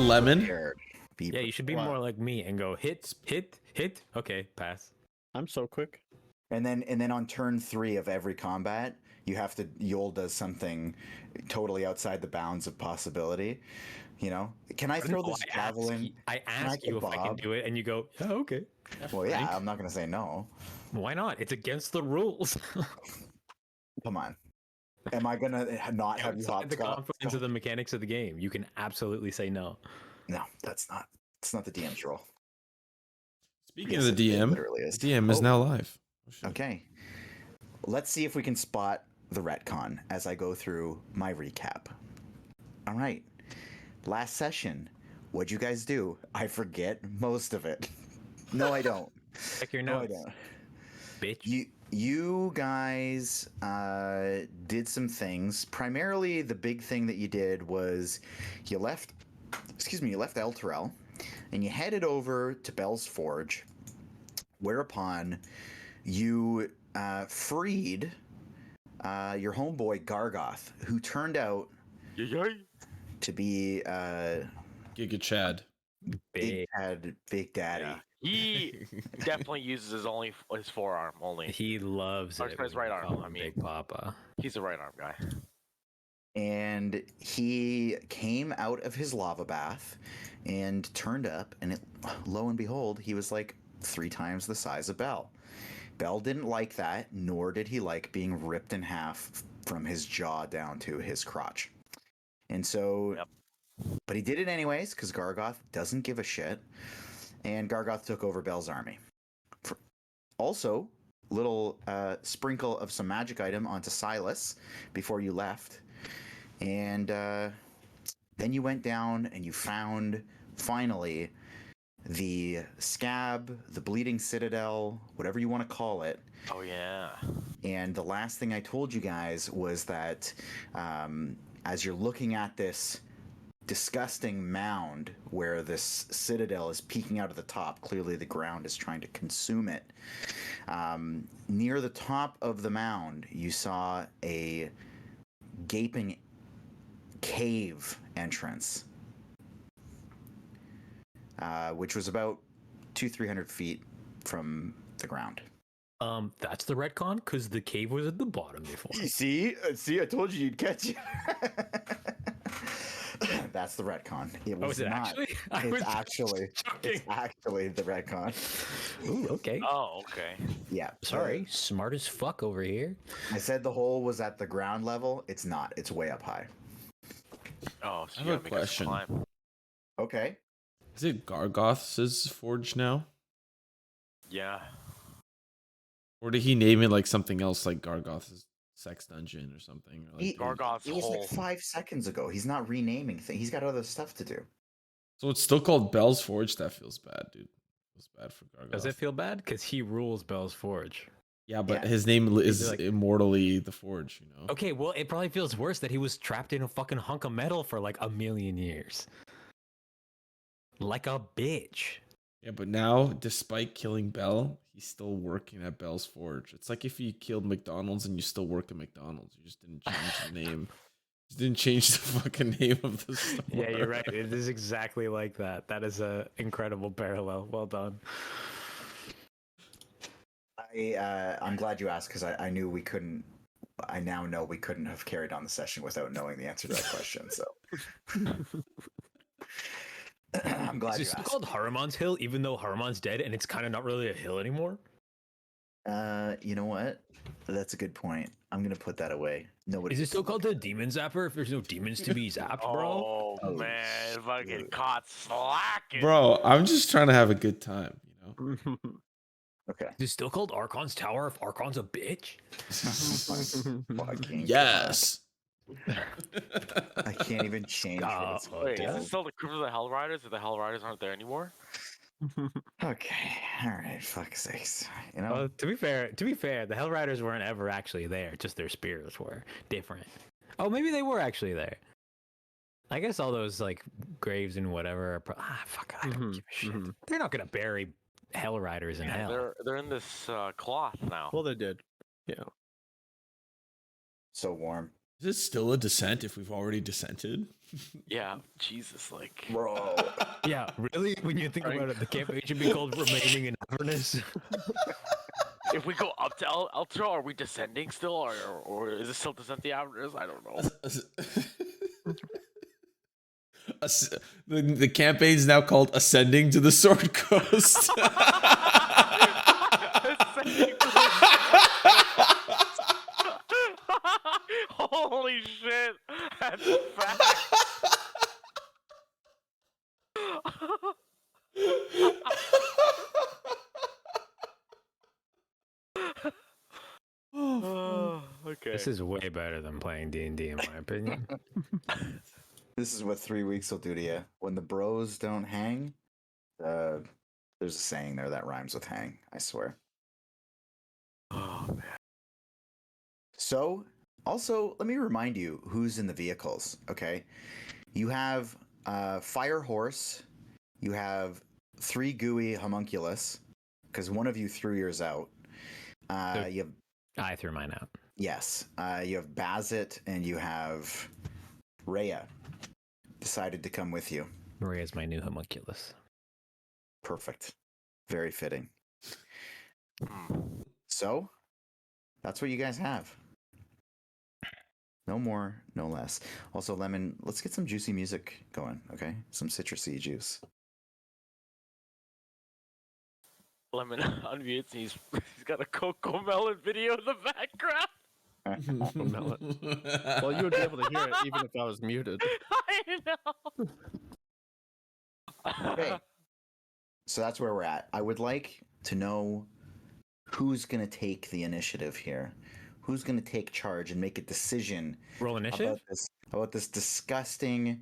lemon. prepared. Yeah, you should be more like me and go hit. Okay, pass. I'm so quick. And then on turn 3 of every combat, you have to Yoll does something totally outside the bounds of possibility. You know, can I throw this javelin? I ask you if I can do it, and you go, yeah, okay. Well, yeah, I'm not gonna say no. Why not? It's against the rules. Come on. Am I gonna not have you hop the confidence of the mechanics of the game? You can absolutely say no. No, that's not. It's not the DM's role. Speaking of the DM, the DM is now live. Oh, okay. Let's see if we can spot the retcon as I go through my recap. All right. Last session, what'd you guys do? I forget most of it. No, I don't. Check your notes. No, I don't. Bitch. You guys did some things. Primarily, the big thing that you did was you left Elturel, and you headed over to Bell's Forge, whereupon you freed your homeboy Gargoth, who turned out to be Giga Chad. Big Daddy. Yeah. He definitely uses his forearm only. He loves it. His right arm. I mean, Big Papa. He's a right arm guy. And he came out of his lava bath and turned up, and lo and behold, he was like 3 times the size of Bell. Bell didn't like that, nor did he like being ripped in half from his jaw down to his crotch. And so, but he did it anyways, because Gargoth doesn't give a shit, and Gargoth took over Bell's army. Also, little sprinkle of some magic item onto Silas before you left. And then you went down and you found, finally, the Scab, the Bleeding Citadel, whatever you want to call it. Oh, yeah. And the last thing I told you guys was that as you're looking at this disgusting mound where this citadel is peeking out of the top, clearly the ground is trying to consume it. Near the top of the mound, you saw a gaping cave entrance, which was about 200-300 feet from the ground. That's the retcon, because the cave was at the bottom before. You see, I told you you'd catch it. That's the retcon. It was not. It's actually the retcon. Ooh, okay. Oh, okay. Yeah. Sorry, smart as fuck over here. I said the hole was at the ground level. It's not. It's way up high. Oh, so I have a question. Okay. Is it Gargoth's forge now? Yeah. Or did he name it like something else, like Gargoth's sex dungeon or something? Or like Gargoth's It was hole. like 5 seconds ago. He's not renaming things. He's got other stuff to do. So it's still called Bell's Forge? That feels bad, dude. Feels bad for Gargoth. Does it feel bad? Because he rules Bell's Forge. Yeah, but his name is like immortally the Forge, you know? Okay, well, it probably feels worse that he was trapped in a fucking hunk of metal for like 1,000,000 years. Like a bitch. Yeah, but now, despite killing Bell, he's still working at Bell's Forge. It's like if you killed McDonald's and you still work at McDonald's. You just didn't change the name. Just didn't change the fucking name of the store. Yeah, you're right. It is exactly like that. That is a incredible parallel. Well done. I'm glad you asked, because I knew we couldn't. I now know we couldn't have carried on the session without knowing the answer to that question. So I'm glad you asked. Is it still called Haruman's Hill, even though Haruman's dead and it's kind of not really a hill anymore? You know what? That's a good point. I'm gonna put that away. Nobody. Is it still called the Demon Zapper if there's no demons to be zapped, bro? Oh man, fucking caught slacking. Bro, I'm just trying to have a good time, you know? Okay. Is it still called Archon's Tower if Archon's a bitch? Yes. I can't even change. Wait, is it still the Crypt of the Hell Riders? If the Hell Riders aren't there anymore? Okay, all right. Fuck sakes. You know. To be fair, the Hell Riders weren't ever actually there. Just their spirits were different. Oh, maybe they were actually there. I guess all those like graves and whatever. Fuck. I don't give a shit. They're not gonna bury Hell Riders in hell. They're in this cloth now. Well, they did. Yeah. So warm. Is it still a descent if we've already descented? Yeah, Jesus, like. Bro. Yeah, really? When you think about it, the campaign should be called Remaining in Avernus. If we go up to Ultra, are we descending still, or is it still descent the Avernus? I don't know. The campaign is now called Ascending to the Sword Coast. Holy shit! That's fact. Okay. This is way better than playing D&D, in my opinion. This is what 3 weeks will do to you. When the bros don't hang, there's a saying there that rhymes with hang, I swear. Oh man. So, also, let me remind you who's in the vehicles, okay? You have Fire Horse, you have 3 Gooey Homunculus, because one of you threw yours out. You have, I threw mine out. yes, you have Bazit, and you have Rhea decided to come with you. Maria's my new homunculus. Perfect. Very fitting. So, that's what you guys have. No more, no less. Also, Lemon, let's get some juicy music going, okay? Some citrusy juice. Lemon unmutes. He's got a Coco Melon video in the background. Well, you would be able to hear it even if I was muted. I know. Okay. So that's where we're at. I would like to know who's going to take the initiative here. Who's going to take charge and make a decision Roll initiative? about this disgusting,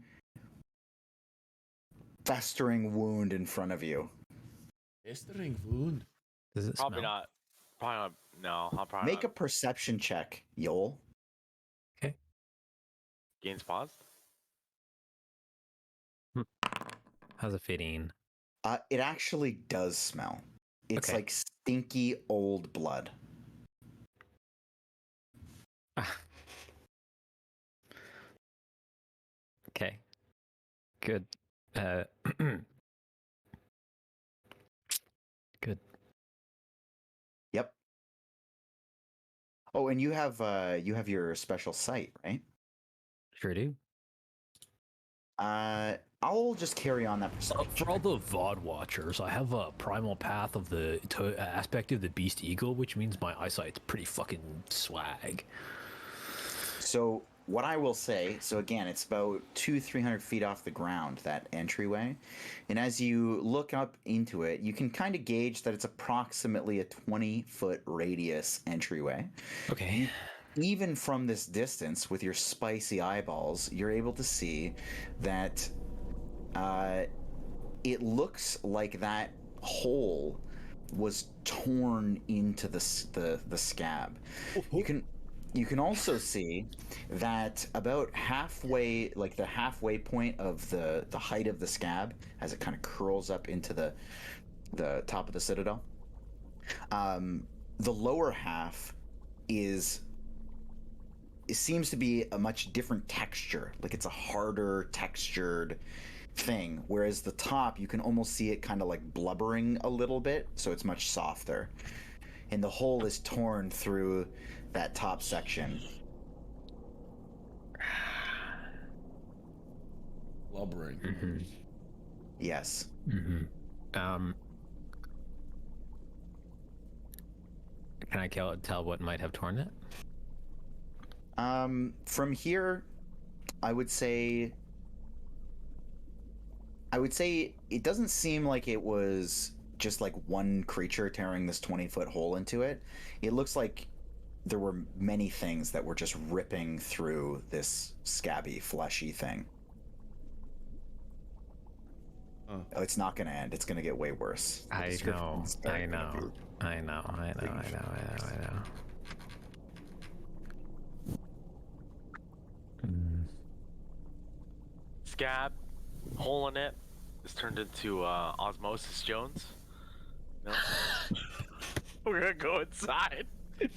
festering wound in front of you. Festering wound. Does it Probably smell? not. Probably not. No, I'll probably Make a perception check, Yoll. gains pause. How's it fitting? It actually does smell. It's Okay. like stinky old blood. Okay. Good. Good. Yep. Oh, and you have your special sight, right? Sure do. I'll just carry on that perception. For all the VOD watchers, I have a primal path of the aspect of the beast eagle, which means my eyesight's pretty fucking swag. So what I will say, so again, it's about 200-300 feet off the ground, that entryway, and as you look up into it, you can kind of gauge that it's approximately a 20-foot radius entryway. Okay. Even from this distance, with your spicy eyeballs, you're able to see that it looks like that hole was torn into the scab. You can also see that about halfway, like the halfway point of the height of the scab, as it kind of curls up into the top of the citadel, the lower half it seems to be a much different texture, like it's a harder textured thing, whereas the top, you can almost see it kind of like blubbering a little bit, so it's much softer, and the hole is torn through that top section. Blubbering. Mm-hmm. Yes. Mm-hmm. Can I tell what might have torn it? From here, I would say it doesn't seem like it was just like one creature tearing this 20-foot hole into it. It looks like there were many things that were just ripping through this scabby, fleshy thing. Oh, it's not going to end. It's going to get way worse. The I description's know. gonna be- I know. Scab, hole in it, is turned into Osmosis Jones. No. We're gonna go inside.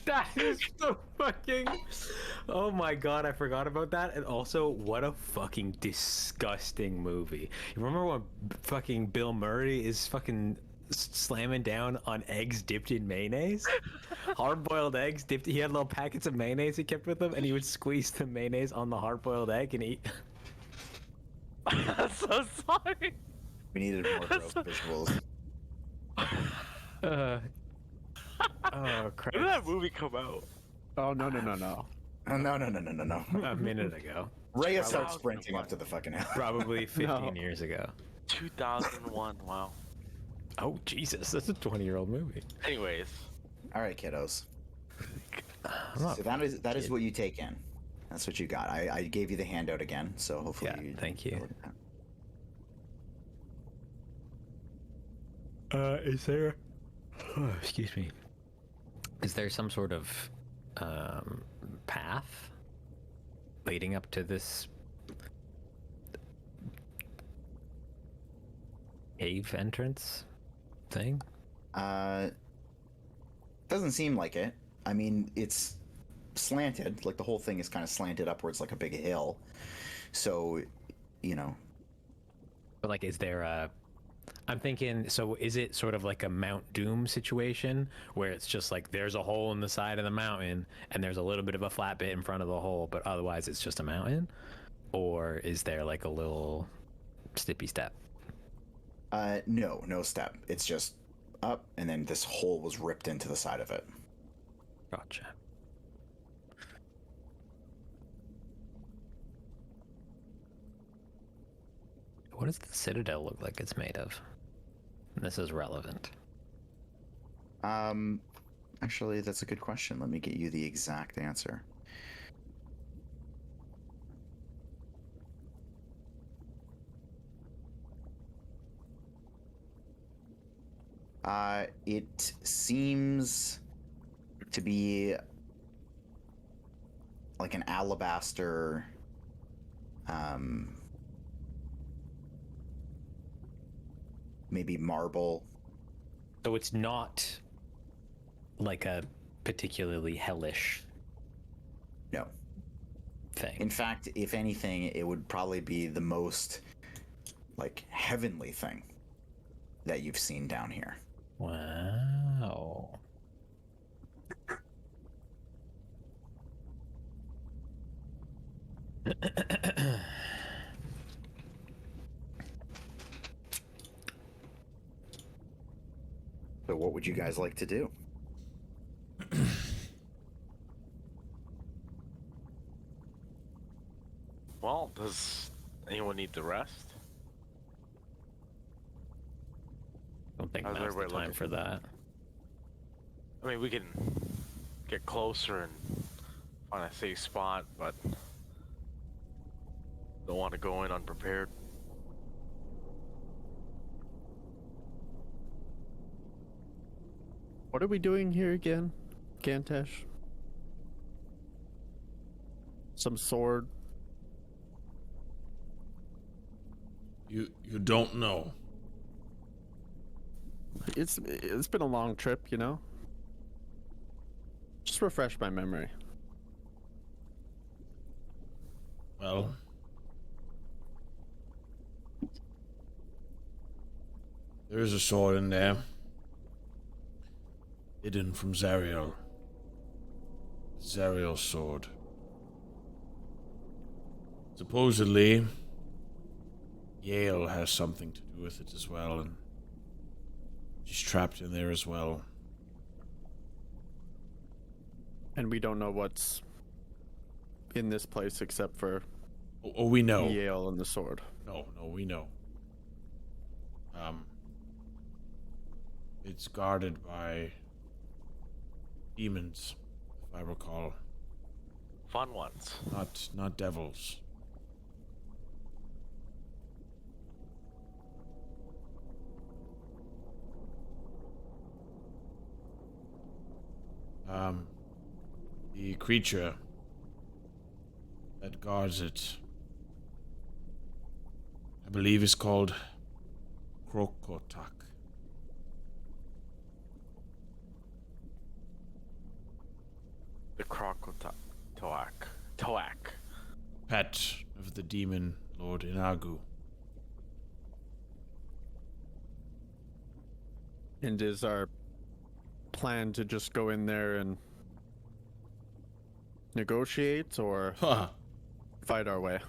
That is so fucking. Oh my god, I forgot about that. And also, what a fucking disgusting movie. You remember when fucking Bill Murray is fucking slamming down on eggs dipped in mayonnaise? Hard-boiled eggs dipped. He had little packets of mayonnaise he kept with him, and he would squeeze the mayonnaise on the hard-boiled egg and eat. I'm so sorry. We needed more gross visuals. Oh, When Christ. did that movie come out? Oh no no no no. Oh, no. A minute ago. Rhea Probably- starts sprinting up to the fucking house. Probably 15 No. years ago. 2001. Wow. Oh, Jesus. That's a 20-year-old movie. Anyways, All right, kiddos. I'm not- So that is what you take in. That's what you got. I gave you the handout again, so hopefully Yeah, you thank you. look at that. Is there... Oh, excuse me. Is there some sort of path leading up to this cave entrance thing? Doesn't seem like it. I mean, it's slanted. Like the whole thing is kind of slanted upwards, like a big hill. So, you know, But like, is there a... I'm thinking, so is it sort of like a Mount Doom situation where it's just like there's a hole in the side of the mountain and there's a little bit of a flat bit in front of the hole, but otherwise it's just a mountain? Or is there like a little steppy step? no step. It's just up, and then this hole was ripped into the side of it. Gotcha. What does the citadel look like it's made of? This is relevant. Actually, that's a good question. Let me get you the exact answer. It seems to be like an alabaster, maybe marble. So it's not like a particularly hellish No. thing. In fact, if anything, it would probably be the most like heavenly thing that you've seen down here. Wow. So what would you guys like to do? well, does anyone need the rest? I don't think How's now's the everybody time looking? for that. I mean, we can get closer and find a safe spot, but don't want to go in unprepared. What are we doing here again, Gantash? Some sword. You don't know. It's been a long trip, you know. Just refresh my memory. Well, there is a sword in there, hidden from Zariel. Zariel's sword. Supposedly, Yoll has something to do with it as well, and she's trapped in there as well. And we don't know what's in this place except for Oh, we know. Yale and the sword. No, we know. It's guarded by demons, if I recall. Fun ones. Not devils. The creature that guards it, I believe, is called Krokotak. The Toak. Pet of the demon Lord Inagu. And is our plan to just go in there and negotiate or Huh. fight our way?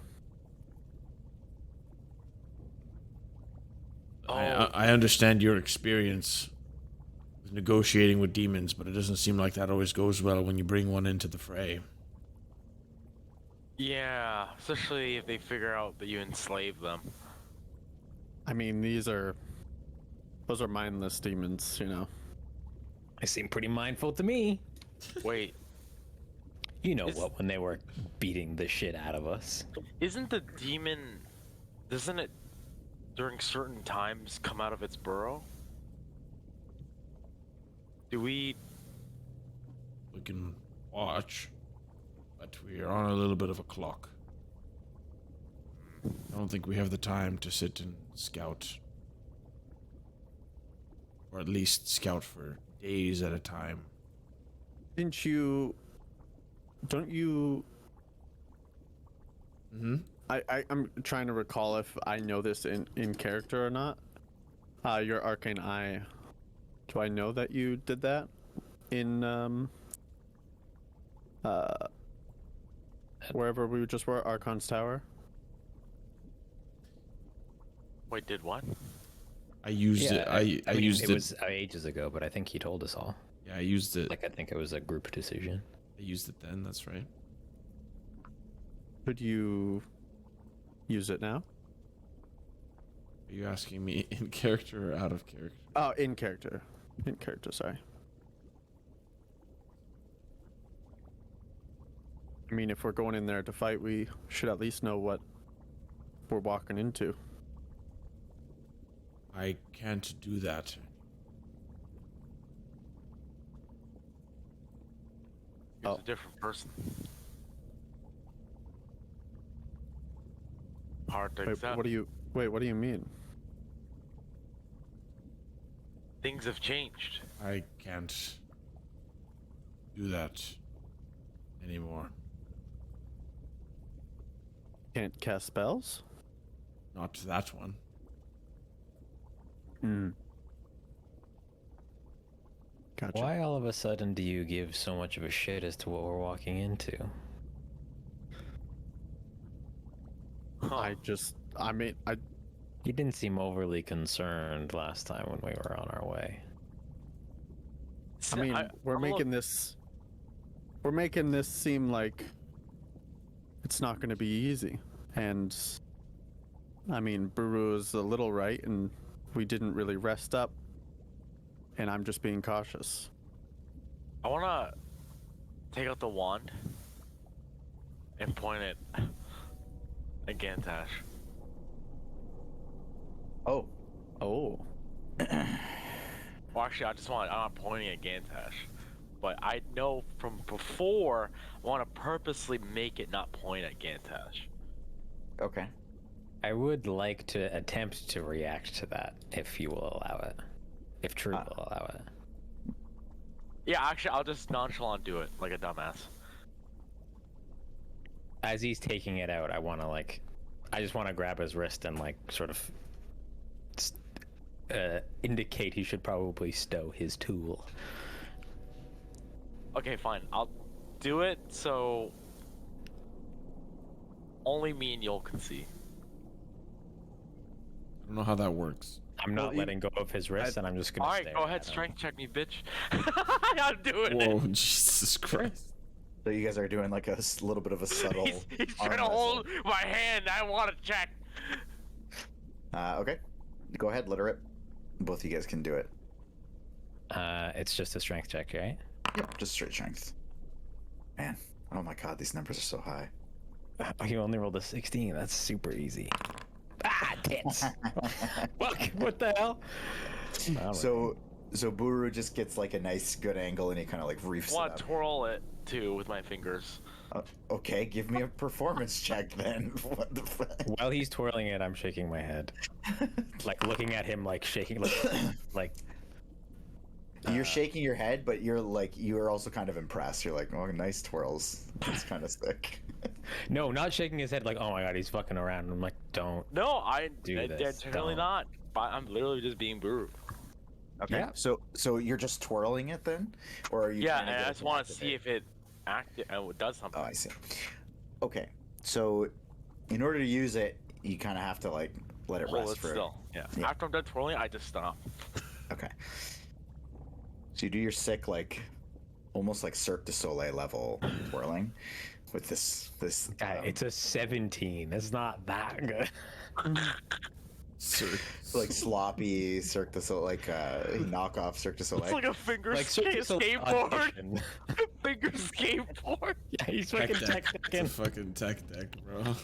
I understand your experience with negotiating with demons, but it doesn't seem like that always goes well when you bring one into the fray. Yeah, especially if they figure out that you enslave them. I mean, those are mindless demons, you know. They seem pretty mindful to me. Wait, You know what, when they were beating the shit out of us. isn't the demon... Doesn't it, during certain times, come out of its burrow? Do we... We can watch, but we are on a little bit of a clock. I don't think we have the time to sit and scout. Or at least scout for days at a time. Don't you... Mm-hmm. I'm trying to recall if I know this in character or not. Your arcane eye. Do I know that you did that in wherever we just were, Archon's Tower? Wait, did what? I used it. I mean, used it. It was ages ago, but I think he told us all. Yeah, I used it. Like, I think it was a group decision. I used it then. That's right. Could you use it now? Are you asking me in character or out of character? Oh, in character. In character, sorry. I mean, if we're going in there to fight, we should at least know what we're walking into. I can't do that. He's Oh. a different person. Hard to Wait, accept. what do you mean? Things have changed. I can't do that anymore. Can't cast spells? Not that one. Hmm. Gotcha. Why all of a sudden do you give so much of a shit as to what we're walking into? Huh. You didn't seem overly concerned last time when we were on our way. I mean, we're making this seem like it's not going to be easy. And I mean, Buru is a little right, and we didn't really rest up. And I'm just being cautious. I wanna take out the wand and point it at Gantash. Oh, Oh. Well, actually, I'm not pointing at Gantash. But I know from before, I want to purposely make it not point at Gantash. okay. I would like to attempt to react to that, if you will allow it. If True will allow it. Yeah, actually, I'll just nonchalant do it, like a dumbass. As he's taking it out, I just want to grab his wrist and, like, sort of indicate he should probably stow his tool. Okay, fine. I'll do it so only me and Yoll can see. I don't know how that works. I'm not letting go of his wrist, and I'm just gonna. Alright, go ahead, strength check me, bitch. I'm doing Whoa, it. Jesus Christ. So you guys are doing like a little bit of a subtle. He's arm trying to wrestle. hold my hand. I want to check. Okay. Go ahead, let her rip. Both of you guys can do it. It's just a strength check, right? Yep, just straight strength. Man, oh my god, these numbers are so high. You only rolled a 16. That's super easy. Ah, tits. What the hell? So Buru just gets like a nice good angle and he kind of like reefs I it want up. to twirl it too with my fingers. Okay, give me a performance check then. What the fuck? While he's twirling it, I'm shaking my head, like looking at him, like shaking, like You're shaking your head, but you're also kind of impressed. You're like, oh, nice twirls. That's kind of sick. No, not shaking his head like, oh my god, he's fucking around. I'm like, don't. No, Do this, generally don't. not. But I'm literally just being Buru. Okay. Yeah. So you're just twirling it then, or are you? Yeah, trying to and get I it just want to see activate? if it does something. Oh, I see. Okay, so in order to use it, you kind of have to like let it Hold rest it for. still. Yeah. Yeah. After I'm done twirling, I just stop. Okay. So you do your sick, like, almost like Cirque du Soleil level twirling with this. Guy, it's a 17. That's not that good. Like sloppy Cirque du Soleil, like knockoff Cirque du Soleil. It's like a finger Like skateboard. audition. Finger skateboard. Yeah, he's Tech fucking deck. tech It's a decking. fucking tech deck, bro.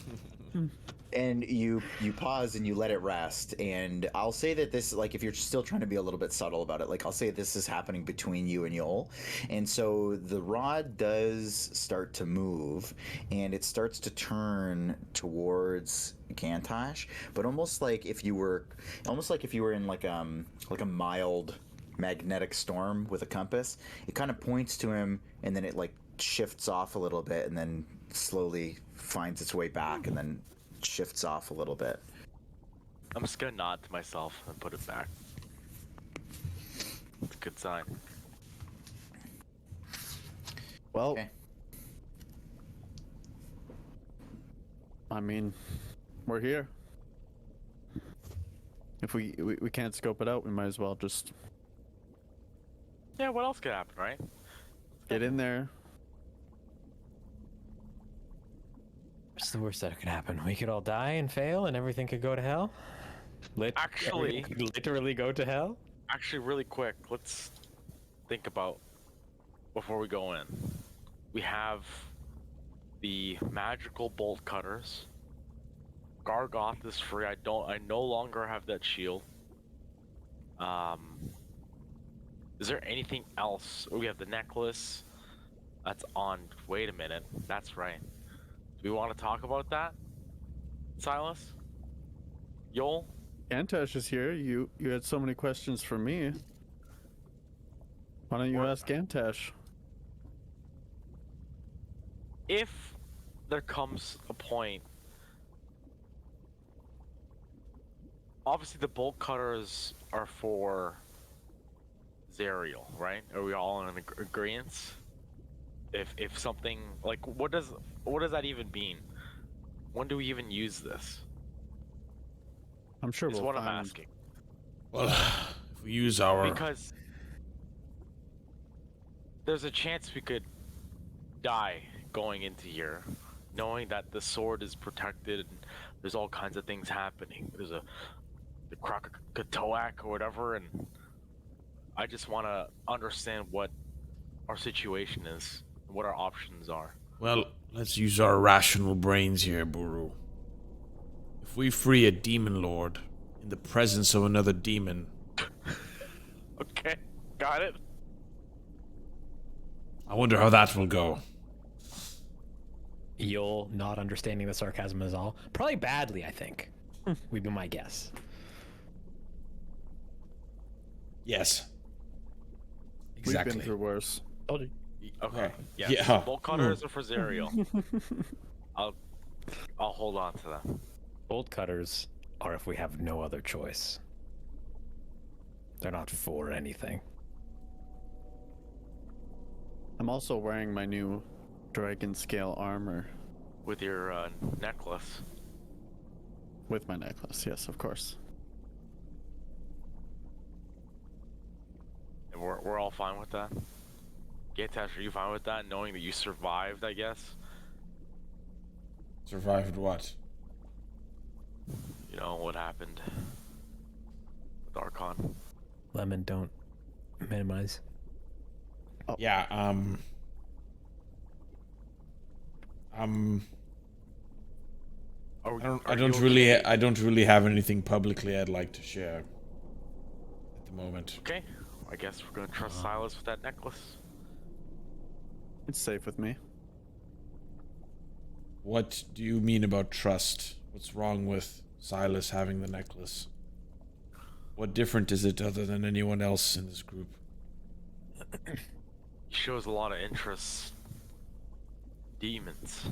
And you pause and you let it rest. And I'll say that this, like, if you're still trying to be a little bit subtle about it, like, I'll say this is happening between you and Yoll. And so the rod does start to move, and it starts to turn towards Gantash, but almost like if you were in like a mild magnetic storm with a compass. It kind of points to him, and then it like shifts off a little bit, and then slowly finds its way back, and then shifts off a little bit. I'm just gonna nod to myself and put it back. It's a good sign. Well, Okay. I mean, we're here. If we can't scope it out, we might as well just Yeah, what else could happen, right? get in there. What's the worst that could happen? We could all die and fail, and everything could go to hell. Actually- everything could literally go to hell. Actually, really quick, let's think about before we go in. We have the magical bolt cutters. Gargoth is free. I no longer have that shield. Is there anything else? We have the necklace. That's on. Wait a minute. That's right. Do we want to talk about that, Silas? Yoll? Gantash is here. You had so many questions for me. Why don't you What? ask Gantash? If there comes a point, obviously the bolt cutters are for Zariel, right? Are we all in agreement? If something like what does that even mean? When do we even use this? I'm sure Is we'll what I'm find. asking. Well, if we use our Because there's a chance we could die going into here, knowing that the sword is protected and there's all kinds of things happening. There's the Krakatoak or whatever, and I just want to understand what our situation is, what our options are. well, let's use our rational brains here, Buru. If we free a demon lord in the presence of another demon, Okay, got it. I wonder how that will go. You'll not understanding the sarcasm at all. Probably badly, I think. Would be my guess. Yes. We've Exactly. been through worse. Told you. Okay, yes. Yeah. Bolt cutters are for Zariel. I'll hold on to them. Bolt cutters are if we have no other choice. They're not for anything. I'm also wearing my new dragon scale armor With your necklace. with my necklace. Yes, of course. And we're all fine with that? Gantash, are you fine with that, knowing that you survived, I guess? Survived what? You know, what happened with Archon. Lemon, don't minimize. Yeah, I don't really have anything publicly I'd like to share at the moment. Okay, I guess we're gonna trust Silas with that necklace. It's safe with me. What do you mean about trust? What's wrong with Silas having the necklace? What different is it other than anyone else in this group? He shows a lot of interest. Demons.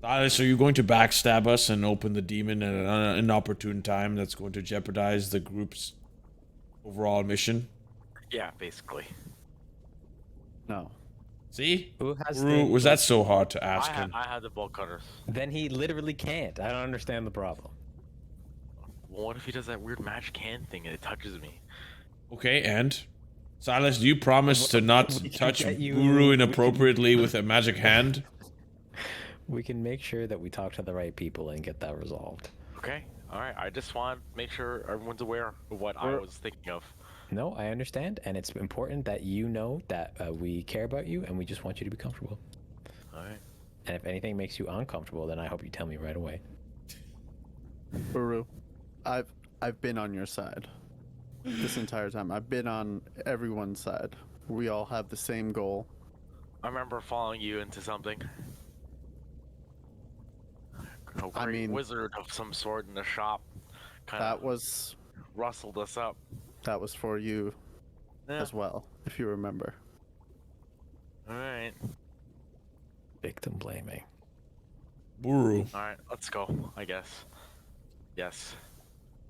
Silas, are you going to backstab us and open the demon at an inopportune time that's going to jeopardize the group's overall mission? Yeah, basically. No. See? Who has Buru, the- was that so hard to ask him? I had the bolt cutters. Then he literally can't. I don't understand the problem. Well, what if he does that weird magic hand thing and it touches me? Okay, and? Silas, do you promise to not We can touch get you- Buru inappropriately with a magic hand? We can make sure that we talk to the right people and get that resolved. Okay, alright. I just want to make sure everyone's aware of what I was thinking of. No, I understand, and it's important that you know that we care about you, and we just want you to be comfortable. Alright. And if anything makes you uncomfortable, then I hope you tell me right away. Buru, I've been on your side this entire time. I've been on everyone's side. We all have the same goal. I remember following you into something. A I great mean- wizard of some sort in the shop kind That of was rustled us up. for you Yeah. as well, if you remember. Alright. Victim blaming. Buru, Alright, let's go, I guess. Yes.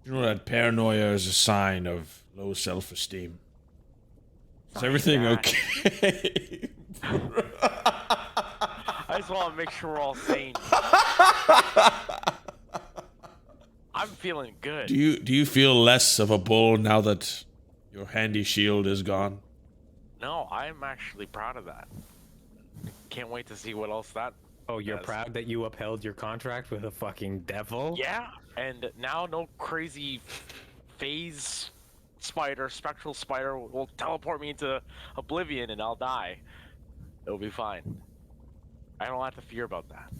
you know that paranoia is a sign of low self-esteem. Is Not everything that. okay? I just want to make sure we're all sane. I'm feeling good. Do you feel less of a bull now that your handy shield is gone? No, I'm actually proud of that. Can't wait to see what else that. Oh, you're Yes. proud that you upheld your contract with a fucking devil? Yeah, and now no crazy phase spider, spectral spider will teleport me into oblivion and I'll die. It'll be fine. I don't have to fear about that.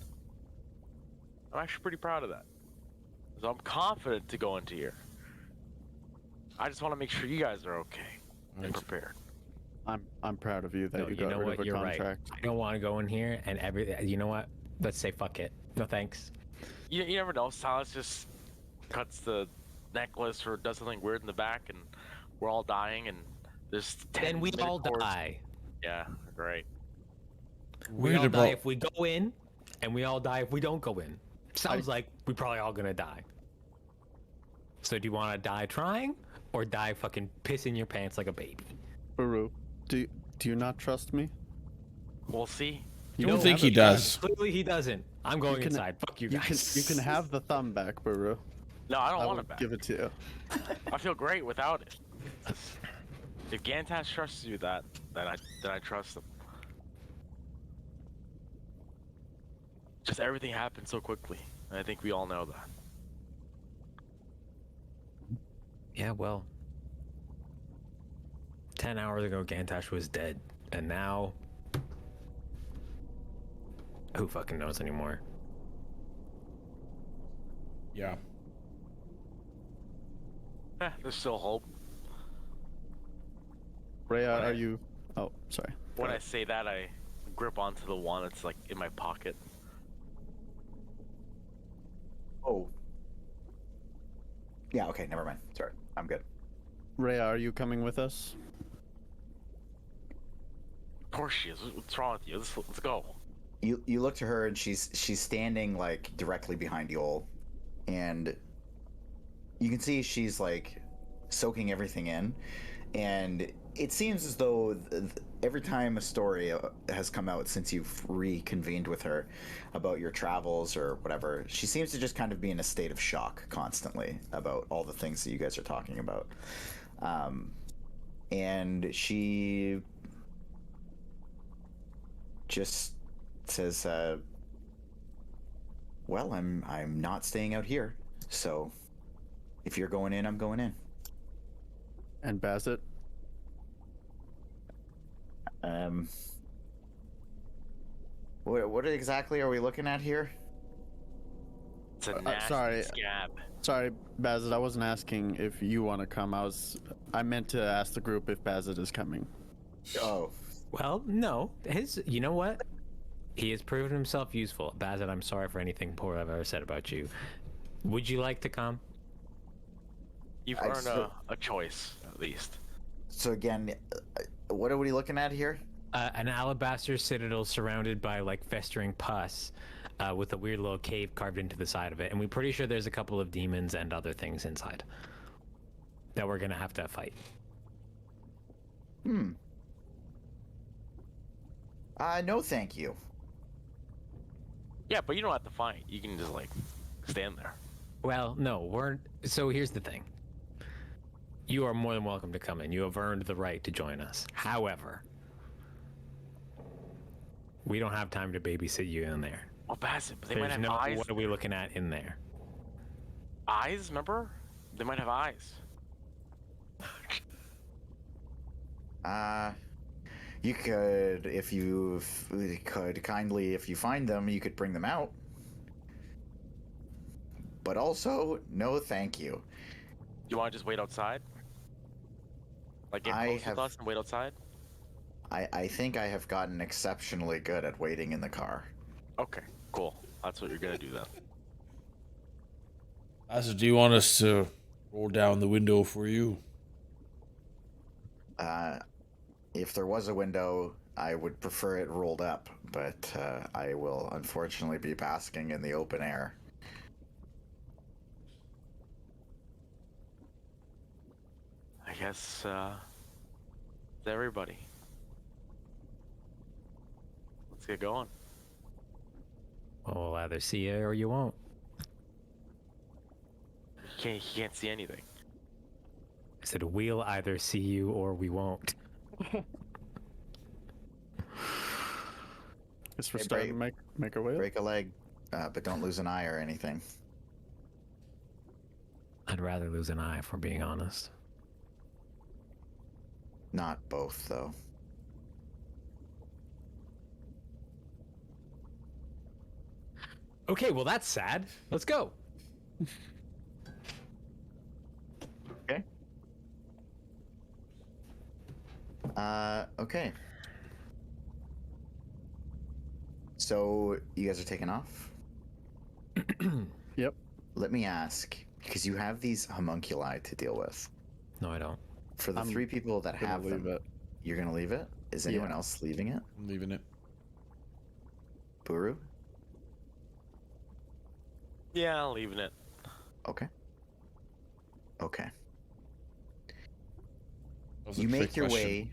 I'm actually pretty proud of that. So I'm confident to go into here. I just want to make sure you guys are okay and prepared. I'm proud of you that No, you you got know rid what? of a You're right. contract. I don't want to go in here and you know what? Let's say fuck it. No thanks. You never know. Silas just cuts the necklace or does something weird in the back, and we're all dying, and there's 10 Then we all Minotaurs. die. Yeah, right. We Weird all die about- if we go in, and we all die if we don't go in. Sounds like we're probably all gonna die. So do you want to die trying, or die fucking pissing your pants like a baby? Buru, do you not trust me? We'll see. You don't No, think he haven't- does? Clearly he doesn't. I'm going can- inside. Fuck you You guys. can have the thumb back, Buru. No, I don't I want will it back. give it to you. I feel great without it. If Gantash trusts you that, then I trust him. Just everything happened so quickly, and I think we all know that. Yeah, well, 10 hours ago, Gantash was dead, and now, who fucking knows anymore? Yeah. There's still hope. Rhea, What? are you? Oh, sorry. Go When I ahead. say that, I grip onto the one that's like in my pocket. Oh. Yeah, okay, never mind. Sorry. I'm good. Rhea, are you coming with us? Of course she is. What's wrong with you? Let's go. You look to her and she's standing like directly behind Yoll, and you can see she's like soaking everything in, and it seems as though every time a story has come out since you've reconvened with her about your travels or whatever, she seems to just kind of be in a state of shock constantly about all the things that you guys are talking about, and she just says, well, I'm not staying out here, so if you're going in, I'm going in. And Bazit? What exactly are we looking at here? It's a nasty sorry. scab. Sorry, Bazit, I wasn't asking if you want to come. I meant to ask the group if Bazit is coming. Oh, Well, no. You know what? He has proven himself useful. Bazit, I'm sorry for anything poor I've ever said about you. Would you like to come? You've I earned still- a choice. least. So again, what are we looking at here? An alabaster citadel surrounded by like festering pus, with a weird little cave carved into the side of it, and we're pretty sure there's a couple of demons and other things inside that we're gonna have to fight. No, thank you. Yeah, but you don't have to fight. You can just like stand there. Well, no, so here's the thing. You are more than welcome to come in. You have earned the right to join us. However, we don't have time to babysit you in there. Well, Bassett, but they might have eyes. What are we looking at in there? Eyes? Remember? They might have eyes. You could, if you find them, you could bring them out. But also, no, thank you. You want to just wait outside? Like get close with us and wait outside? I think I have gotten exceptionally good at waiting in the car. Okay, cool. That's what you're gonna do then. So do you want us to roll down the window for you? If there was a window, I would prefer it rolled up, but I will unfortunately be basking in the open air. I guess it's everybody. Let's get going. Well, we'll either see you or you won't. You can't see anything. I said we'll either see you or we won't. Guess we're Hey, starting to make our way up. Break a leg, but don't lose an eye or anything. I'd rather lose an eye, if we're being honest. Not both, though. Okay, well that's sad. Let's go. Okay. Okay. So, you guys are taking off? Yep. Let me ask, because you have these homunculi to deal with. No, I don't. For the I'm 3 people that gonna have leave them, it. you're gonna leave it? Is anyone Yeah. else leaving it? I'm leaving it. Buru? Yeah, I'm leaving it. Okay. Okay. That was a You make trick your question. way.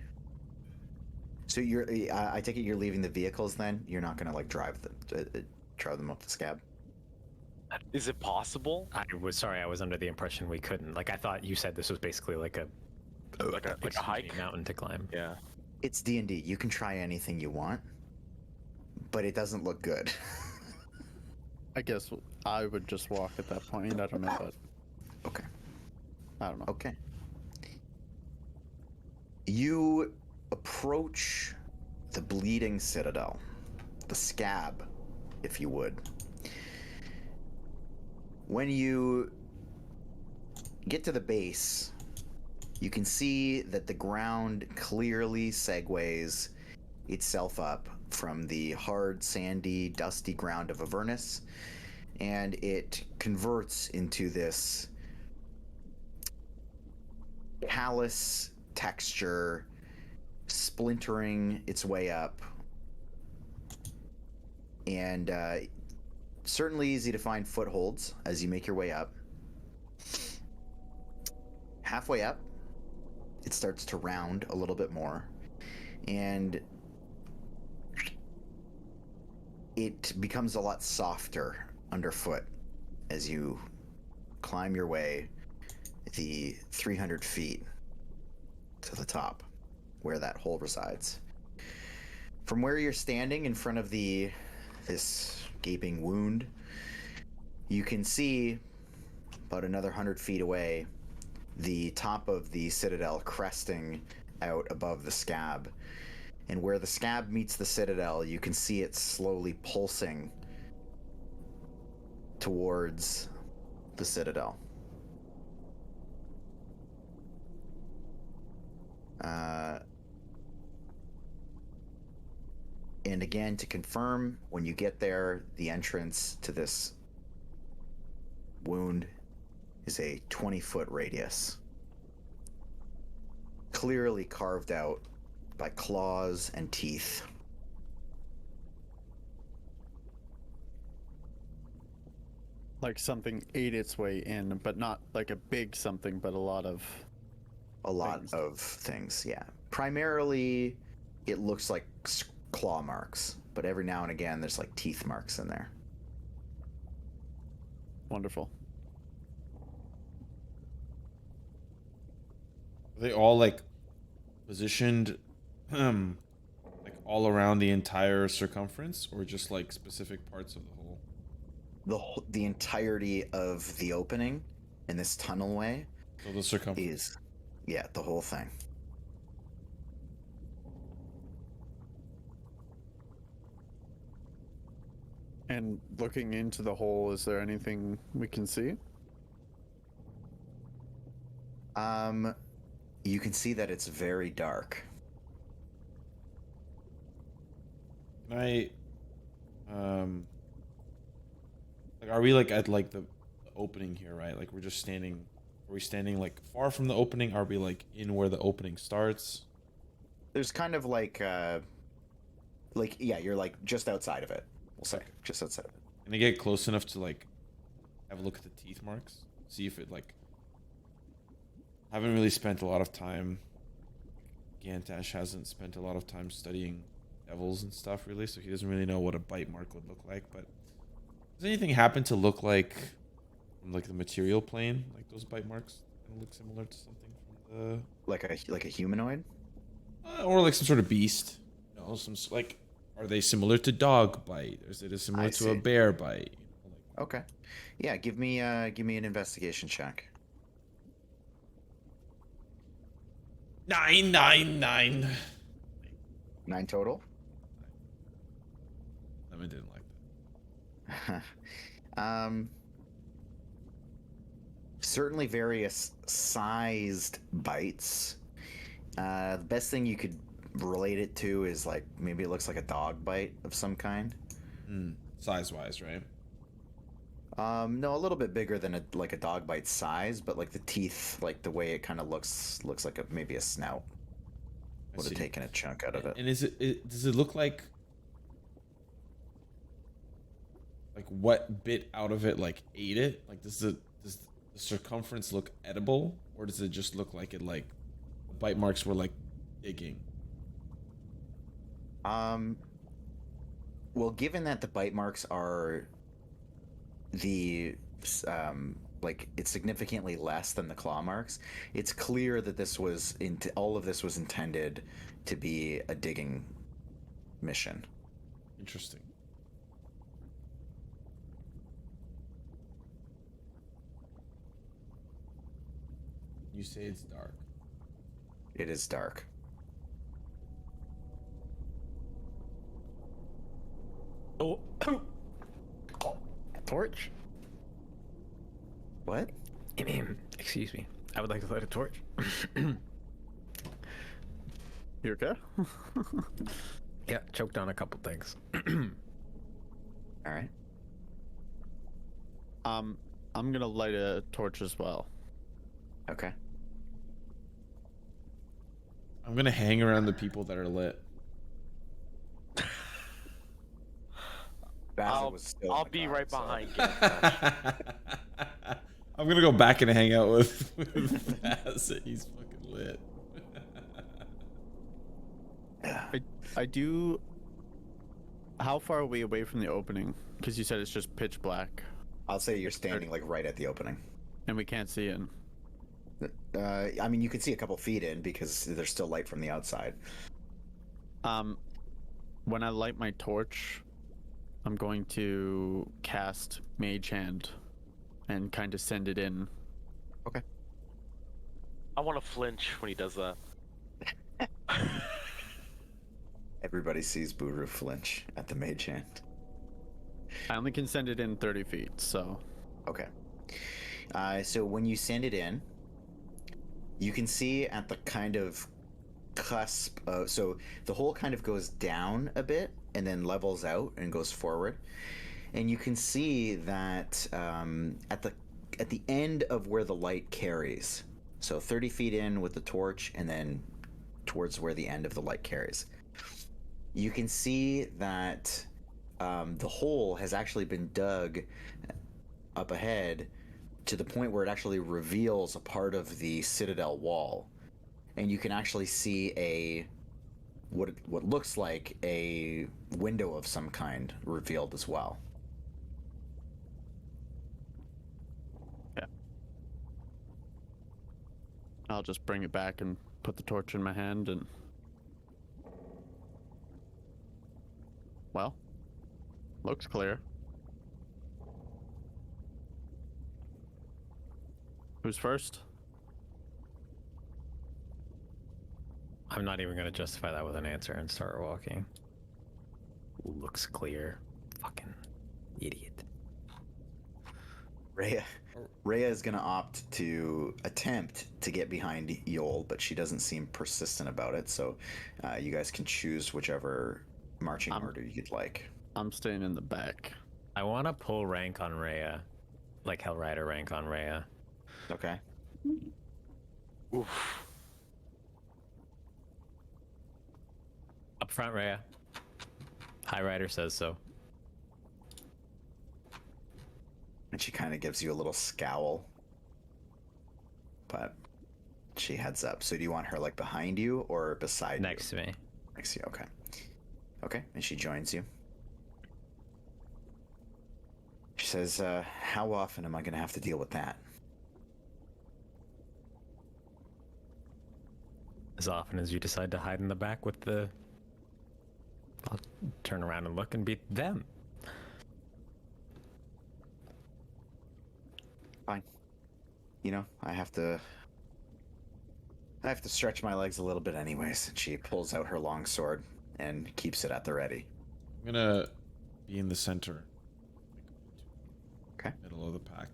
So you're. I take it you're leaving the vehicles. Then you're not gonna like drive them up the Scab. Is it possible? I was under the impression we couldn't. Like, I thought you said this was basically like a Like a excuse me, hike? mountain to climb. Yeah. It's D&D. You can try anything you want, but it doesn't look good. I guess I would just walk at that point. I don't know, but Okay. I don't know. Okay. You approach the Bleeding Citadel, the Scab, if you would. When you get to the base, you can see that the ground clearly segues itself up from the hard, sandy, dusty ground of Avernus, and it converts into this callous texture, splintering its way up, and certainly easy to find footholds as you make your way up. Halfway up, it starts to round a little bit more, and it becomes a lot softer underfoot as you climb your way the 300 feet to the top where that hole resides. From where you're standing in front of this gaping wound, you can see about another 100 feet away the top of the citadel cresting out above the Scab. And where the Scab meets the citadel, you can see it slowly pulsing towards the citadel. And again, to confirm, when you get there, the entrance to this wound is a 20-foot radius. clearly carved out by claws and teeth. Like something ate its way in, but not like a big something, but a lot of things, yeah. Primarily, it looks like claw marks, but every now and again, there's like teeth marks in there. Wonderful. Are they all like positioned like all around the entire circumference, or just like specific parts of the hole? The entirety of the opening in this tunnelway So the circumference. is, yeah, the whole thing. And looking into the hole, is there anything we can see? You can see that it's very dark. Can I like, are we like at like the opening here, right? Like we're just standing, are we standing like far from the opening? Are we like in where the opening starts? There's kind of like yeah, you're like just outside of it. We'll say just outside of it. Can I get close enough to like have a look at the teeth marks? See if it like, haven't really spent a lot of time. Gantash hasn't spent a lot of time studying devils and stuff really, so he doesn't really know what a bite mark would look like. But does anything happen to look like from like the material plane, like those bite marks kind of look similar to something from Like a humanoid? or like some sort of beast? You know, like, are they similar to dog bite? Or is it similar to a bear bite? You know, like, Okay. Yeah, give me an investigation check. 999. 9 total? I didn't like that. Certainly various sized bites. The best thing you could relate it to is like maybe it looks like a dog bite of some kind. Size wise, right? No, a little bit bigger than a dog bite size, but like the teeth, like the way it kind of looks like maybe a snout would have taken a chunk out of it. And does it look like what bit out of it like ate it? Like does the circumference look edible, or does it just look like it like the bite marks were like digging? Well, given that the bite marks are like it's significantly less than the claw marks, it's clear that all of this was intended to be a digging mission. Interesting. You say it's dark. It is dark. Oh. Torch? What? Excuse me. I would like to light a torch. You okay? Yeah, choked on a couple things. All right. I'm gonna light a torch as well. Okay. I'm gonna hang around the people that are lit. I'll be right behind Gantash. I'm gonna go back and hang out with Bassett. He's fucking lit. I do. How far are we away from the opening? Because you said it's just pitch black, I'll say you're standing like right at the opening. and we can't see in. I mean, you can see a couple feet in because there's still light from the outside. When I light my torch, I'm going to cast Mage Hand and kind of send it in. Okay. I want to flinch when he does that. Everybody sees Buru flinch at the mage hand. I only can send it in 30 feet, so. Okay. So when you send it in, you can see at the kind of cusp of, so the hole kind of goes down a bit and then levels out and goes forward. And you can see that at the end of where the light carries, So 30 feet in with the torch, and then towards where the end of the light carries. You can see that the hole has actually been dug up ahead to the point where it actually reveals a part of the citadel wall, and you can actually see what looks like a window of some kind revealed as well. Yeah. I'll just bring it back and put the torch in my hand and... Well, looks clear. Who's first? I'm not even gonna justify that with an answer and start walking. Looks clear. Fucking idiot. Rhea is going to opt to attempt to get behind Yoll, but she doesn't seem persistent about it, so you guys can choose whichever marching order you'd like. I'm staying in the back. I want to pull rank on Rhea. Like Hellrider rank on Rhea. Okay. Oof. Up front, Rhea. High Rider says so. And she kind of gives you a little scowl. But she heads up. So do you want her like behind you or beside Next you? to me. Next to you, okay. Okay, and she joins you. She says, how often am I going to have to deal with that? As often as you decide to hide in the back with the... I'll turn around and look and beat them. Fine. You know, I have to stretch my legs a little bit anyways. And she pulls out her long sword and keeps it at the ready. I'm gonna be in the center. Okay. Middle of the pack.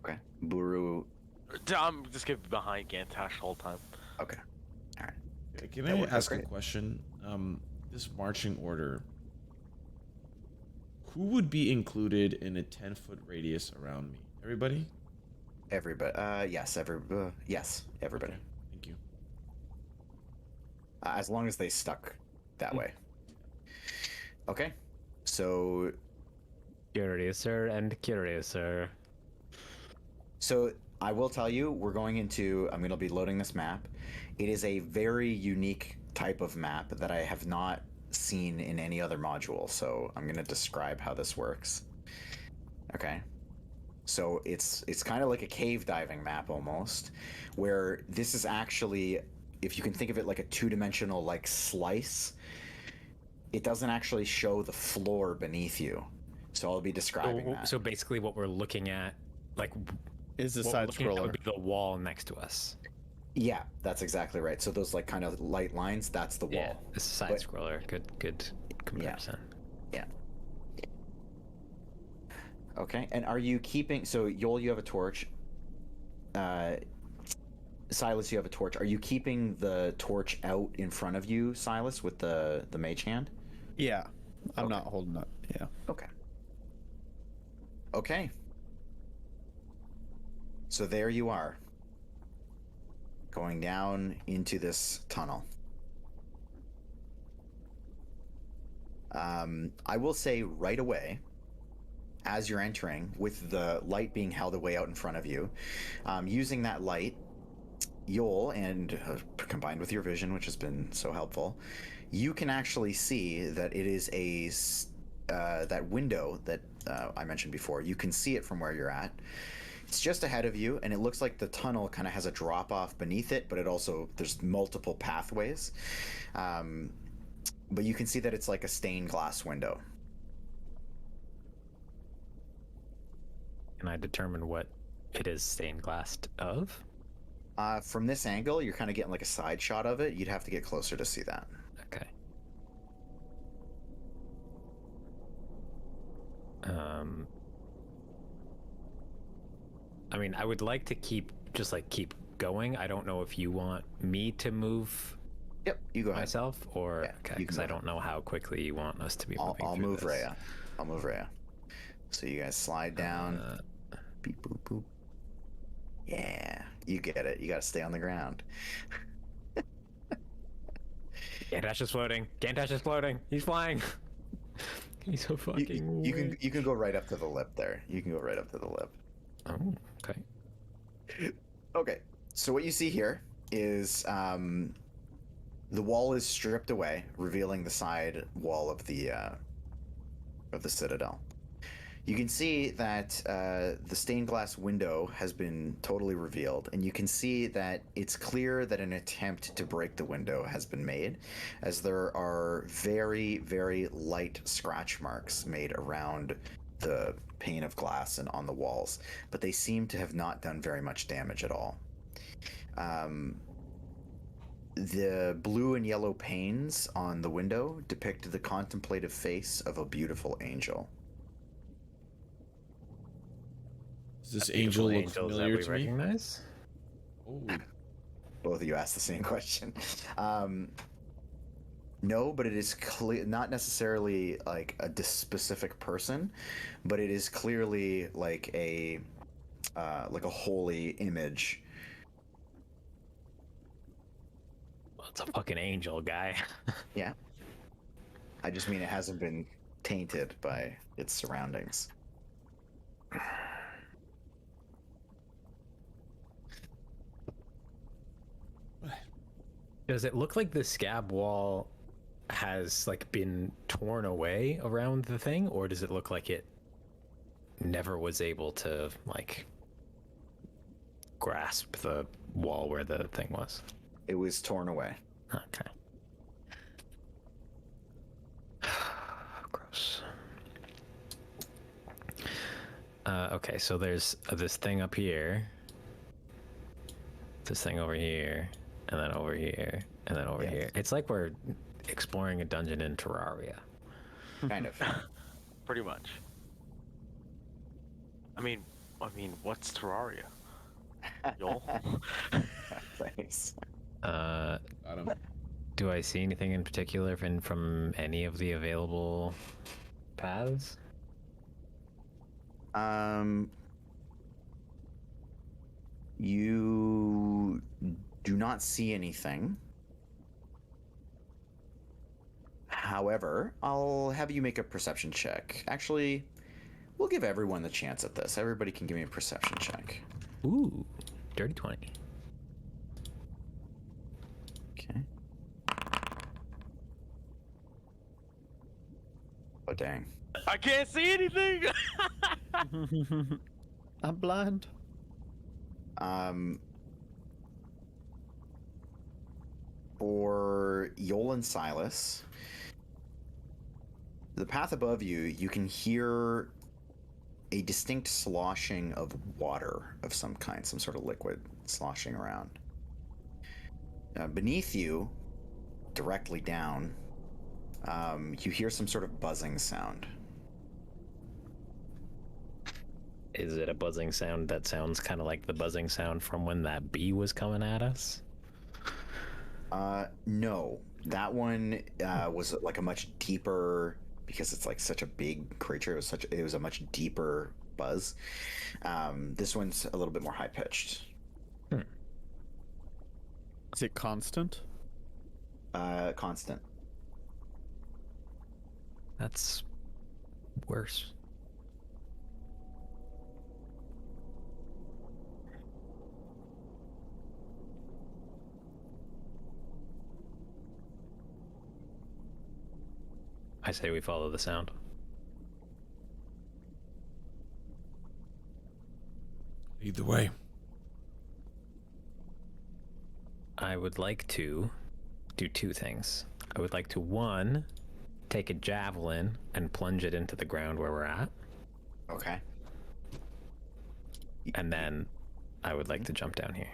Okay. Buru. I'm just gonna be behind Gantash the whole time. Okay. All right. Can That I worked out ask a great. question? This marching order, who would be included in a 10-foot radius around me? Everybody? Everybody. Yes. Yes. Everybody. Okay, thank you. As long as they stuck that way. Okay. So Curious, sir, and curious, sir. So I will tell you, I'm going to be loading this map. It is a very unique type of map that I have not seen in any other module. So I'm going to describe how this works. Okay. So it's kind of like a cave diving map almost, where this is actually, if you can think of it like a two-dimensional like slice, it doesn't actually show the floor beneath you. So I'll be describing that. So basically what we're looking at, like... Is the what we're side looking at scroller. would be the wall next to us. Yeah, that's exactly right. So those like kind of light lines, that's the wall. Yeah, it's a side scroller. Good comparison. Yeah. Okay, and are you keeping... So, Yoll, you have a torch. Silas, you have a torch. Are you keeping the torch out in front of you, Silas, with the mage hand? Yeah. I'm Okay. not holding up. Yeah. Okay. Okay. So there you are. Going down into this tunnel. I will say right away, as you're entering, with the light being held away out in front of you, using that light, Yoll, and combined with your vision, which has been so helpful, you can actually see that it is that window that I mentioned before. You can see it from where you're at. It's just ahead of you, and it looks like the tunnel kind of has a drop off beneath it, but there's multiple pathways. But you can see that it's like a stained glass window. Can I determine what it is stained glassed of? From this angle, you're kind of getting like a side shot of it. You'd have to get closer to see that. Okay. I mean, I would like to keep going. I don't know if you want me to move Yep, you go ahead. myself or Yeah, okay, you can because go I ahead. don't know how quickly you want us to be moving. I'll through move this. Rhea. I'll move Rhea. So you guys slide down. Beep boop boop. Yeah. You get it. You got to stay on the ground. Gantash is floating. Gantash is floating. He's flying. He's so fucking. You can go right up to the lip there. You can go right up to the lip. Oh, okay. Okay. So what you see here is the wall is stripped away, revealing the side wall of the citadel. You can see that the stained glass window has been totally revealed, and you can see that it's clear that an attempt to break the window has been made, as there are very, very light scratch marks made around the pane of glass and on the walls, but they seem to have not done very much damage at all. The blue and yellow panes on the window depict the contemplative face of a beautiful angel. Does this angel look Angels that familiar we to me? recognize? Oh, Both of you asked the same question. No, but it is not necessarily like a specific person, but it is clearly like a holy image. Well, it's a fucking angel, guy. Yeah. I just mean it hasn't been tainted by its surroundings. Does it look like the scab wall has like been torn away around the thing, or does it look like it never was able to like grasp the wall where the thing was? It was torn away. Okay. Gross. Okay, so there's this thing up here, this thing over here, and then over here, and then over here. It's like we're exploring a dungeon in Terraria. Kind of. Pretty much. I mean, what's Terraria? Yoll? Thanks. got him. Do I see anything in particular from any of the available paths? You do not see anything. However, I'll have you make a perception check. Actually, we'll give everyone the chance at this. Everybody can give me a perception check. Ooh, dirty 20. Okay. Oh, dang. I can't see anything. I'm blind. For Yoll and Silas, the path above you, you can hear a distinct sloshing of water of some kind, some sort of liquid sloshing around. Beneath you, directly down, you hear some sort of buzzing sound. Is it a buzzing sound that sounds kind of like the buzzing sound from when that bee was coming at us? No. That one was like a much deeper, because it's like such a big creature, it was a much deeper buzz. This one's a little bit more high pitched. Is it constant? Constant. That's worse. I say we follow the sound. Either way. I would like to do two things. I would like to, one, take a javelin and plunge it into the ground where we're at. Okay. And then I would like to jump down here.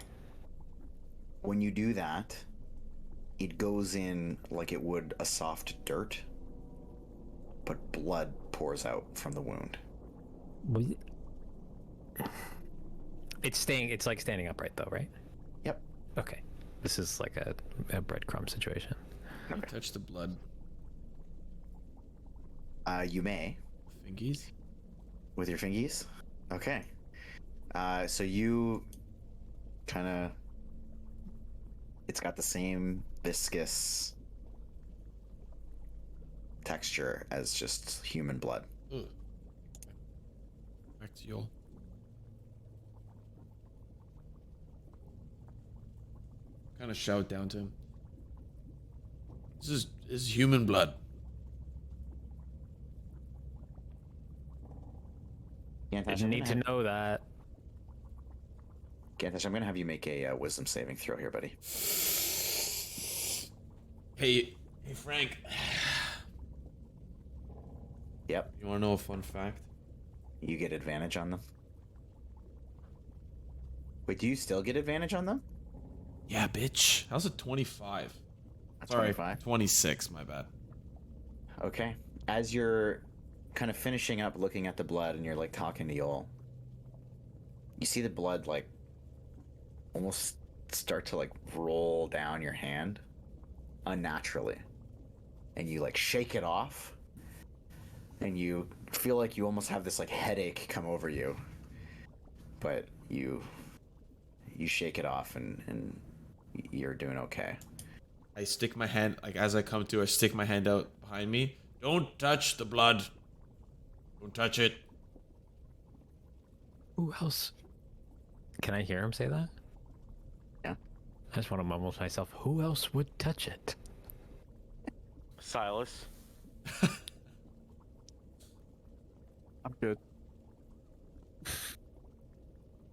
When you do that, it goes in like it would a soft dirt, but blood pours out from the wound. It's like standing upright though, right? Yep. Okay. This is like a breadcrumb situation. Touch the blood. You may. Fingies? With your fingies? Okay. So you kind of. It's got the same viscous texture as just human blood. Ugh. Back to Yoll. Kind of shout down to him. This is human blood. Gantash, Didn't need to know that. Gantash, I'm gonna have you make a wisdom saving throw here, buddy. Hey, Phrank. Yep, You want to know a fun fact? you get advantage on them. Wait, do you still get advantage on them? Yeah, bitch. How's a 25? A Sorry, 25? 26. My bad. Okay. As you're kind of finishing up looking at the blood and you're like talking to Yoll, you see the blood like almost start to like roll down your hand unnaturally. And you like shake it off. And you feel like you almost have this like headache come over you. But you shake it off and you're doing okay. I stick my hand, like as I come to, I stick my hand out behind me. Don't touch the blood. Don't touch it. Who else? Can I hear him say that? Yeah. I just want to mumble to myself, who else would touch it? Silas. I'm good.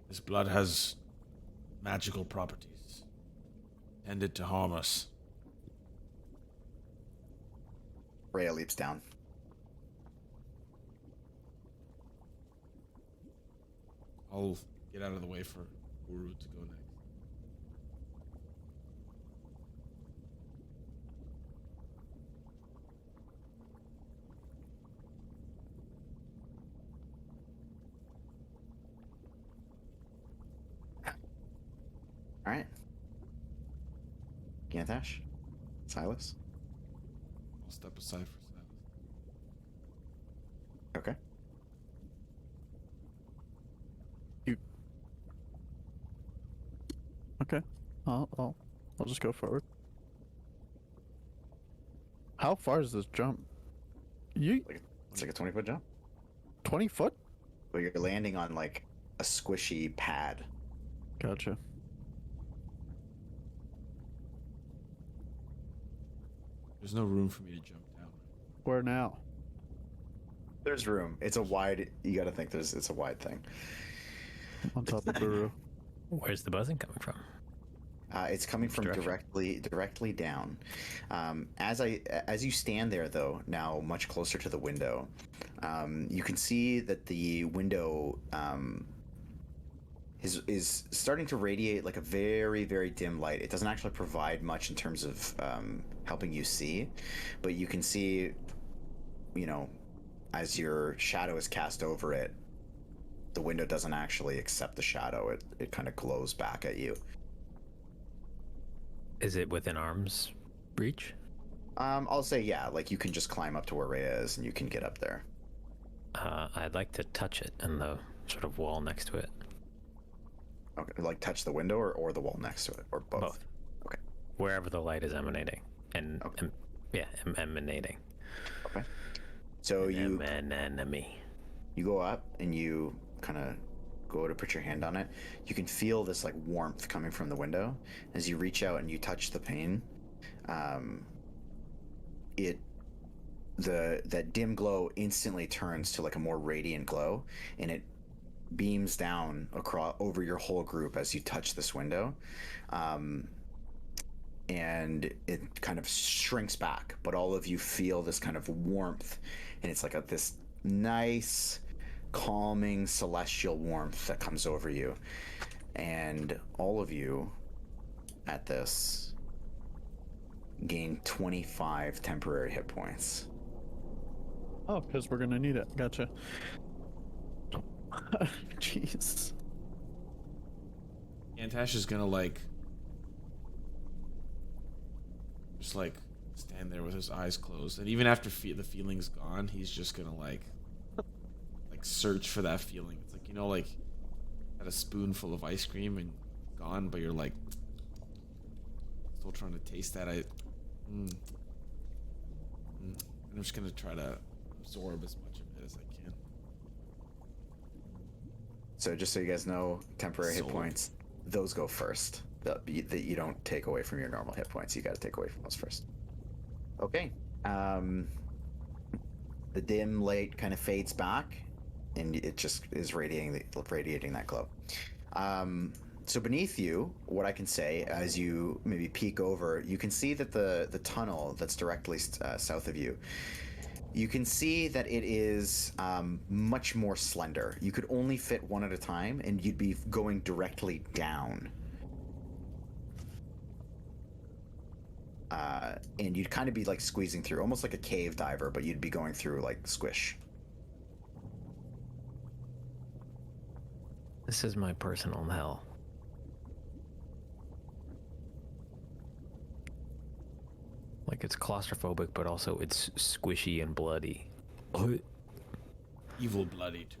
This blood has magical properties. Tended to harm us. Rhea leaps down. I'll get out of the way for Buru to go next. All right. Gantash? Silas? I'll step aside for Silas. Okay. Okay. I'll just go forward. How far is this jump? It's like a 20-foot jump. 20 foot? But you're landing on like a squishy pad. Gotcha. There's no room for me to jump down. Where now? There's room. It's a wide. You got to think it's a wide thing. On top of Buru. Where's the buzzing coming from? It's coming from direction? directly down. As you stand there, though, now much closer to the window, you can see that the window is starting to radiate like a very, very dim light. It doesn't actually provide much in terms of helping you see, but you can see, you know, as your shadow is cast over it, the window doesn't actually accept the shadow. It kind of glows back at you. Is it within arm's reach? I'll say yeah, like you can just climb up to where Rhea is and you can get up there. I'd like to touch it and the sort of wall next to it. Okay, like touch the window or the wall next to it, or both? Both. Okay. Wherever the light is emanating. And, Okay. emanating. Okay. So you enemy. go up and you kind of go to put your hand on it. You can feel this like warmth coming from the window as you reach out and you touch the pane. That dim glow instantly turns to like a more radiant glow, and it beams down across over your whole group as you touch this window, and it kind of shrinks back, but all of you feel this kind of warmth, and it's like this nice calming celestial warmth that comes over you, and all of you at this gain 25 temporary hit points. Oh, because we're gonna need it. Gotcha. Jeez. Gantash is gonna like just like stand there with his eyes closed, and even after the feeling's gone, he's just gonna like search for that feeling. It's like, you know, like had a spoonful of ice cream and gone, but you're like still trying to taste that. I'm just gonna try to absorb as much of it as I can. So just so you guys know, temporary hit Sold. points, those go first. That you don't take away from your normal hit points. You got to take away from those first. Okay. The dim light kind of fades back, and it just is radiating that glow. So beneath you, what I can say, as you maybe peek over, you can see that the tunnel that's directly south of you, you can see that it is much more slender. You could only fit one at a time, and you'd be going directly down. And you'd kind of be like squeezing through, almost like a cave diver, but you'd be going through like squish. This is my personal hell. Like, it's claustrophobic, but also it's squishy and bloody. Evil bloody too.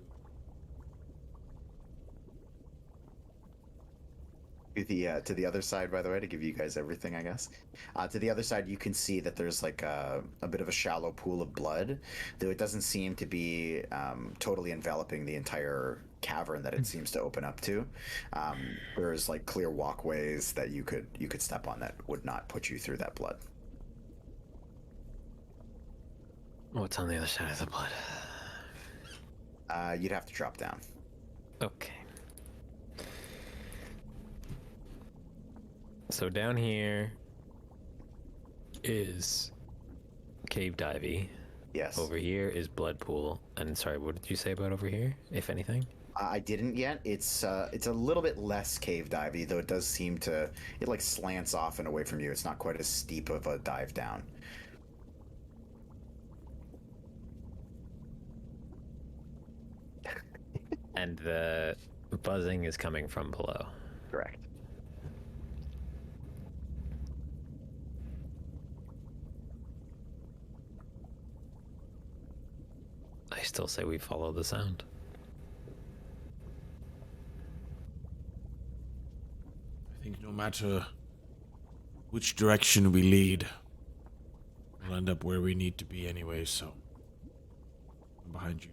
To the other side, by the way, to give you guys everything, I guess. To the other side, you can see that there's like a bit of a shallow pool of blood, though it doesn't seem to be totally enveloping the entire cavern that it seems to open up to. There's like clear walkways that you could step on that would not put you through that blood. What's on the other side of the blood? You'd have to drop down. Okay. So down here is cave divey. Yes. Over here is blood pool. And sorry, what did you say about over here, if anything? I didn't yet. It's a little bit less cave divey, though it does seem to, it like slants off and away from you. It's not quite as steep of a dive down. And the buzzing is coming from below. Correct. I still say we follow the sound. I think no matter which direction we lead, we'll end up where we need to be anyway, so I'm behind you.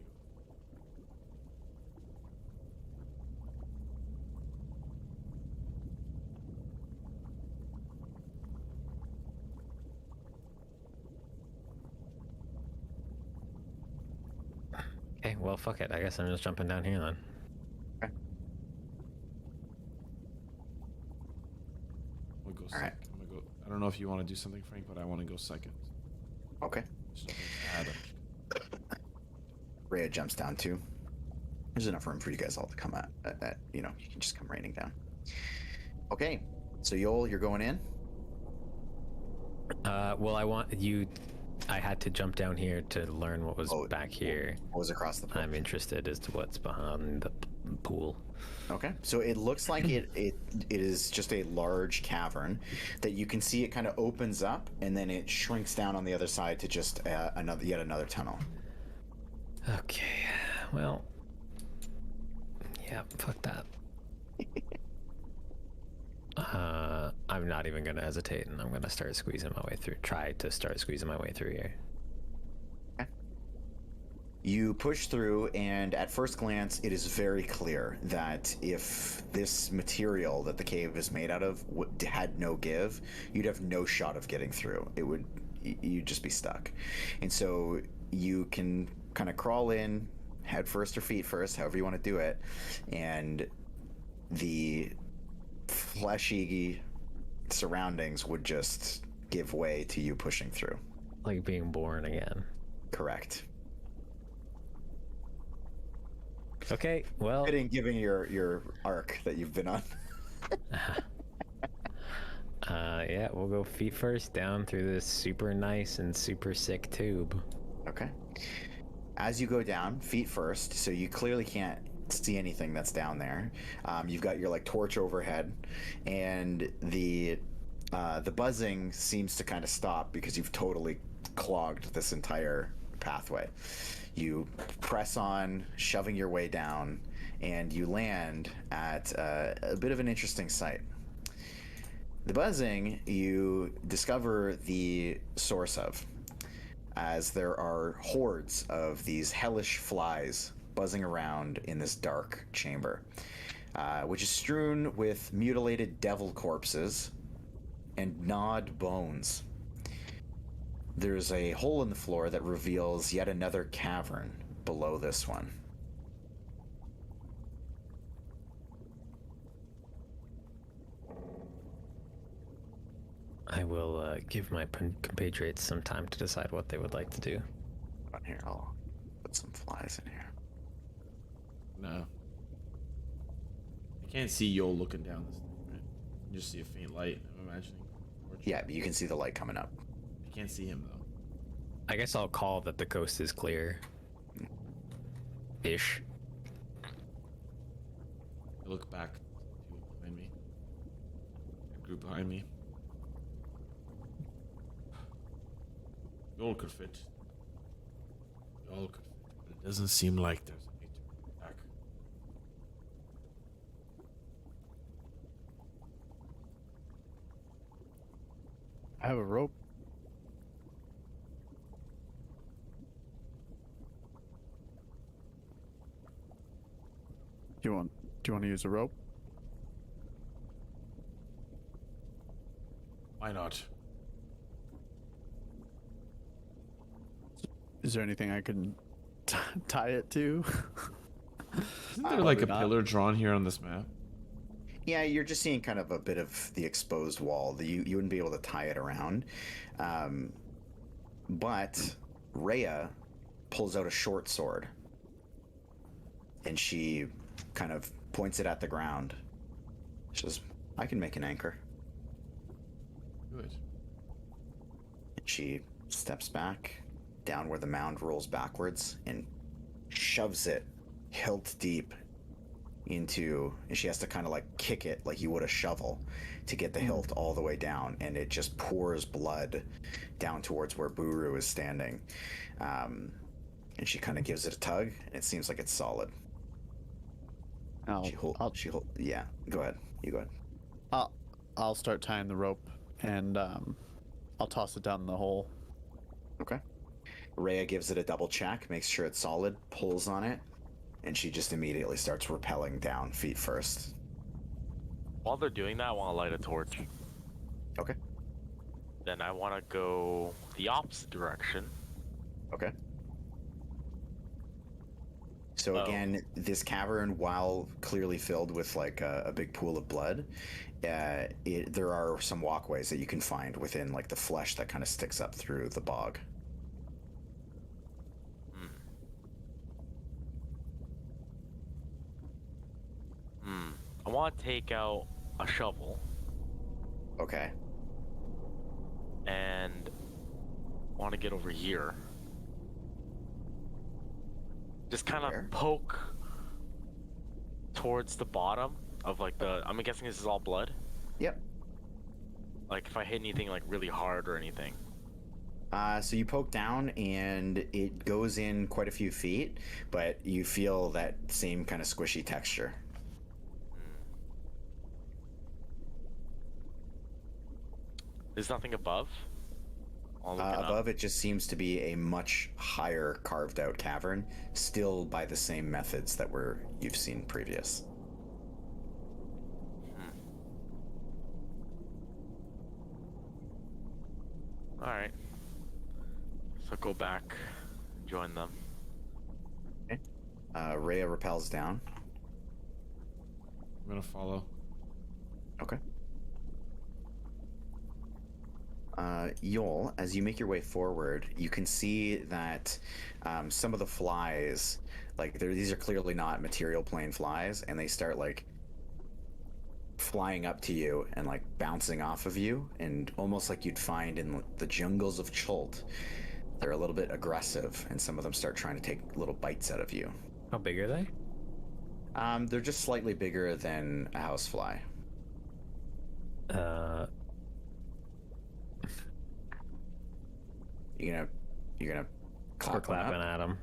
Okay, well, fuck it. I guess I'm just jumping down here then. Okay. We'll go All second. right. I'm gonna go. I don't know if you want to do something, Frank, but I want to go second. Okay. There's nothing to add. Rhea jumps down too. There's enough room for you guys all to come at you know, you can just come raining down. Okay. So Yoll, you're going in? Well, I had to jump down here to learn what was back here. What was across the pool? I'm interested as to what's behind the pool. Okay, so it looks like it is just a large cavern that you can see. It kind of opens up and then it shrinks down on the other side to just yet another tunnel. Okay, well, yeah, fuck that. I'm not even gonna hesitate, and I'm gonna start squeezing my way through. Try to start squeezing my way through here. Okay. You push through, and at first glance, it is very clear that if this material that the cave is made out of had no give, you'd have no shot of getting through. You'd just be stuck. And so you can kind of crawl in, head first or feet first, however you want to do it, and the fleshy surroundings would just give way to you pushing through. Like being born again. Correct. Okay, well, Fitting, given your arc that you've been on. yeah, we'll go feet first down through this super nice and super sick tube. Okay. As you go down, feet first, so you clearly can't see anything that's down there. You've got your like torch overhead, and the buzzing seems to kind of stop because you've totally clogged this entire pathway. You press on, shoving your way down, and you land at a bit of an interesting sight. The buzzing you discover the source of, as there are hordes of these hellish flies buzzing around in this dark chamber, which is strewn with mutilated devil corpses and gnawed bones. There's a hole in the floor that reveals yet another cavern below this one. I will give my compatriots some time to decide what they would like to do. On here, I'll put some flies in here. No. I can't see Yoll looking down this thing, right? You just see a faint light, I'm imagining. Yeah, but you can see the light coming up. I can't see him, though. I guess I'll call that the coast is clear. Ish. I look back to the people behind me. The group behind me. Yoll could fit. Yoll could fit, but it doesn't seem like there's a need to bring it back. I have a rope. Do you want to use a rope? Why not? Is there anything I can tie it to? Isn't there like a Probably not. pillar drawn here on this map? Yeah, you're just seeing kind of a bit of the exposed wall. You wouldn't be able to tie it around. But Rhea pulls out a short sword. And she kind of points it at the ground. She says, I can make an anchor. Good. And she steps back down where the mound rolls backwards and shoves it hilt deep into, and she has to kind of like kick it like you would a shovel to get the hilt all the way down, and it just pours blood down towards where Buru is standing. And she kind of gives it a tug, and it seems like it's solid. Yeah, go ahead. You go ahead. I'll start tying the rope, and I'll toss it down the hole. Okay. Rhea gives it a double check, makes sure it's solid, pulls on it, and she just immediately starts rappelling down feet first. While they're doing that, I want to light a torch. Okay. Then I want to go the opposite direction. Okay. So again, this cavern, while clearly filled with like a big pool of blood, there are some walkways that you can find within like the flesh that kind of sticks up through the bog. I want to take out a shovel Okay. and want to get over here. Just kind Where? of poke towards the bottom of like the. I'm guessing this is all blood. Yep. Like if I hit anything like really hard or anything. So you poke down and it goes in quite a few feet, but you feel that same kind of squishy texture. There's nothing above. I'll look it up. Above it just seems to be a much higher carved out cavern, still by the same methods that you've seen previous. All right. So go back, join them. Rhea rappels down. I'm gonna follow. Okay. Yoll, as you make your way forward, you can see that some of the flies, like these are clearly not material plane flies, and they start like flying up to you and like bouncing off of you, and almost like you'd find in the jungles of Chult. They're a little bit aggressive, and some of them start trying to take little bites out of you. How big are they? They're just slightly bigger than a housefly. You're gonna We're clap one clapping up? at them.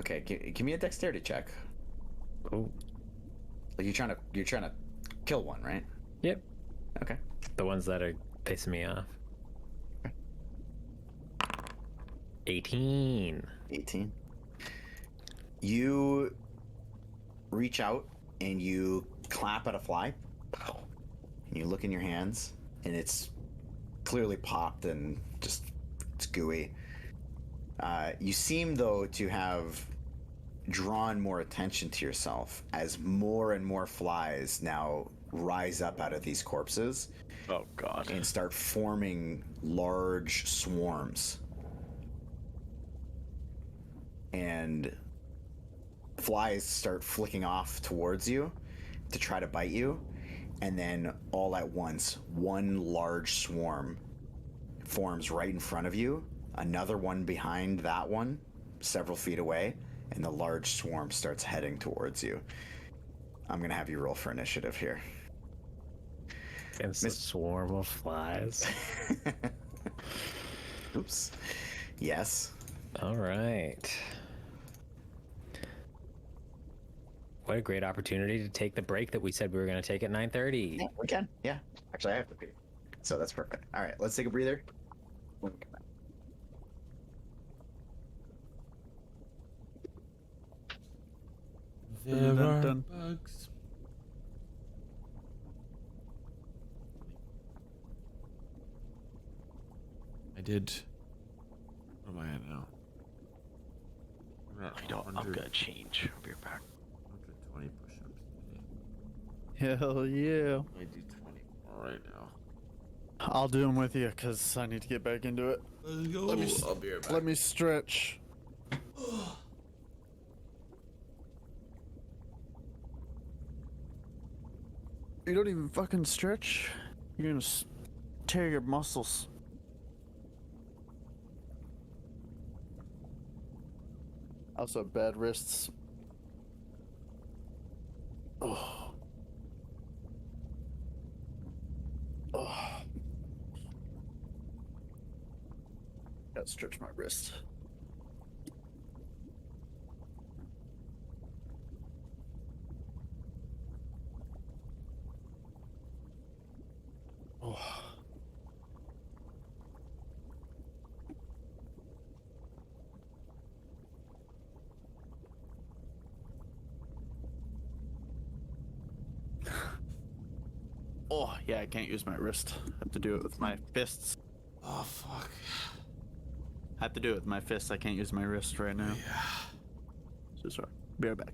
Okay, give me a dexterity check. Oh, Like you're trying to kill one, right? Yep. Okay. The ones that are pissing me off. 18. 18. You reach out and you clap at a fly. And you look in your hands, and it's clearly popped and just it's gooey. You seem though to have drawn more attention to yourself as more and more flies now rise up out of these corpses. Oh god. And start forming large swarms. And flies start flicking off towards you to try to bite you. And then all at once, one large swarm forms right in front of you, another one behind that one, several feet away, and the large swarm starts heading towards you. I'm going to have you roll for initiative here. Against a swarm of flies. Oops. Yes. All right. What a great opportunity to take the break that we said we were going to take at 9:30. Yeah, we can. Yeah. Actually, I have to pee. So that's perfect. All right, let's take a breather. There Dun, are dun. bugs. I did. What am I at now? I'm at I don't. I'm 100 gonna change. I'll be right back. 120 push-ups today. Hell yeah. I do 20 more right now. I'll do them with you because I need to get back into it. Let's go. Let me I'll be right back. Let me stretch. You don't even fucking stretch. You're gonna tear your muscles. Also have bad wrists. Oh. Oh. Gotta stretch my wrist. Oh. Oh, yeah, I can't use my wrist. I have to do it with my fists. Oh, fuck. I have to do it with my fists. I can't use my wrist right now. Yeah. So sorry. Be right back.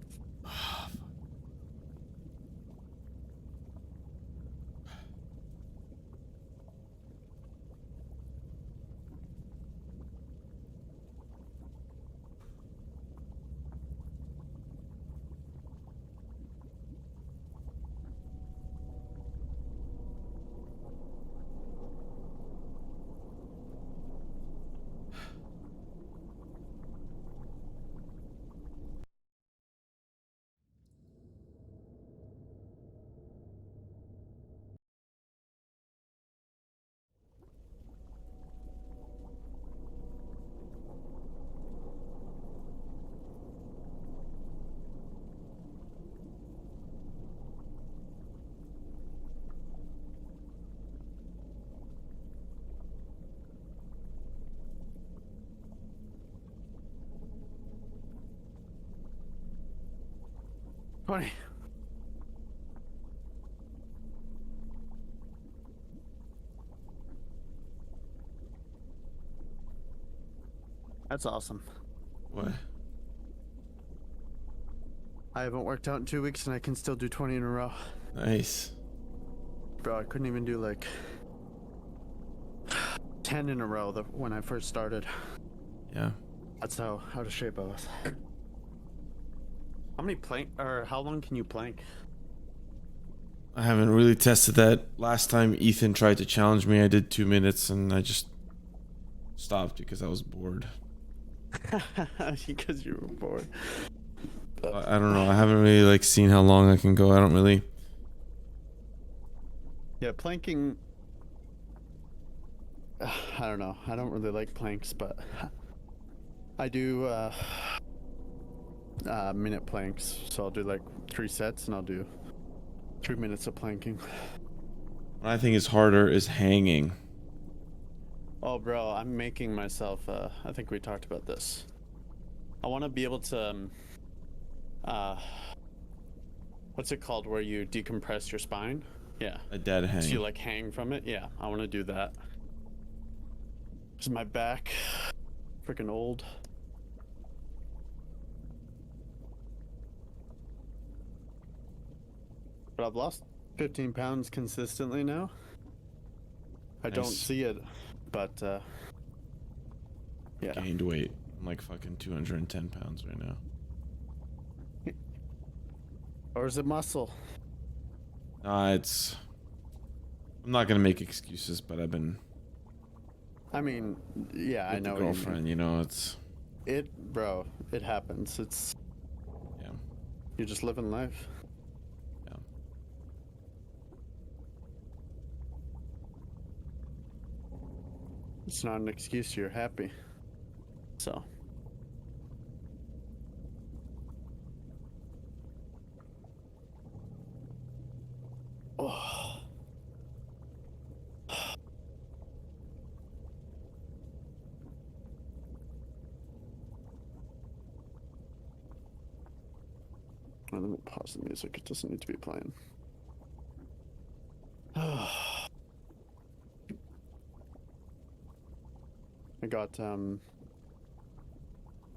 Funny. That's awesome. What? I haven't worked out in 2 weeks and I can still do 20 in a row. Nice. Bro, I couldn't even do like 10 in a row when I first started. Yeah. That's how out of shape I was. How many how long can you plank? I haven't really tested that. Last time Ethan tried to challenge me, I did 2 minutes and I just stopped because I was bored. Because you were bored. I don't know. I haven't really like seen how long I can go. I don't really. Yeah, planking. I don't know. I don't really like planks, but I do minute planks. So I'll do like 3 sets and I'll do 3 minutes of planking. What I think is harder is hanging. Oh, bro, I'm making myself. I think we talked about this. I want to be able to. What's it called? Where you decompress your spine? Yeah. A dead hang. So you like hang from it? Yeah, I want to do that. Is my back freaking old? But I've lost 15 pounds consistently now. I don't Nice. see it, but yeah. Gained weight. I'm like fucking 210 pounds right now. Or is it muscle? It's. I'm not gonna make excuses, but I've been I mean, yeah, I with know the girlfriend. You know, it's bro, it happens. It's yeah. you're just living life. Yeah. It's not an excuse. You're happy. So. Oh. Let me pause the music. It doesn't need to be playing.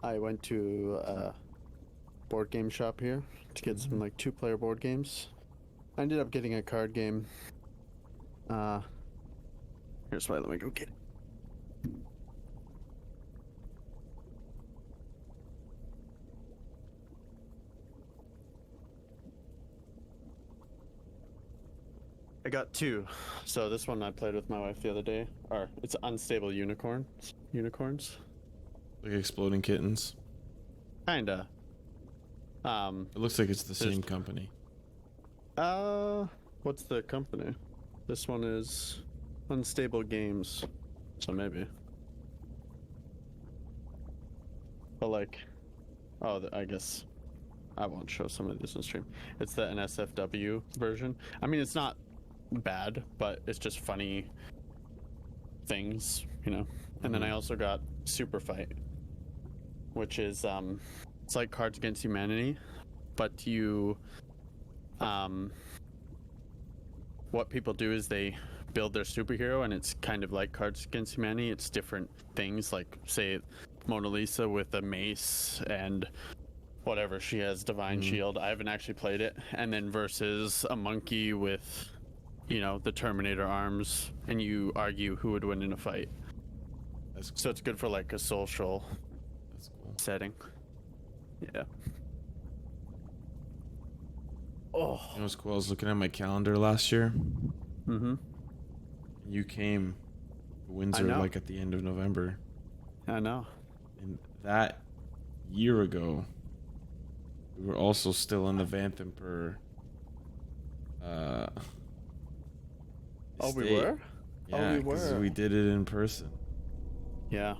I went to a board game shop here to get some like 2-player board games. I ended up getting a card game. Here's why. Let me go get it. I got 2. So this one I played with my wife the other day. Or it's unstable unicorns. Like exploding kittens. Kinda. It looks like it's the There's- same company. What's the company? This one is Unstable Games. So maybe. But like, I guess I won't show some of this on stream. It's the NSFW version. I mean, it's not bad, but it's just funny things, you know. And then I also got Super Fight, which is it's like Cards Against Humanity, but you what people do is they build their superhero, and it's kind of like Cards Against Humanity. It's different things, like say Mona Lisa with a mace and whatever, she has divine shield. I haven't actually played it. And then versus a monkey with, you know, the Terminator arms, and you argue who would win in a fight. That's cool. So it's good for like a social That's cool. setting. Yeah. Oh. You know what's cool? I was looking at my calendar last year. Mm-hmm. You came to Windsor know. like at the end of November. I know. And that year ago, we were also still in the Vanthemper. Oh, we estate. were? Yeah, we 'cause were. we did it in person. Yeah.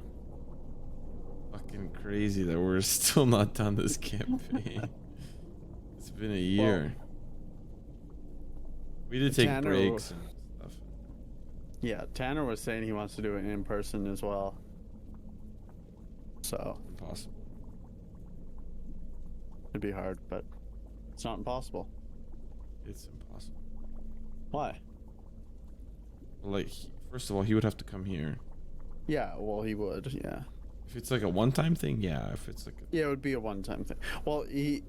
Fucking crazy that we're still not done this campaign. It's been a year. We did take Tanner breaks and stuff. Yeah, Tanner was saying he wants to do it in person as well. So Impossible. it'd be hard, but it's not impossible. It's impossible. Why? Like, first of all, he would have to come here. Yeah, well, he would. Yeah. If it's like a one-time thing, yeah. If it's like Yeah, it would be a one-time thing. Well, he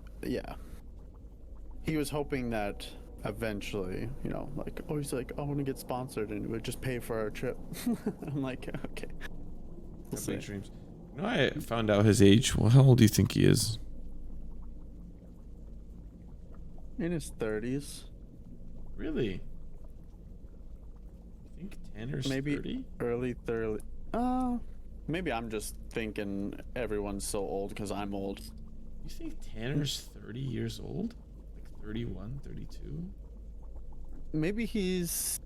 was hoping that eventually, you know, like, oh, he's like, I want to get sponsored, and it would just pay for our trip. I'm like, okay. We'll big see. dreams. You know, I found out his age. Well, how old do you think he is? In his 30s. Really? You think Tanner's Maybe 30? early 30. Maybe I'm just thinking everyone's so old because I'm old. You think Tanner's 30 years old? Like 31, 32? Maybe he's... So-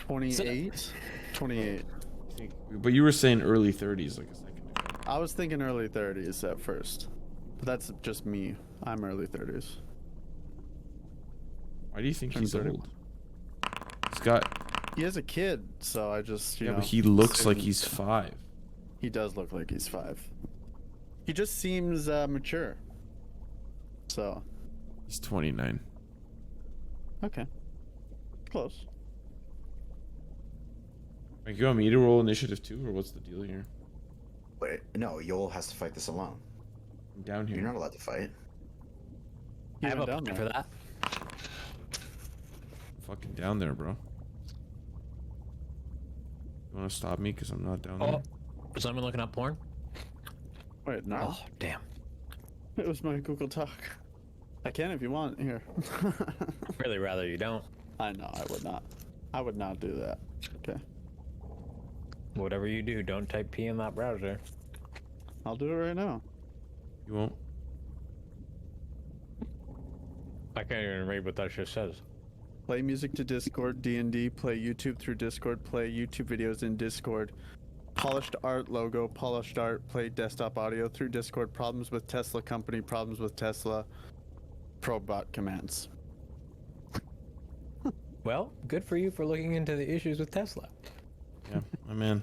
28? 28. But you were saying early 30s like a second ago. I was thinking early 30s at first, but that's just me. I'm early 30s. Why do you think Turns he's 31. old? He's got. He has a kid, so I just you Yeah, know. but he looks like assumed- he's 5. He does look like he's 5. He just seems mature. So He's 29. okay, close. Like, you want me to roll initiative too, or what's the deal here? Wait, no, Yoll has to fight this alone. I'm down here. You're not allowed to fight. He I have a went down plan there. for that. Fucking down there, bro. You want to stop me because I'm not down Oh, there? is someone looking up porn? Wait, no. Oh, damn. It was my Google Doc. I can if you want. Here. Really rather you don't. I know. I would not. I would not do that. Okay. Whatever you do, don't type P in that browser. I'll do it right now. You won't. I can't even read what that shit says. Play music to Discord, D&D, play YouTube through Discord, play YouTube videos in Discord. Polished art logo, polished art, play desktop audio through Discord. Problems with Tesla company, problems with Tesla. Probot commands. Well, good for you for looking into the issues with Tesla. Yeah, my man.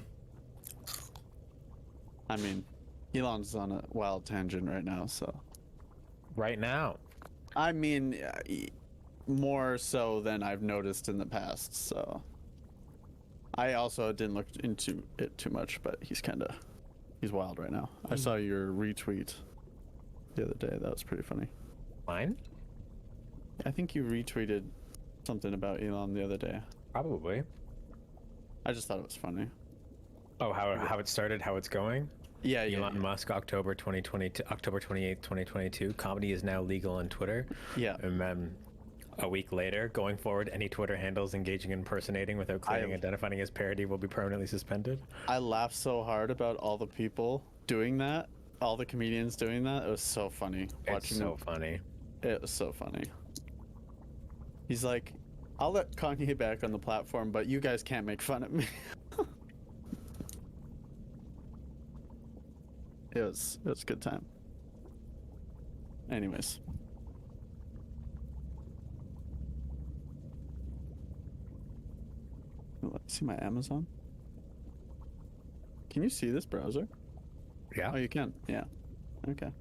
I mean, Elon's on a wild tangent right now, so. Right now. I mean, more so than I've noticed in the past, so. I also didn't look into it too much, but he's wild right now. I saw your retweet the other day. That was pretty funny. Mine? I think you retweeted something about Elon the other day. Probably. I just thought it was funny. Oh, how it started, how it's going? Yeah, Elon Musk, October 2022, October 28th, 2022. Comedy is now legal on Twitter. Yeah. And then a week later, going forward, any Twitter handles engaging in impersonating without claiming identifying as parody will be permanently suspended. I laughed so hard about all the people doing that, all the comedians doing that. It was so funny. It's so funny. It was so funny. He's like, I'll let Kanye back on the platform, but you guys can't make fun of me. It was a good time. Anyways. Let's see my Amazon. Can you see this browser? Yeah. Oh, you can. Yeah. Okay.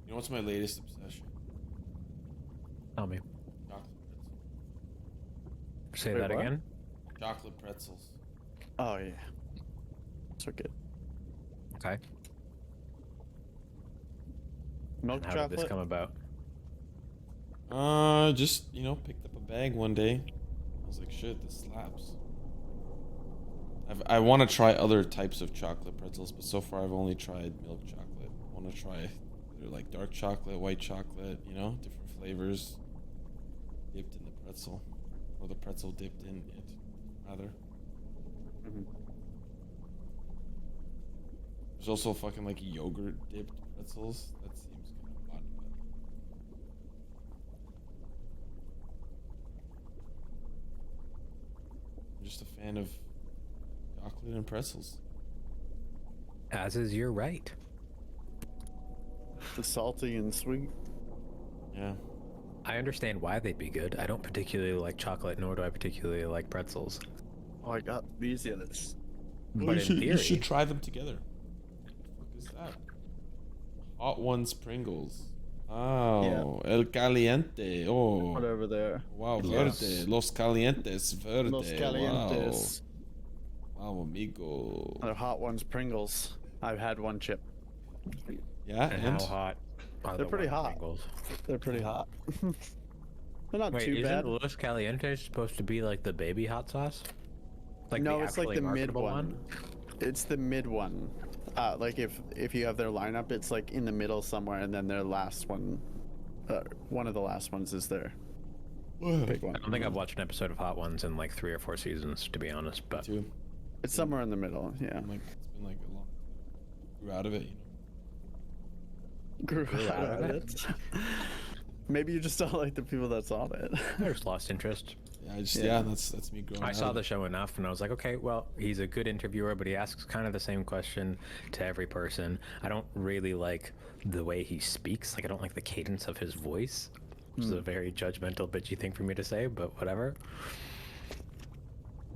You know what's my latest obsession? Tell me. Chocolate pretzels. Say Wait, that what? again. Chocolate pretzels. Oh, yeah. So good. Okay. Milk How chocolate? did this come about? Just, picked up a bag one day. I was like, shit, this slaps. I want to try other types of chocolate pretzels, but so far I've only tried milk chocolate. I want to try either like dark chocolate, white chocolate, different flavors dipped in the pretzel. Or the pretzel dipped in it, rather. Mhm. There's also fucking like yogurt dipped pretzels. That seems kind of odd, but I'm just a fan of chocolate and pretzels. As is your right. The salty and sweet. Yeah. I understand why they'd be good. I don't particularly like chocolate, nor do I particularly like pretzels. Oh, I got these the others. But in you should theory, try them together. What the fuck is that? Hot Ones Pringles. Oh, El Caliente. Oh, Whatever they are. wow, Yes. verde. Los Calientes, verde. Los Calientes. Wow, amigo. They're hot ones, Pringles. I've had one chip. Yeah, and and how hot are They're the pretty white hot. Pringles? They're pretty hot. They're not Wait, too isn't bad. Los Calientes supposed to be like the baby hot sauce? Like No, the it's like actually the mid marketable one. It's the mid one. Like if you have their lineup, it's like in the middle somewhere, and then their last one, one of the last ones is their big one. I don't think I've watched an episode of Hot Ones in like 3 or 4 seasons, to be honest. But Too. It's somewhere in the middle. Yeah. Like it's been like a long. Grew out of it, Grew out of it. Maybe you just don't like the people that's on it. I just lost interest. Yeah, that's me growing. I out saw of the it. show enough, and I was like, okay, well, he's a good interviewer, but he asks kind of the same question to every person. I don't really like the way he speaks. Like, I don't like the cadence of his voice, which is a very judgmental, bitchy thing for me to say, but whatever.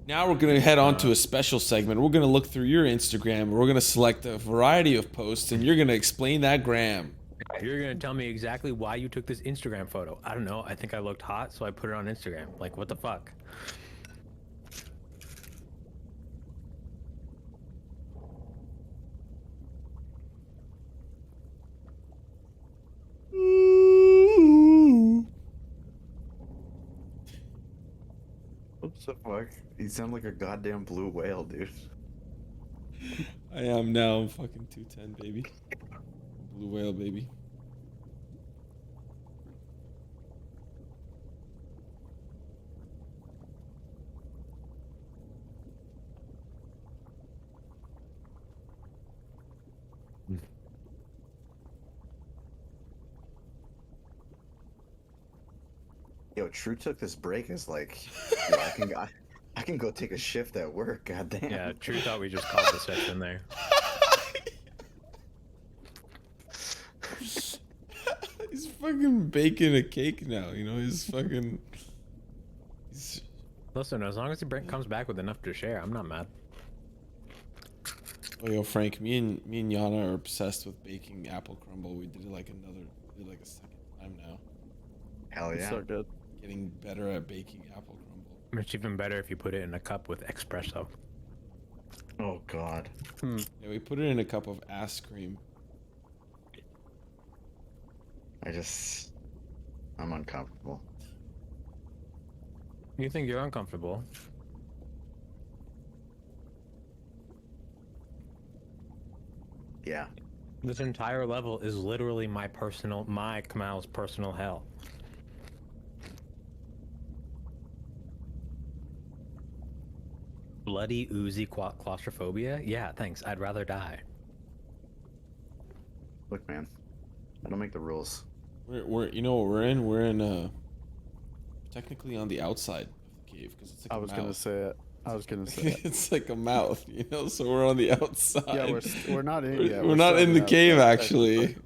Now we're gonna head on to a special segment. We're gonna look through your Instagram. We're gonna select a variety of posts, and you're gonna explain that gram. You're gonna tell me exactly why you took this Instagram photo. I don't know. I think I looked hot, so I put it on Instagram. Like, what the fuck? What the fuck? You sound like a goddamn blue whale, dude. I am now. I'm fucking 210, baby. Blue whale, baby. Yo, True took this break as like, yo, I can go take a shift at work. Goddamn. Yeah, True thought we just called the session there. He's fucking baking a cake now. You know, he's fucking. Listen, as long as he comes back with enough to share, I'm not mad. Oh, yo, Frank, me and Yana are obsessed with baking apple crumble. We did it like a second time now. Hell It's yeah. so good. Getting better at baking apple crumble. It's even better if you put it in a cup with espresso. Oh god. Yeah, we put it in a cup of ass cream. I'm uncomfortable. You think you're uncomfortable? Yeah. This entire level is literally my Kamal's personal hell. Bloody, oozy claustrophobia? Yeah, thanks. I'd rather die. Look, man. I don't make the rules. We're you know what we're in? We're in technically on the outside of the cave because it's like I a was mouth. gonna say it. I was gonna say it. It's like a mouth, you know. So we're on the outside. Yeah, we're not in yet. We're not still in the cave outside, actually.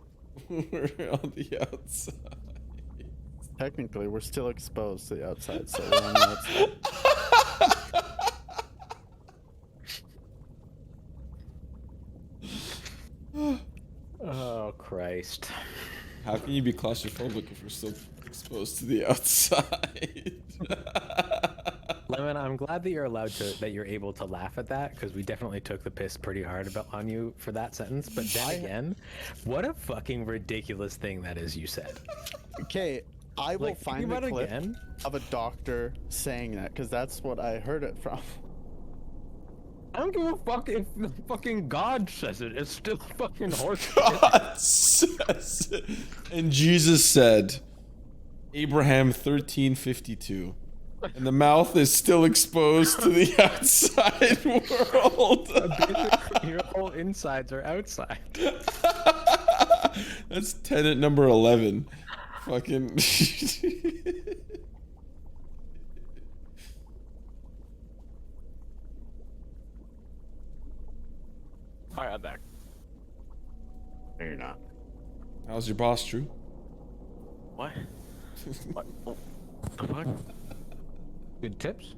We're on the outside. Technically, we're still exposed to the outside, so we're on the outside. Oh, Christ. How can you be claustrophobic if you're still exposed to the outside? Lemon, I'm glad that you're able to laugh at that, because we definitely took the piss pretty hard on you for that sentence. But then again, what a fucking ridiculous thing that is you said. Okay, I will Like, think find the about it clip again. of a doctor saying that, because that's what I heard it from. I don't give a fuck if the fucking God says it. It's still fucking horse. God says it. And Jesus said, Abraham 13:52. And the mouth is still exposed to the outside world. Your whole insides are outside. That's tenet number 11. Fucking. Alright, I'm back. No, you're not. How's your boss, True? What? What? Oh, the fuck? Good tips?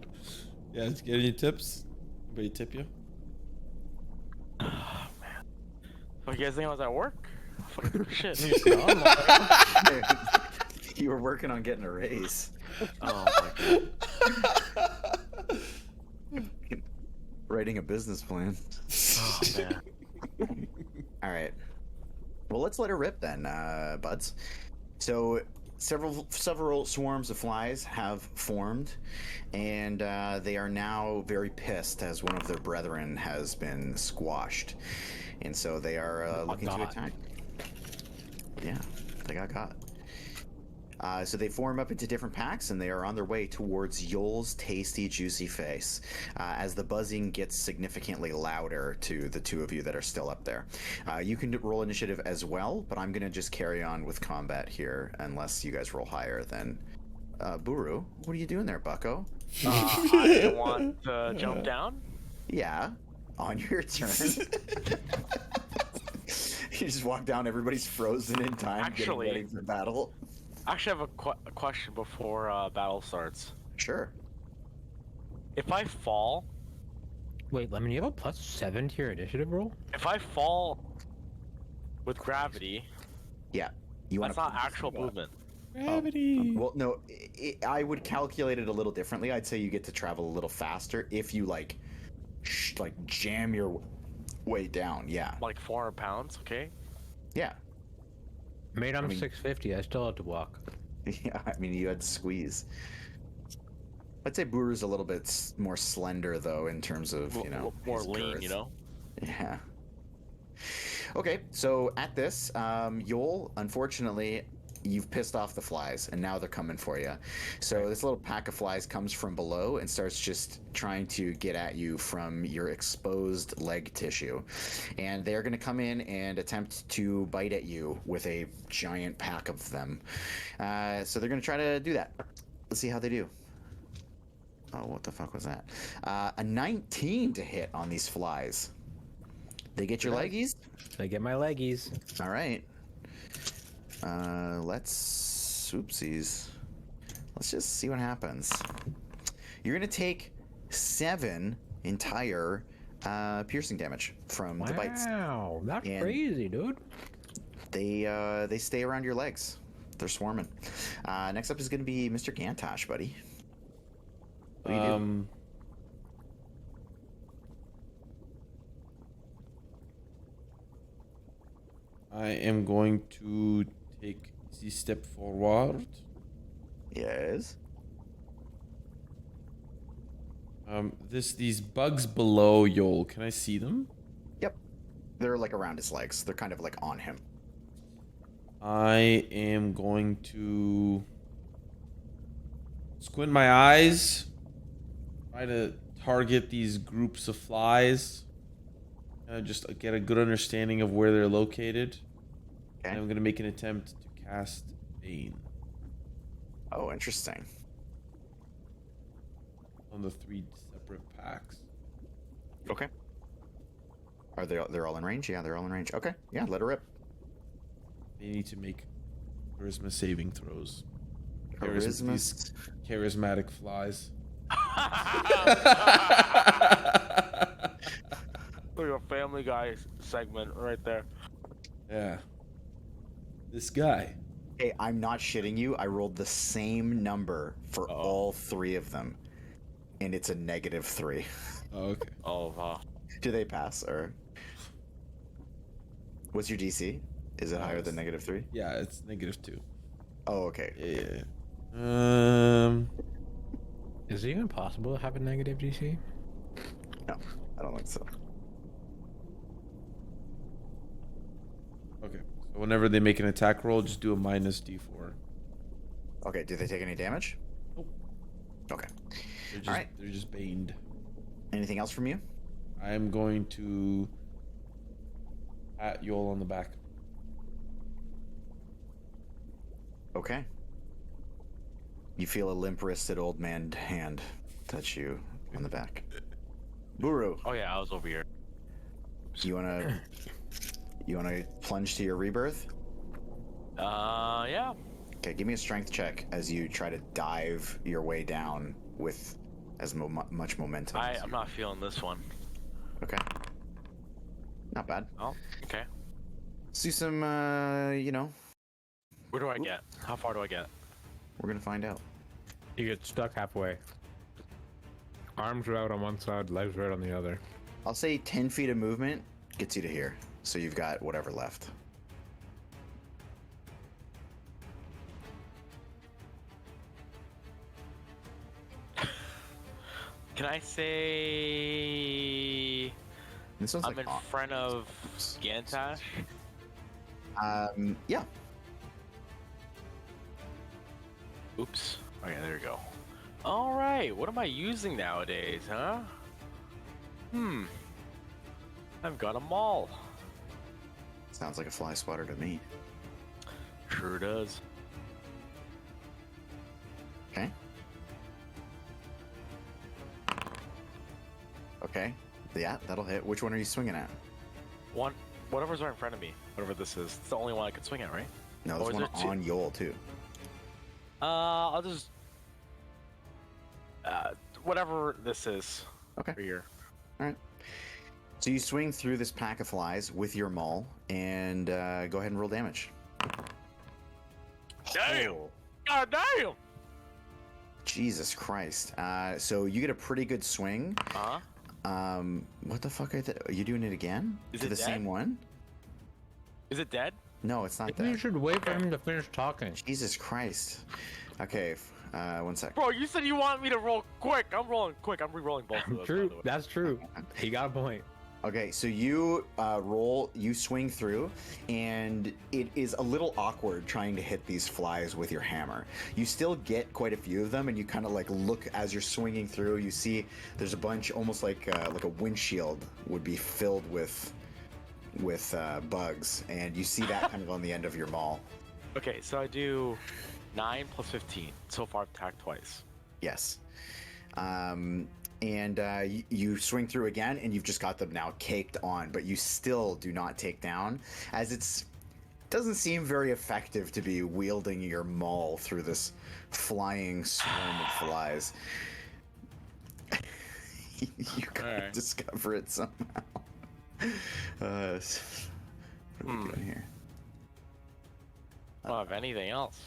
Yeah, did you get any tips? Anybody tip you? What, you guys think I was at work? Fucking shit. You were working on getting a raise. Oh my god. Writing a business plan. Oh man. All right. Well, let's let her rip then, buds. So, several swarms of flies have formed, and they are now very pissed as one of their brethren has been squashed, and so they are looking to attack. Yeah, they got caught. So they form up into different packs, and they are on their way towards Yoll's tasty, juicy face as the buzzing gets significantly louder to the two of you that are still up there. You can roll initiative as well, but I'm going to just carry on with combat here unless you guys roll higher than Buru. What are you doing there, bucko? I want to jump down. Yeah, on your turn. You just walk down, everybody's frozen in time, Actually, getting ready for battle. I actually have a question before battle starts. Sure. If I fall, Wait, Lemon, you have a +7 to your initiative roll? if I fall with gravity, Yeah. You that's wanna- not actual movement. Gravity. Well, no, I would calculate it a little differently. I'd say you get to travel a little faster if you like jam your way down. Yeah, Like 400 pounds, okay? yeah, Mate, I'm I mean- 650. I still have to walk. yeah. I mean, you had to squeeze. I'd say Buru's a little bit more slender though, in terms of More his lean, girth. you know? Yeah. Okay, so at this, Yoll, unfortunately, you've pissed off the flies, and now they're coming for you. So this little pack of flies comes from below and starts just trying to get at you from your exposed leg tissue. And they're going to come in and attempt to bite at you with a giant pack of them. So they're going to try to do that. Let's see how they do. Oh, what the fuck was that? A 19 to hit on these flies. They get your leggies? I get my leggies. All right. Let's oopsies. Let's just see what happens. You're gonna take 7 entire piercing damage from the bites. Wow, that's And- crazy, dude. They stay around your legs. They're swarming. Next up is gonna be Mr. Gantash, buddy. What do you do? I am going to take the step forward. Yes. These bugs below Yoll, can I see them? Yep. They're like around his legs. They're kind of like on him. I am going to squint my eyes, try to target these groups of flies, just get a good understanding of where they're located. Okay. And I'm going to make an attempt to cast Bane Oh, interesting. on the 3 separate packs. Okay. Are they're all in range? Yeah, they're all in range. Okay. Yeah, let her rip. They need to make charisma saving throws. Charisma. These charismatic flies. Look at a Family Guy segment right there. Yeah. This guy. Hey, I'm not shitting you. I rolled the same number for all 3 of them, and it's a -3. Oh, okay. Oh, wow. Do they pass, or what's your DC? Is it higher than -3? Yeah, it's -2. Oh, okay. Yeah. Is it even possible to have a negative DC? No, I don't think so. Okay. So whenever they make an attack roll, just do a -d4. Okay, do they take any damage? Nope. Okay. They're just baned. Anything else from you? I am going to pat Yoll on the back. Okay. You feel a limp-wristed old man hand touch you on the back. Buru, Oh, yeah, I was over here. you wanna plunge to your rebirth? Yeah. Okay, give me a strength check as you try to dive your way down with as much momentum. as I'm you- not feeling this one. Okay. Not bad. Oh, okay. Let's do some, Where do I get? How far do I get? we're gonna find out. You get stuck halfway. Arms are out on one side, legs are out on the other. I'll say 10 feet of movement gets you to here. So you've got whatever left. Can I say This one's I'm like in front of Gantash? Yeah. Oops. Okay, there we go. All right. What am I using nowadays, huh? I've got a maul. Sounds like a fly swatter to me. Sure does. Okay. Okay. Yeah, that'll hit. Which one are you swinging at? Whatever's right in front of me. Whatever this is. It's the only one I can swing at, right? No, Or there's is one there two? on Yoll too. I'll just whatever this is. Okay. For here. All right. So you swing through this pack of flies with your maul, and go ahead and roll damage. Damn! Oh, God damn! Jesus Christ. So you get a pretty good swing. Huh? What the fuck are you doing it again? Is to it the dead? same one? Is it dead? No, it's not You that. should wait for him to finish talking. Jesus Christ. Okay, one sec. Bro, you said you want me to roll quick. I'm rolling quick. I'm re-rolling both of those. True. By the way. That's true. He got a point. Okay, so you you swing through, and it is a little awkward trying to hit these flies with your hammer. You still get quite a few of them, and you kind of like look as you're swinging through. You see there's a bunch, almost like a windshield would be filled with bugs, and you see that kind of on the end of your maul. Okay, so I do 9 plus 15. So far, I've attacked twice. Yes. And you swing through again, and you've just got them now caked on, but you still do not take down, as doesn't seem very effective to be wielding your maul through this flying swarm of flies. You gotta Alright. discover it somehow. What are we doing here? I don't have anything else.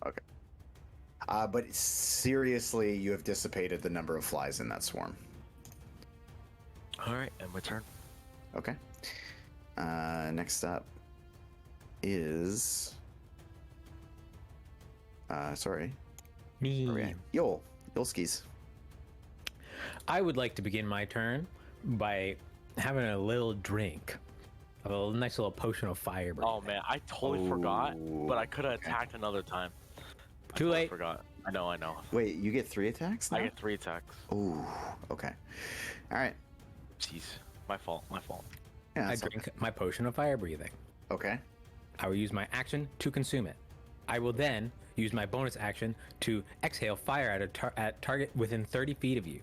Okay. But seriously, you have dissipated the number of flies in that swarm. All right, and my turn. Okay. Next up is... sorry. Me. Where are we at? Yoll. Yolskis. I would like to begin my turn by having a little drink of a nice little potion of fire. Oh man, I totally forgot, but I could have okay. attacked another time. I Too totally late. forgot. I know. Wait, you get 3 attacks now? I get 3 attacks. Ooh, okay. Alright. Jeez, my fault. Yeah, I that's drink my potion of fire breathing. okay. I will use my action to consume it. I will then use my bonus action to exhale fire at target within 30 feet of you.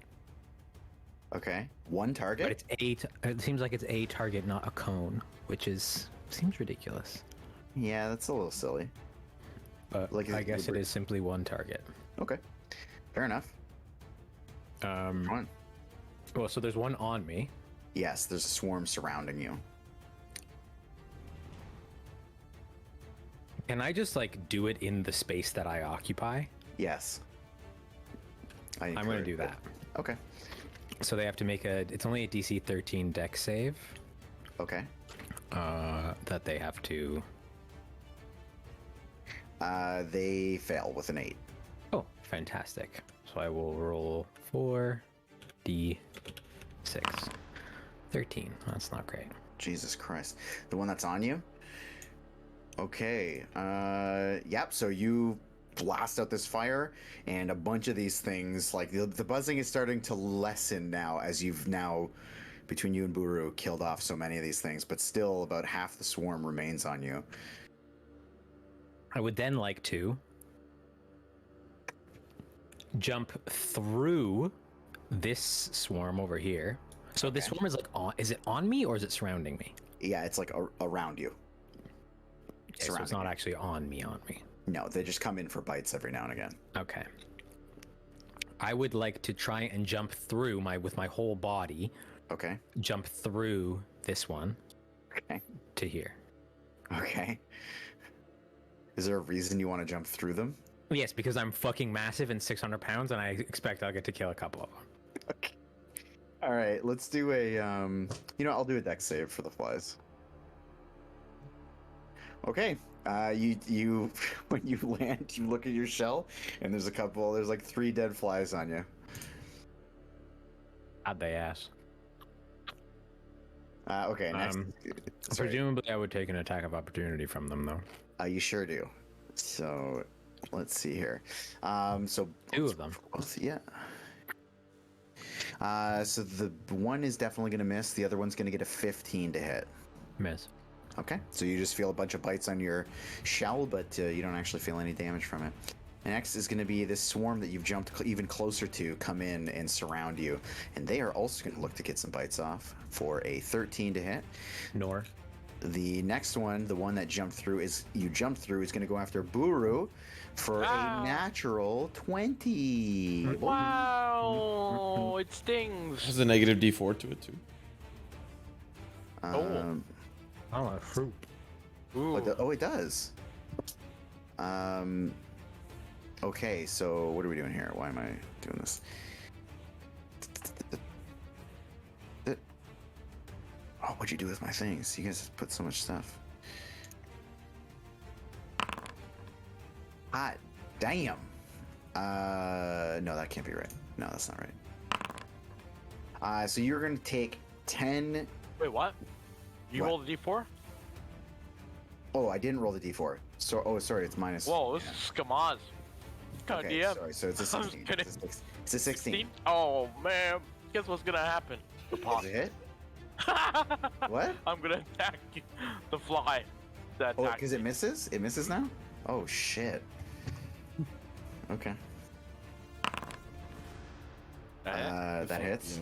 Okay. One target? But it seems like it's a target, not a cone, which seems ridiculous. Yeah, that's a little silly. But Like, I guess it is simply one target. Okay. Fair enough. Fine. Well, so there's one on me. Yes, there's a swarm surrounding you. Can I just do it in the space that I occupy? Yes. I'm going to do that. Okay. So they have to make it's only a DC 13 dex save Okay. that they have to. They fail with an 8. Oh, fantastic. So I will roll 4d6. 13. That's not great. Jesus Christ. The one that's on you? Okay. Yep, so you blast out this fire, and a bunch of these things, like the buzzing is starting to lessen now, as you've now, between you and Buru, killed off so many of these things, but still about half the swarm remains on you. I would then like to jump through this swarm over here. So this swarm is it on me or is it surrounding me? Yeah, it's like around you. Okay, so it's not actually on me. No, they just come in for bites every now and again. Okay. I would like to try and jump through with my whole body. Okay. Jump through this one. Okay. To here. Okay. Is there a reason you want to jump through them? Yes, because I'm fucking massive and 600 pounds, and I expect I'll get to kill a couple of them. Okay. All right, let's do a I'll do a dex save for the flies. Okay. You when you land, you look at your shell, and there's like 3 dead flies on you. How'd they ass? Okay, next. Sorry. Presumably, I would take an attack of opportunity from them, though. You sure do. So, let's see here. So Two of them. Yeah. So the one is definitely going to miss. The other one's going to get a 15 to hit. Miss. Okay. So you just feel a bunch of bites on your shell, but you don't actually feel any damage from it. Next is going to be this swarm that you've jumped even closer to come in and surround you. And they are also going to look to get some bites off for a 13 to hit. Nor. The next one, the one that you jumped through, is going to go after Buru for a natural 20. Wow, it stings. Has a negative D4 to it too. Um, Oh, fruit. Ooh. it does. Okay, so what are we doing here? Why am I doing this? Oh, what'd you do with my things? You guys put so much stuff. Hot damn. No, that can't be right. No, that's not right. So you're gonna take 10. Wait, what? You What? rolled a d4? Oh, I didn't roll the d4. So, sorry, it's minus. Whoa, this is Skamaz. God Okay, damn. sorry. So it's a I'm just 16. kidding. It's a 16. Oh, man. Guess what's gonna happen? The Does it hit? What? I'm gonna attack you. The fly. That Oh, attack. because it misses? It misses now? Oh, shit. Okay. That hits.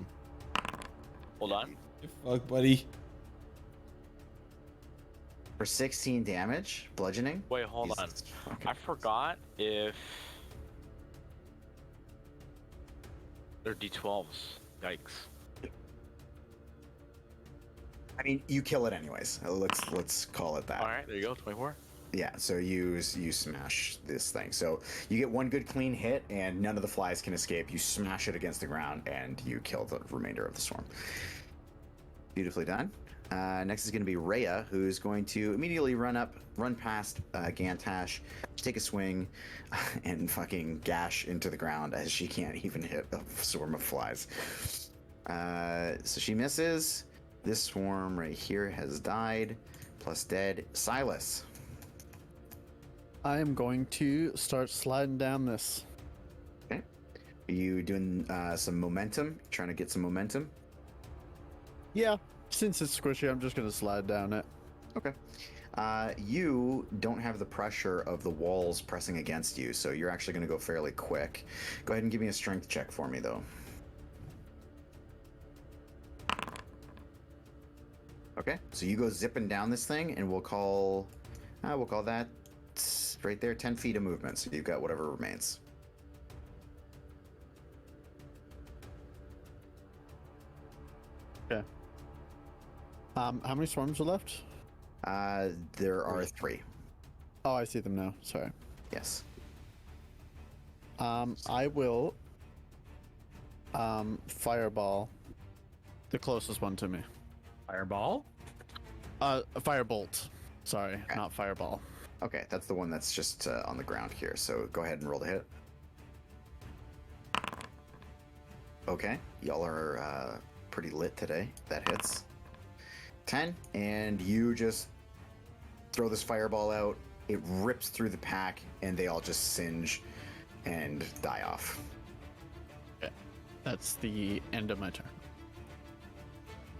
Hold on. Fuck, buddy. For 16 damage, bludgeoning. Wait, hold on. Jesus fucking- I forgot if they're d12s. Yikes. I mean, you kill it anyways. Let's call it that. All right, there you go. 24. Yeah. So you smash this thing. So you get one good clean hit, and none of the flies can escape. You smash it against the ground, and you kill the remainder of the swarm. Beautifully done. Next is going to be Rhea, who's going to immediately run past Gantash, take a swing, and fucking gash into the ground as she can't even hit a swarm of flies. So she misses. This swarm right here has died, plus dead. Silas. I am going to start sliding down this. Okay. Are you doing some momentum? Trying to get some momentum? Yeah, since it's squishy, I'm just going to slide down it. Okay. You don't have the pressure of the walls pressing against you, so you're actually going to go fairly quick. Go ahead and give me a strength check for me, though. Okay, so you go zipping down this thing, and we'll call that right there 10 feet of movement. So you've got whatever remains. Okay. How many swarms are left? There are 3. Oh, I see them now. Sorry. Yes. I will fireball the closest one to me. Fireball? A firebolt. Sorry, Okay. not fireball. Okay, that's the one that's just on the ground here. So go ahead and roll the hit. Okay, y'all are pretty lit today. That hits. 10, and you just throw this fireball out. It rips through the pack, and they all just singe and die off. That's the end of my turn.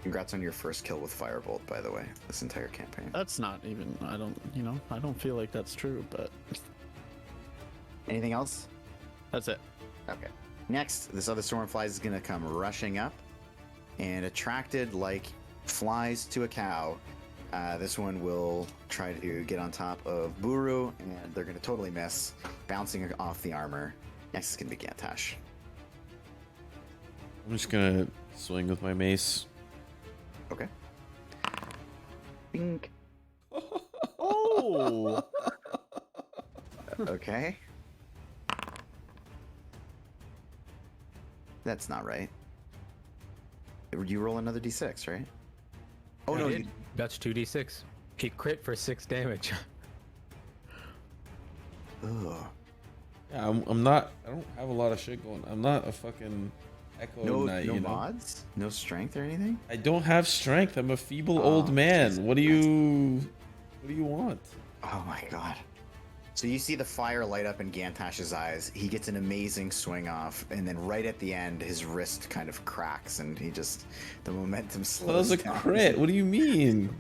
Congrats on your first kill with Firebolt, by the way, this entire campaign. That's not even, I don't feel like that's true, but Anything else? that's it. Okay. Next, this other Stormflies is going to come rushing up, and attracted like flies to a cow, this one will try to get on top of Buru, and they're going to totally miss, bouncing off the armor. Next is going to be Gantash. I'm just gonna swing with my mace. Okay. Bink. Oh! Okay. That's not right. You roll another d6, right? Oh no, you, That's 2d6. He crit for 6 damage. ugh. Yeah, I'm not. I don't have a lot of shit going. I'm not a fucking Echo No, Knight, no you know? mods, no strength or anything. I don't have strength. I'm a feeble Oh, old man. Jesus What do you want? Oh my god. So you see the fire light up in Gantash's eyes. He gets an amazing swing off, and then right at the end, his wrist kind of cracks, and the momentum slows That was a down. crit. What do you mean?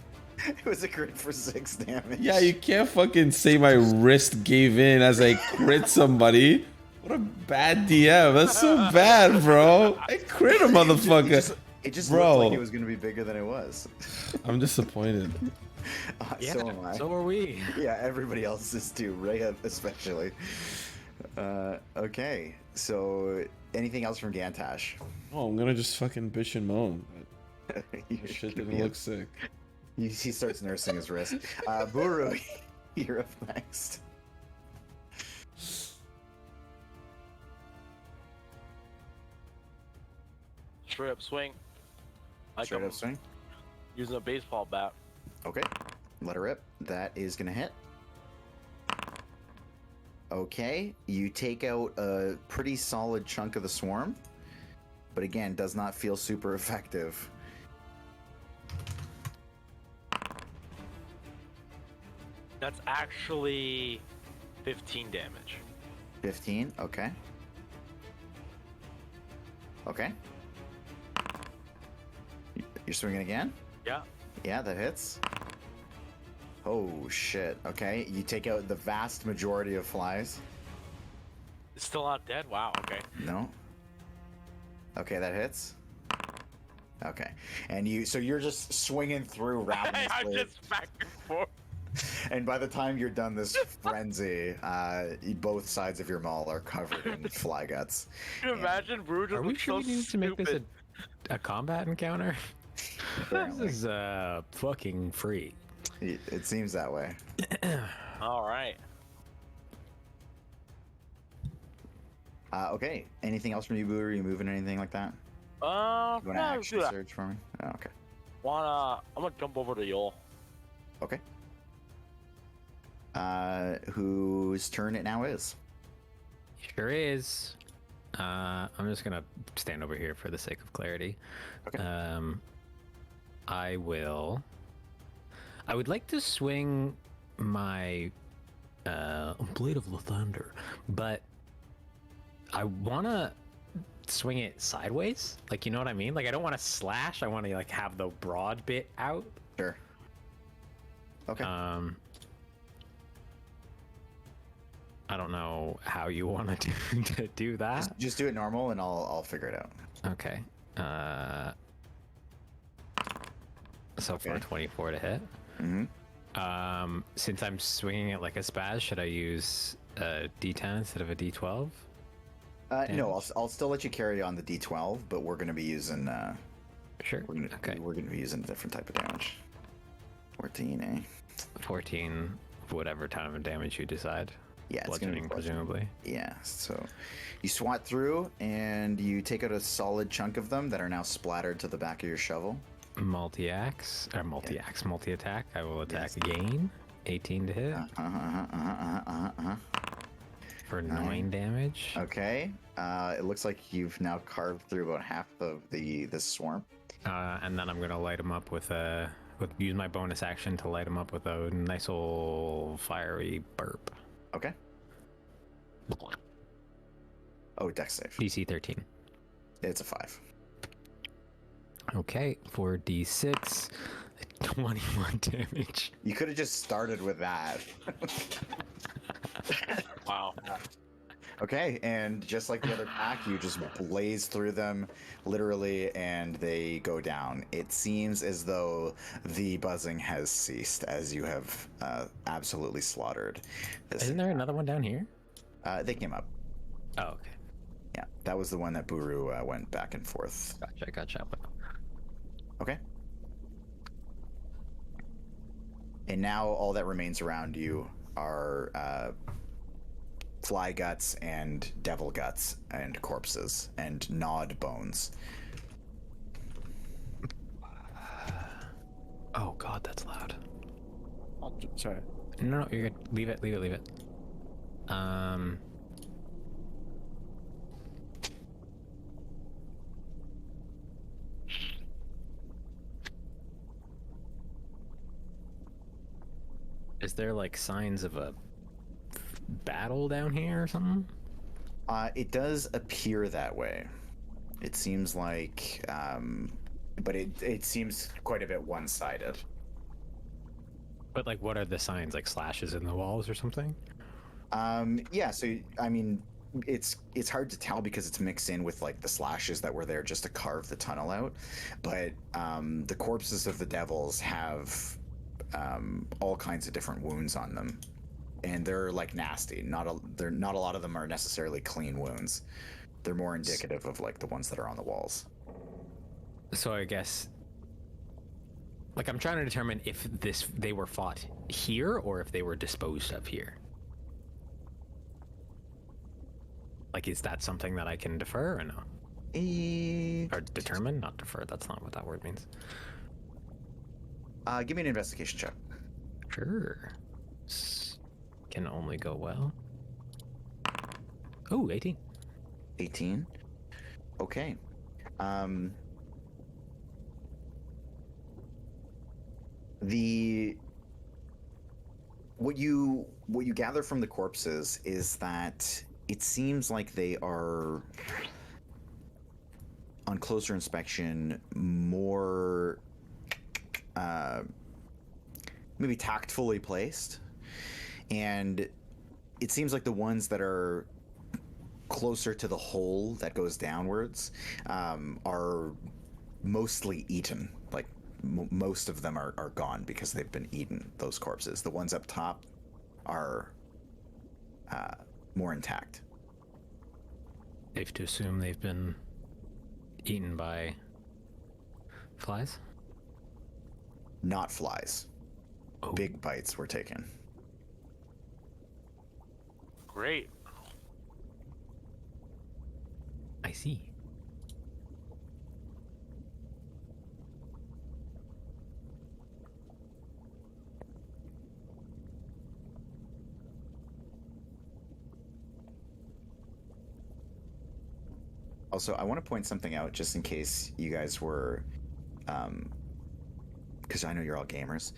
It was a crit for 6 damage. Yeah, you can't fucking say my wrist gave in as I crit somebody. What a bad DM. That's so bad, bro. I crit a motherfucker. It just Bro. looked like it was going to be bigger than it was. I'm disappointed. Yeah, So am I. so are we. Yeah, everybody else is too. Rhea especially. Okay, so anything else from Gantash? Oh, I'm gonna just fucking bitch and moan. You That shit should didn't be- look sick. He starts nursing his wrist. Buru, you're up next. Straight up swing. Like Straight I'm up swing. using a baseball bat. Okay, let her rip. That is gonna hit. Okay, you take out a pretty solid chunk of the swarm, but again, does not feel super effective. That's actually 15 damage. 15, okay. Okay. You're swinging again? Yeah. Yeah, that hits. Oh shit, okay. You take out the vast majority of flies. It's still not dead? Wow, okay. No. Okay, that hits. Okay. And you're just swinging through I'm ravenously. just back and forth. And by the time you're done this frenzy, both sides of your maul are covered in fly guts. Can you imagine Buru just Are we looks sure so we need to make this stupid. a combat encounter? Apparently. This is fucking free. It seems that way. All right. Okay. Anything else from you, Boo? Are you moving anything like that? You want to Yeah, let's do action that. surge for me? Oh, okay. I'm gonna jump over to Yoll. Okay. Whose turn it now is? Sure is. I'm just gonna stand over here for the sake of clarity. Okay. I would like to swing my blade of Lathander, but I wanna swing it sideways. Like, you know what I mean? Like, I don't want to slash. I want to like have the broad bit out. Sure. Okay. I don't know how you want to do that. Just do it normal, and I'll figure it out. Okay. So for a Okay. 24 to hit. Mm-hmm. Since I'm swinging it like a spaz, should I use a D10 instead of a D12? No, I'll still let you carry on the D12, but we're gonna be using Sure. we're gonna be using a different type of damage. 14, eh? 14, whatever time of damage you decide. Yeah, it's gonna be Bludgeoning, presumably. Yeah, so you swat through and you take out a solid chunk of them that are now splattered to the back of your shovel. Multi-axe, or multi-attack. I will attack Yes. again. 18 to hit for 9 damage. Okay, it looks like you've now carved through about half of the swarm. And then I'm gonna light him up with use my bonus action to light him up with a nice old fiery burp. Okay. Oh, dex save. DC 13. It's a 5. Okay, 4d6, 21 damage. You could have just started with that. Wow. Okay, and just like the other pack, you just blaze through them, literally, and they go down. It seems as though the buzzing has ceased as you have absolutely slaughtered this. Isn't there another one down here? They came up. Oh, okay. Yeah, that was the one that Buru went back and forth. Gotcha. Okay. And now all that remains around you are fly guts and devil guts and corpses and gnawed bones. Oh god, that's loud. Sorry. No, you're good. Leave it. Is there like signs of a battle down here or something? It does appear that way. It seems like, but it seems quite a bit one-sided. But like, what are the signs? Like slashes in the walls or something? Yeah. So I mean, it's hard to tell because it's mixed in with like the slashes that were there just to carve the tunnel out. But the corpses of the devils have all kinds of different wounds on them, and they're like nasty. Not a lot of them are necessarily clean wounds. They're more indicative of like the ones that are on the walls. So I guess, like, I'm trying to determine if they were fought here or if they were disposed of here. Like, is that something that I can defer or no? Or determine? Not defer. That's not what that word means. Give me an investigation check. Sure. Can only go well. Oh, 18. 18. Okay. What you gather from the corpses is that it seems like they are, on closer inspection, more maybe tactfully placed, and it seems like the ones that are closer to the hole that goes downwards are mostly eaten. Like most of them are gone because they've been eaten, those corpses. The ones up top are more intact. Safe to assume they've been eaten by flies? Not flies. Oh. Big bites were taken. Great. I see. Also, I want to point something out just in case you guys were, because I know you're all gamers.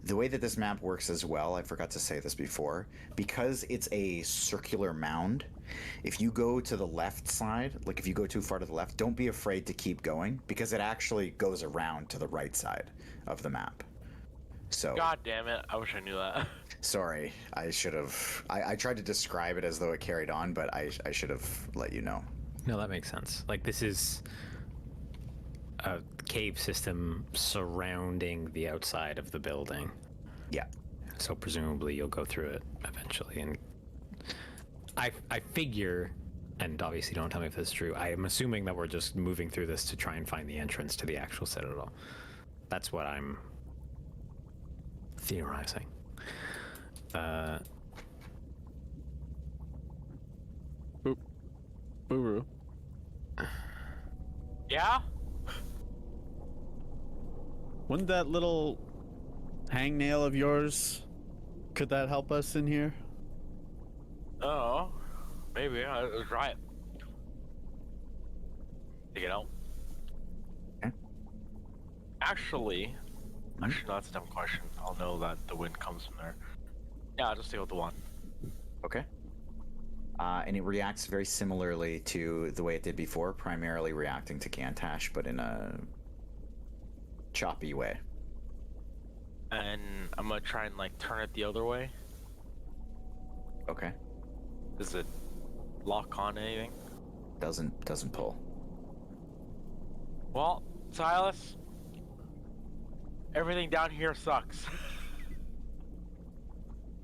The way that this map works as well, I forgot to say this before, because it's a circular mound, if you go to the left side, like if you go too far to the left, don't be afraid to keep going, because it actually goes around to the right side of the map. So, God damn it! I wish I knew that. sorry, I should have, I tried to describe it as though it carried on, but I should have let you know. No, that makes sense. Like, this is a cave system surrounding the outside of the building. Yeah. So presumably you'll go through it eventually. And I figure, and obviously don't tell me if this is true, I am assuming that we're just moving through this to try and find the entrance to the actual citadel. That's what I'm theorizing. Buru. Yeah? Wouldn't that little hangnail of yours, could that help us in here? Oh, maybe. I'll try it. Take it out. Okay. Actually, no, that's a dumb question. I'll know that the wind comes from there. Yeah, I'll just take out the one. Okay. And it reacts very similarly to the way it did before, primarily reacting to Gantash, but in a choppy way. And I'm gonna try and like turn it the other way. Okay. Does it lock on anything? Doesn't pull. Well, Silas, everything down here sucks.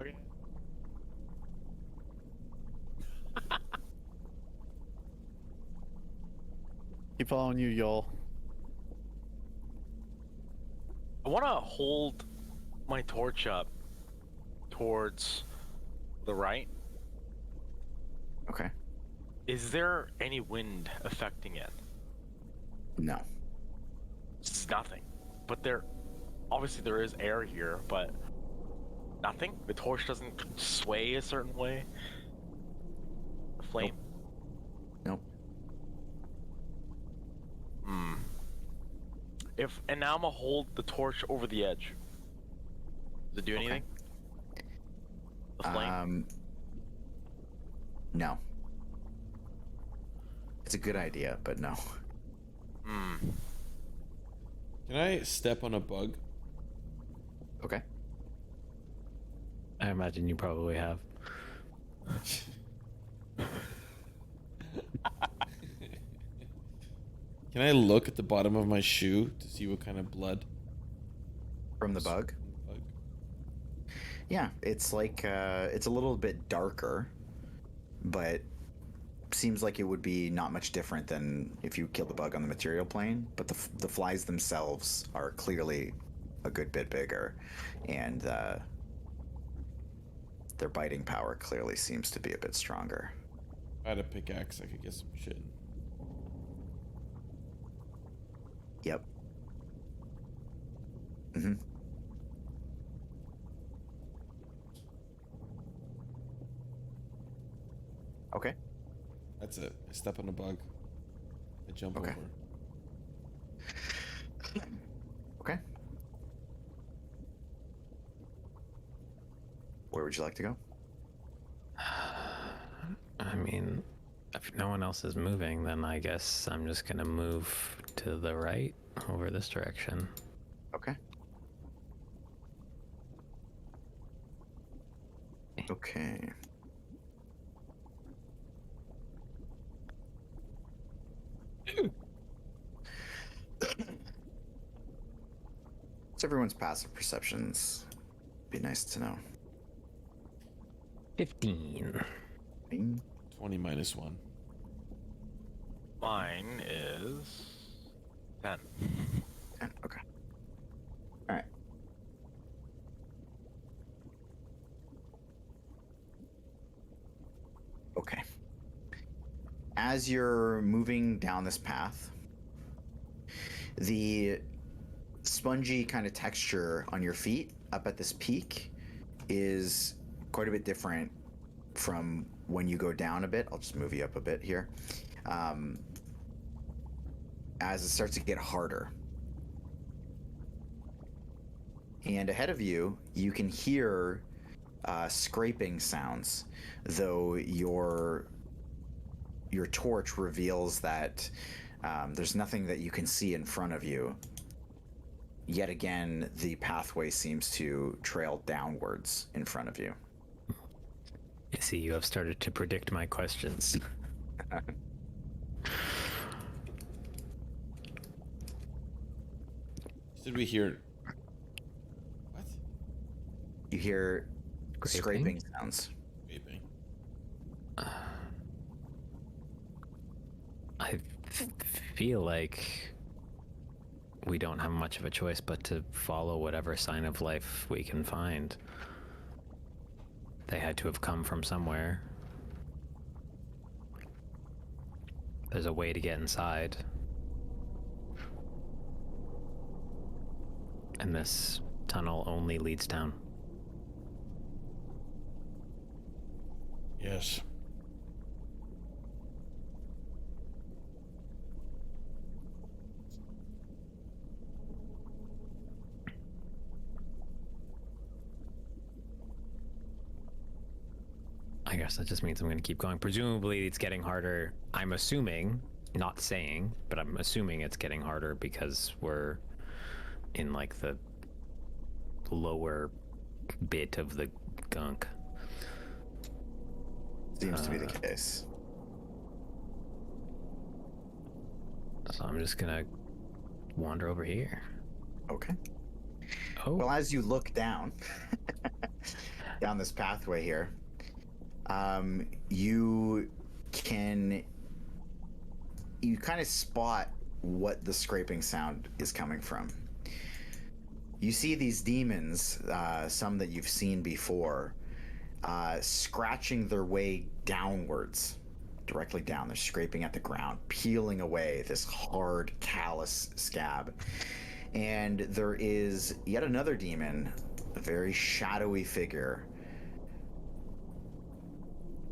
Okay. Keep following you, Yoll. I want to hold my torch up towards the right. Okay. Is there any wind affecting it? No. It's nothing. But obviously there is air here, but nothing? The torch doesn't sway a certain way? The flame? Nope. And now I'm gonna hold the torch over the edge. Does it do anything? The flame? No. It's a good idea, but no. Hmm. Can I step on a bug? Okay. I imagine you probably have. Can I look at the bottom of my shoe to see what kind of blood? From the bug? Bug? Yeah, it's like it's a little bit darker, but seems like it would be not much different than if you kill the bug on the material plane. But the flies themselves are clearly a good bit bigger, and their biting power clearly seems to be a bit stronger. If I had a pickaxe, I could get some shit. Yep. Mm-hmm. Okay. That's it. I step on a bug. I jump Okay. over. Okay. Where would you like to go? I mean, if no one else is moving, then I guess I'm just gonna move to the right over this direction. Okay. Okay. What's everyone's passive perceptions? Be nice to know. 15. 20 minus 1. Mine is 10. 10. Okay. All right. Okay. As you're moving down this path, the spongy kind of texture on your feet up at this peak is quite a bit different from when you go down a bit. I'll just move you up a bit here. As it starts to get harder. And ahead of you, you can hear scraping sounds, though your torch reveals that there's nothing that you can see in front of you. Yet again, the pathway seems to trail downwards in front of you. I see you have started to predict my questions. Did we hear? What? You hear Scraping? scraping sounds. Scraping. I feel like we don't have much of a choice but to follow whatever sign of life we can find. They had to have come from somewhere. There's a way to get inside. And this tunnel only leads down. Yes. I guess that just means I'm going to keep going. Presumably it's getting harder. I'm assuming, not saying, but I'm assuming it's getting harder because we're in like the lower bit of the gunk. Seems to be the case. So I'm just going to wander over here. Okay. Oh, Well, as you look down, down this pathway here, you kind of spot what the scraping sound is coming from. You see these demons, some that you've seen before, scratching their way downwards, directly down. They're scraping at the ground, peeling away this hard, callous scab. And there is yet another demon, a very shadowy figure,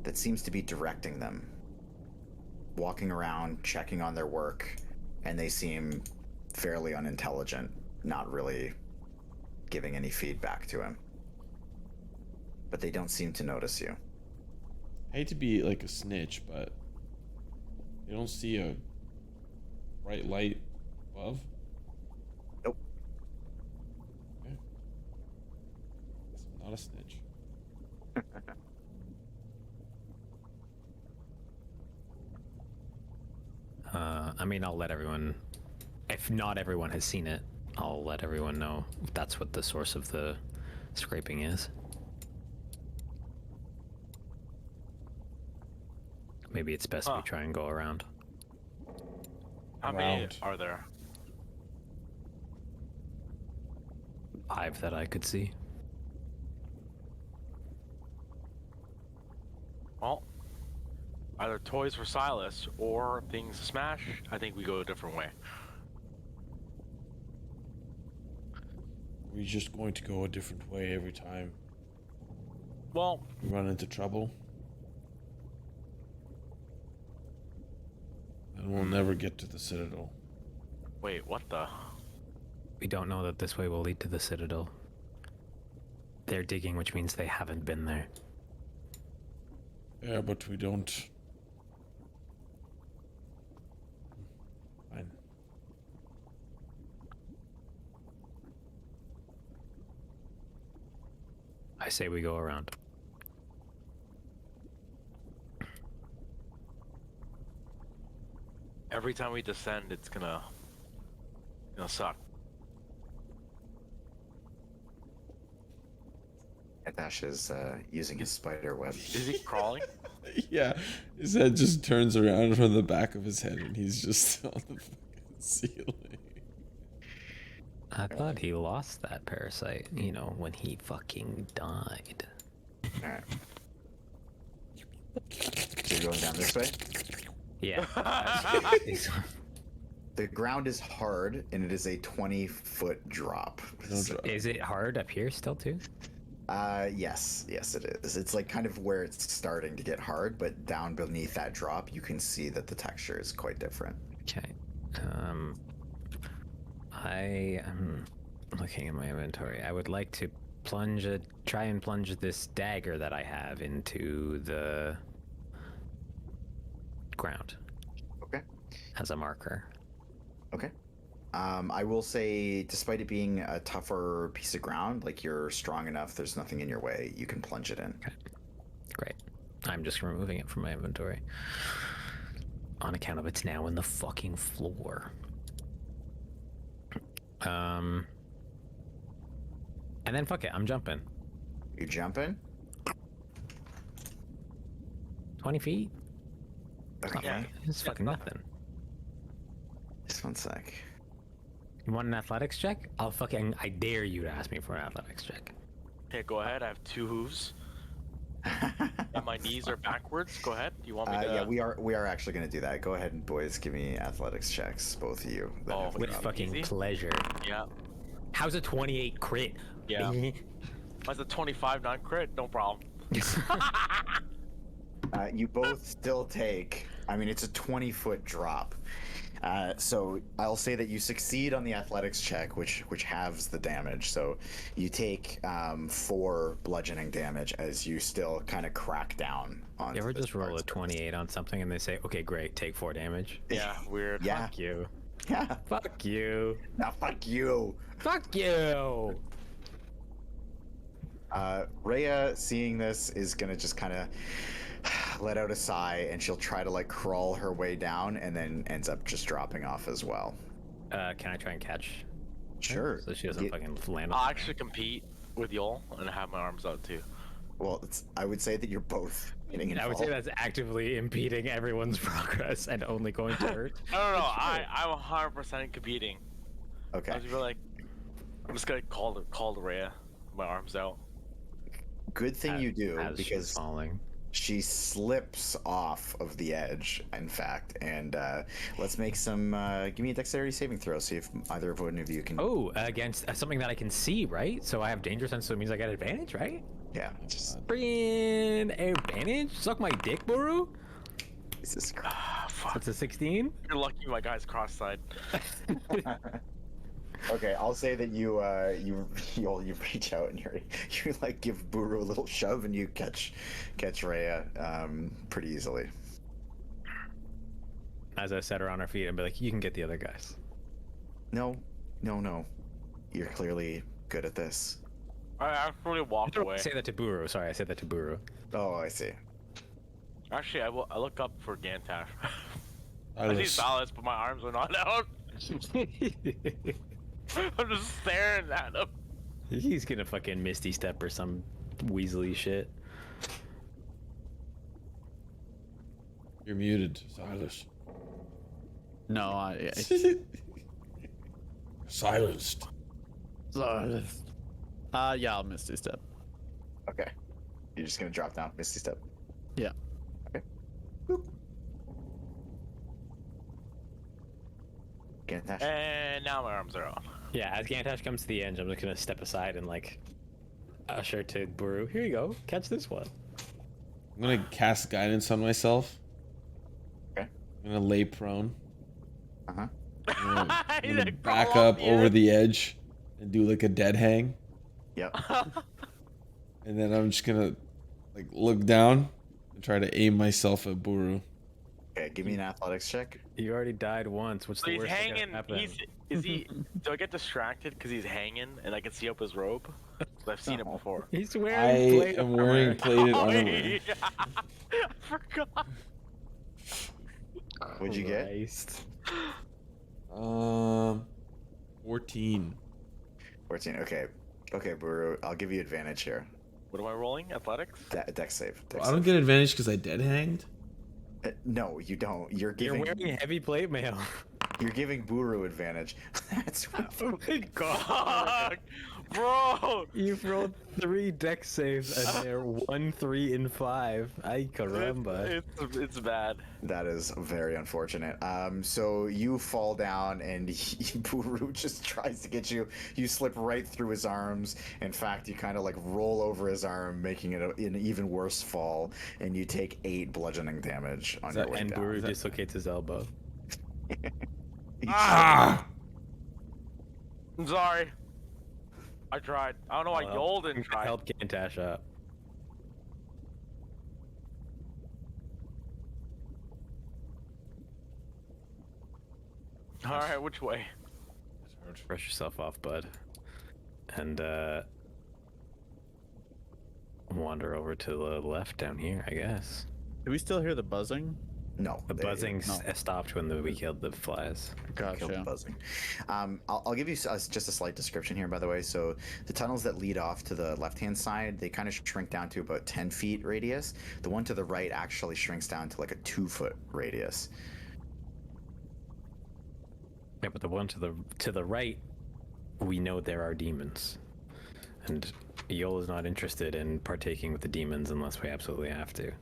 that seems to be directing them, walking around, checking on their work, and they seem fairly unintelligent, not really giving any feedback to him. but they don't seem to notice you. I hate to be like a snitch, but you don't see a bright light above? Nope. Okay. Guess I'm not a snitch. I mean, I'll let everyone. If not everyone has seen it, I'll let everyone know if that's what the source of the scraping is. Maybe it's best we try and go around. How many are there? 5 that I could see. Well, either toys for Silas or things to smash. I think we go a different way. We're just going to go a different way every time Well, we run into trouble. And we'll never get to the Citadel. wait, what the? We don't know that this way will lead to the Citadel. They're digging, which means they haven't been there. Yeah, but we don't. Fine. I say we go around. Every time we descend, it's gonna suck. Gantash is using his spider web. Is he crawling? Yeah, his head just turns around from the back of his head and he's just on the fucking ceiling. I thought he lost that parasite, you know, when he fucking died. Alright. So you're going down this way? Yeah. The ground is hard, and it is a 20-foot drop. Is it hard up here still too? Yes, it is. It's like kind of where it's starting to get hard, but down beneath that drop, you can see that the texture is quite different. Okay. I am looking at my inventory. I would like to try and plunge this dagger that I have into the ground. Okay. As a marker. Okay. I will say, despite it being a tougher piece of ground, like you're strong enough, there's nothing in your way, you can plunge it in. Okay. Great. I'm just removing it from my inventory. On account of it's now in the fucking floor. And then fuck it, I'm jumping. You jumping? 20 feet? Okay. It's fucking nothing. Just one sec. You want an athletics check? I dare you to ask me for an athletics check. Okay, go ahead. I have 2 hooves. And my knees are backwards. Go ahead. Do you want me to? Yeah, we are actually going to do that. Go ahead and boys, give me athletics checks, both of you. that have With dropped. fucking Easy? pleasure. Yeah. How's a 28 crit? Yeah. Mine's a 25 non-crit. No problem. You both still take. I mean, it's a 20-foot drop. So I'll say that you succeed on the athletics check, which halves the damage. So you take 4 bludgeoning damage as you still kind of crack down on. You ever just roll a 28 on something and they say, okay, great, take 4 damage? Yeah, weird. Yeah. Fuck you. Yeah. Fuck you. Now fuck you. Fuck you. Rhea, seeing this, is gonna just kind of let out a sigh, and she'll try to like crawl her way down, and then ends up just dropping off as well. Can I try and catch? Sure. So she doesn't Yeah. fucking land on I'll me. actually compete with Yoll and have my arms out too. Well, I would say that you're both getting I would involved. say that's actively impeding everyone's progress and only going to hurt. No. I'm 100% competing. Okay. I was really like, I'm just gonna call the Rhea. My arms out. Good thing you do, As she's because falling. she slips off of the edge, in fact. And let's make some. Give me a dexterity saving throw. See if either one of you can. Oh, against something that I can see, right? So I have danger sense, so it means I get advantage, right? Yeah. Just Friggin' advantage? Suck my dick, Buru? Jesus Christ. Ah, fuck. That's a 16? You're lucky my guy's cross-side. Okay, I'll say that you reach out and you like give Buru a little shove and you catch Rhea pretty easily. As I set her on her feet and be like, you can get the other guys. No. You're clearly good at this. I actually walked away. I say that to Buru. Sorry, I said that to Buru. Oh, I see. Actually, I look up for Gantash. I see Silas. Silas, but my arms are not out. I'm just staring at him. He's gonna fucking Misty Step or some Weasley shit. You're muted, Silas. No, I Silenced. yeah, I'll Misty Step. Okay. You're just gonna drop down, Misty Step. Yeah. Okay. Boop. Gantash. And now my arms are out. Yeah, as Gantash comes to the edge, I'm just gonna step aside and like usher to Buru. Here you go, catch this one. I'm gonna cast guidance on myself. Okay. I'm gonna lay prone. Uh-huh. I'm He's gonna gonna back crawl up the over edge. the edge and do like a dead hang. Yep. And then I'm just gonna like look down and try to aim myself at Buru. Okay, give me an athletics check. You already died once. What's So the he's worst that could hanging. happen? Is he? Do I get distracted because he's hanging and I can see up his robe? 'Cause I've seen it No. before. He's I wearing plate am armor. wearing plated Oh, armor. yeah. I forgot. What'd you get? Christ. 14. 14. Okay. Okay, Buru, I'll give you advantage here. What am I rolling? Athletics? Dex save. Dex Well, I don't save. get advantage because I dead hanged. No, you don't. You're wearing heavy plate mail. You're giving Buru advantage. That's Oh my god. Fuck, bro. You've rolled 3 deck saves and they're 1, 3, and 5. Ay caramba. It's bad. That is very unfortunate. So you fall down and Buru just tries to get you. You slip right through his arms. In fact, you kind of like roll over his arm, making it an even worse fall. And you take 8 bludgeoning damage on your way And down. Buru dislocates his elbow. Ah! I'm sorry. I tried. I don't know why Yoll didn't try. Help Gantash up. All right, which way? Brush yourself off, bud. And wander over to the left down here, I guess. Do we still hear the buzzing? No, The buzzing no. stopped when we killed the flies. Killed the Gotcha. buzzing. I'll give you just a slight description here, by the way. So the tunnels that lead off to the left-hand side, they kind of shrink down to about 10 feet radius. The one to the right actually shrinks down to like a 2-foot radius. Yeah, but the one to the right, we know there are demons, and Yoll is not interested in partaking with the demons unless we absolutely have to.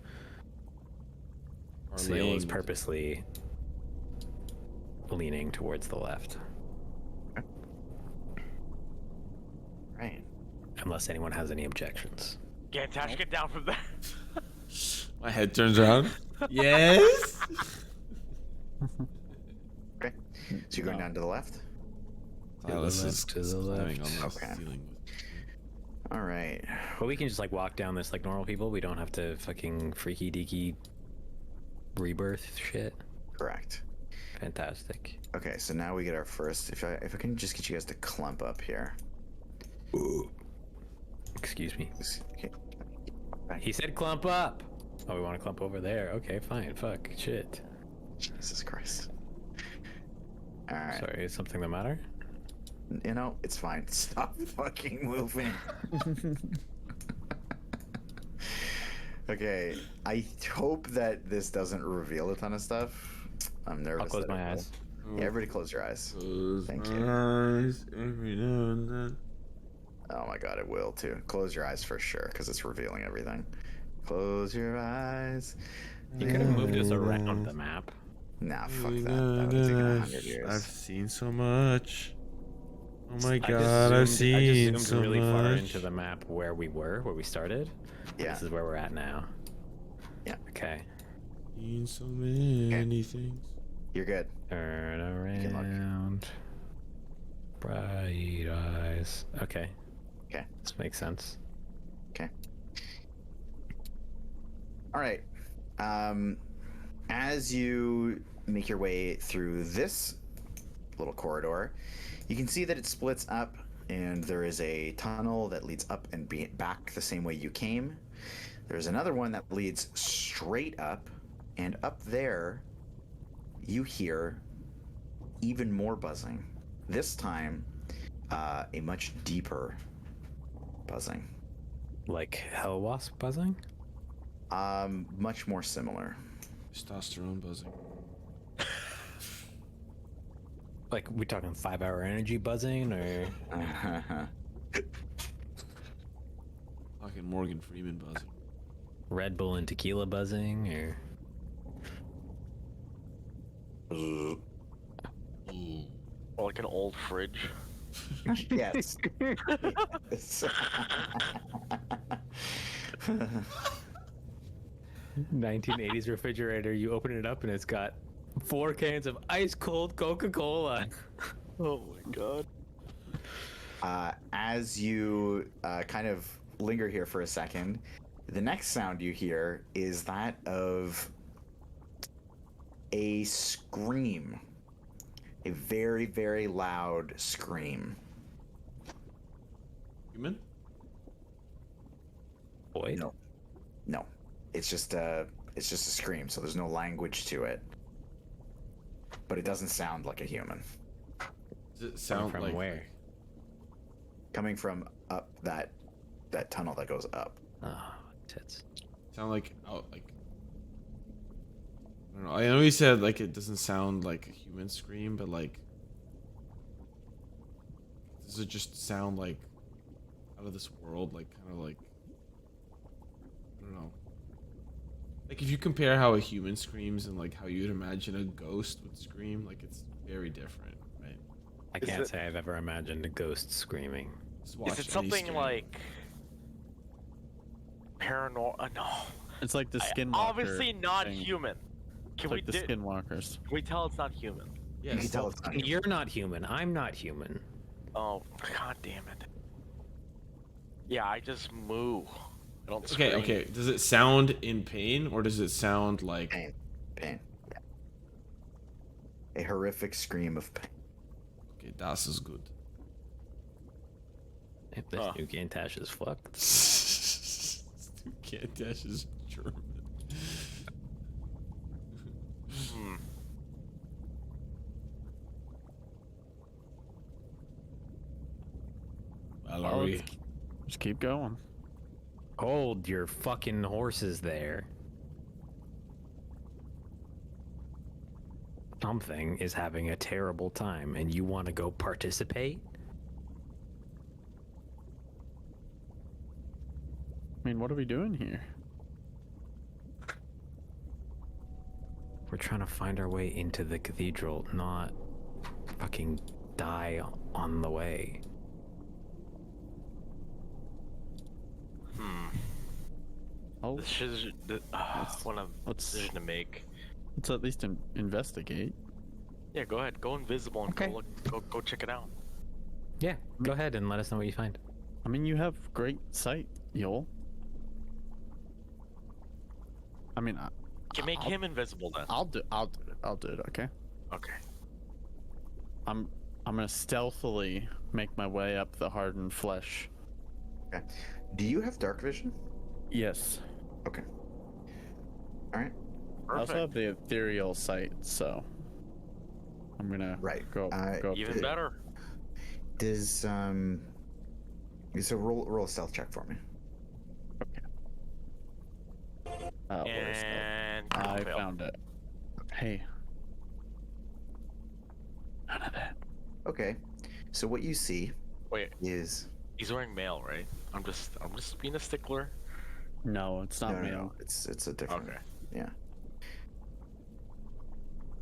So Yoll is purposely leaning towards the left, Right. unless anyone has any objections. Gantash, get down from there. My head turns around. Yes. Okay. So you're going down to the left? Silas is to the slamming left. on the Okay. ceiling. All right. But we can just like walk down this like normal people. We don't have to fucking freaky deaky rebirth shit. Correct. Fantastic. Okay, so now we get our first. If I can just get you guys to clump up here. Excuse me. Okay. He said clump up. Oh, we want to clump over there. Okay, fine. Fuck. Shit. Jesus Christ. All right. Sorry, is something the matter? You know, it's fine. Stop fucking moving. Okay, I hope that this doesn't reveal a ton of stuff. I'm nervous. I'll close that it my will. eyes. Yeah, everybody close your eyes. Close Thank my you. eyes every now and then. Oh my god, it will too. Close your eyes for sure, because it's revealing everything. Close your eyes. You could have moved us around the map. Nah, fuck that. That would have taken 100 years. I've seen so much. Oh my I god, I've just seen zoomed so really much. far into the map where we started. Yeah. This is where we're at now. Yeah. Okay. Seen so many things. You're good. Turn can look. around. Bright eyes. Okay. Okay. This makes sense. All right. As you make your way through this little corridor, you can see that it splits up, and there is a tunnel that leads up and back the same way you came. There's another one that leads straight up, and up there, you hear even more buzzing. This time, a much deeper buzzing. Like hell wasp buzzing? Much more similar. Testosterone buzzing. Like we talking 5-hour energy buzzing or Fucking Morgan Freeman buzzing. Red Bull and tequila buzzing or Or like an old fridge. Yes. Yes. 1980s refrigerator. You open it up and it's got 4 cans of ice cold Coca-Cola. Oh my god. As you kind of linger here for a second, the next sound you hear is that of a scream. A very, very loud scream. Human? Boy. No. No. It's just a scream, so there's no language to it. But it doesn't sound like a human. Does it sound from like where? Coming from up that tunnel that goes up. Oh, tits. Sound like out like I don't know. I know he said like it doesn't sound like a human scream, but like does it just sound like out of this world? Like kind of like I don't know. Like if you compare how a human screams and like how you'd imagine a ghost would scream, like it's very different, right? I can't say I've ever imagined a ghost screaming. Just watch Is it any something stream. like paranormal? No. It's like the skinwalker. Obviously not thing. human. It's Can like the we skinwalkers. Can we tell it's not human? Yes. You can tell it's not human. You're not human. I'm not human. Oh, god damn it. Yeah, I just moo. I don't Okay, scream. okay. Does it sound in pain or does it sound like Pain. Pain. Yeah. A horrific scream of pain. okay, das is good. If this new Gantash is fucked. Gantash is German. Hmm. Valerie. Just keep going. Hold your fucking horses there. Something is having a terrible time and you want to go participate? I mean, what are we doing here? We're trying to find our way into the cathedral, not fucking die on the way. Oh, This is one of let's- decision to make. let's at least investigate. Yeah, go ahead. Go invisible and Okay. go look. Go check it out. Yeah, go ahead and let us know what you find. I mean, you have great sight, Yoll. I mean, Can make him invisible then. I'll do it. Okay. Okay. I'm gonna stealthily make my way up the hardened flesh. Okay. Do you have dark vision? Yes. Okay. All right. I also Perfect. have the ethereal sight, so I'm gonna Right. go up Even to- better. Does so roll a stealth check for me. where's that? And I fail. found it. Hey. None of that. Okay. So what you see Wait, is he's wearing mail, right? I'm just being a stickler. No, it's not no, me. no. It's a different. Okay. Yeah.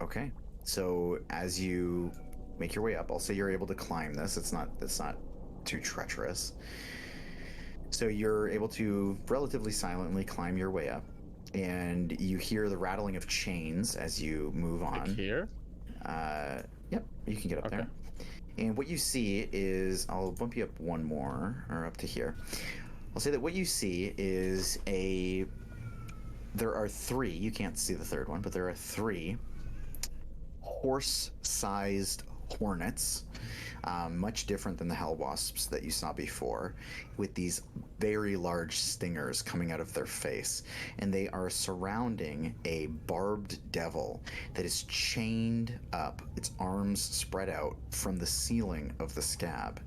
Okay. So as you make your way up, I'll say you're able to climb this. It's not too treacherous. So you're able to relatively silently climb your way up, and you hear the rattling of chains as you move Like on. here? Yep, you can get up Okay. there. And what you see is, I'll bump you up one more, or up to here. I'll say that what you see is there are three, you can't see the third one, but there are three horse-sized hornets, much different than the hell wasps that you saw before, with these very large stingers coming out of their face, and they are surrounding a barbed devil that is chained up, its arms spread out from the ceiling of the scab,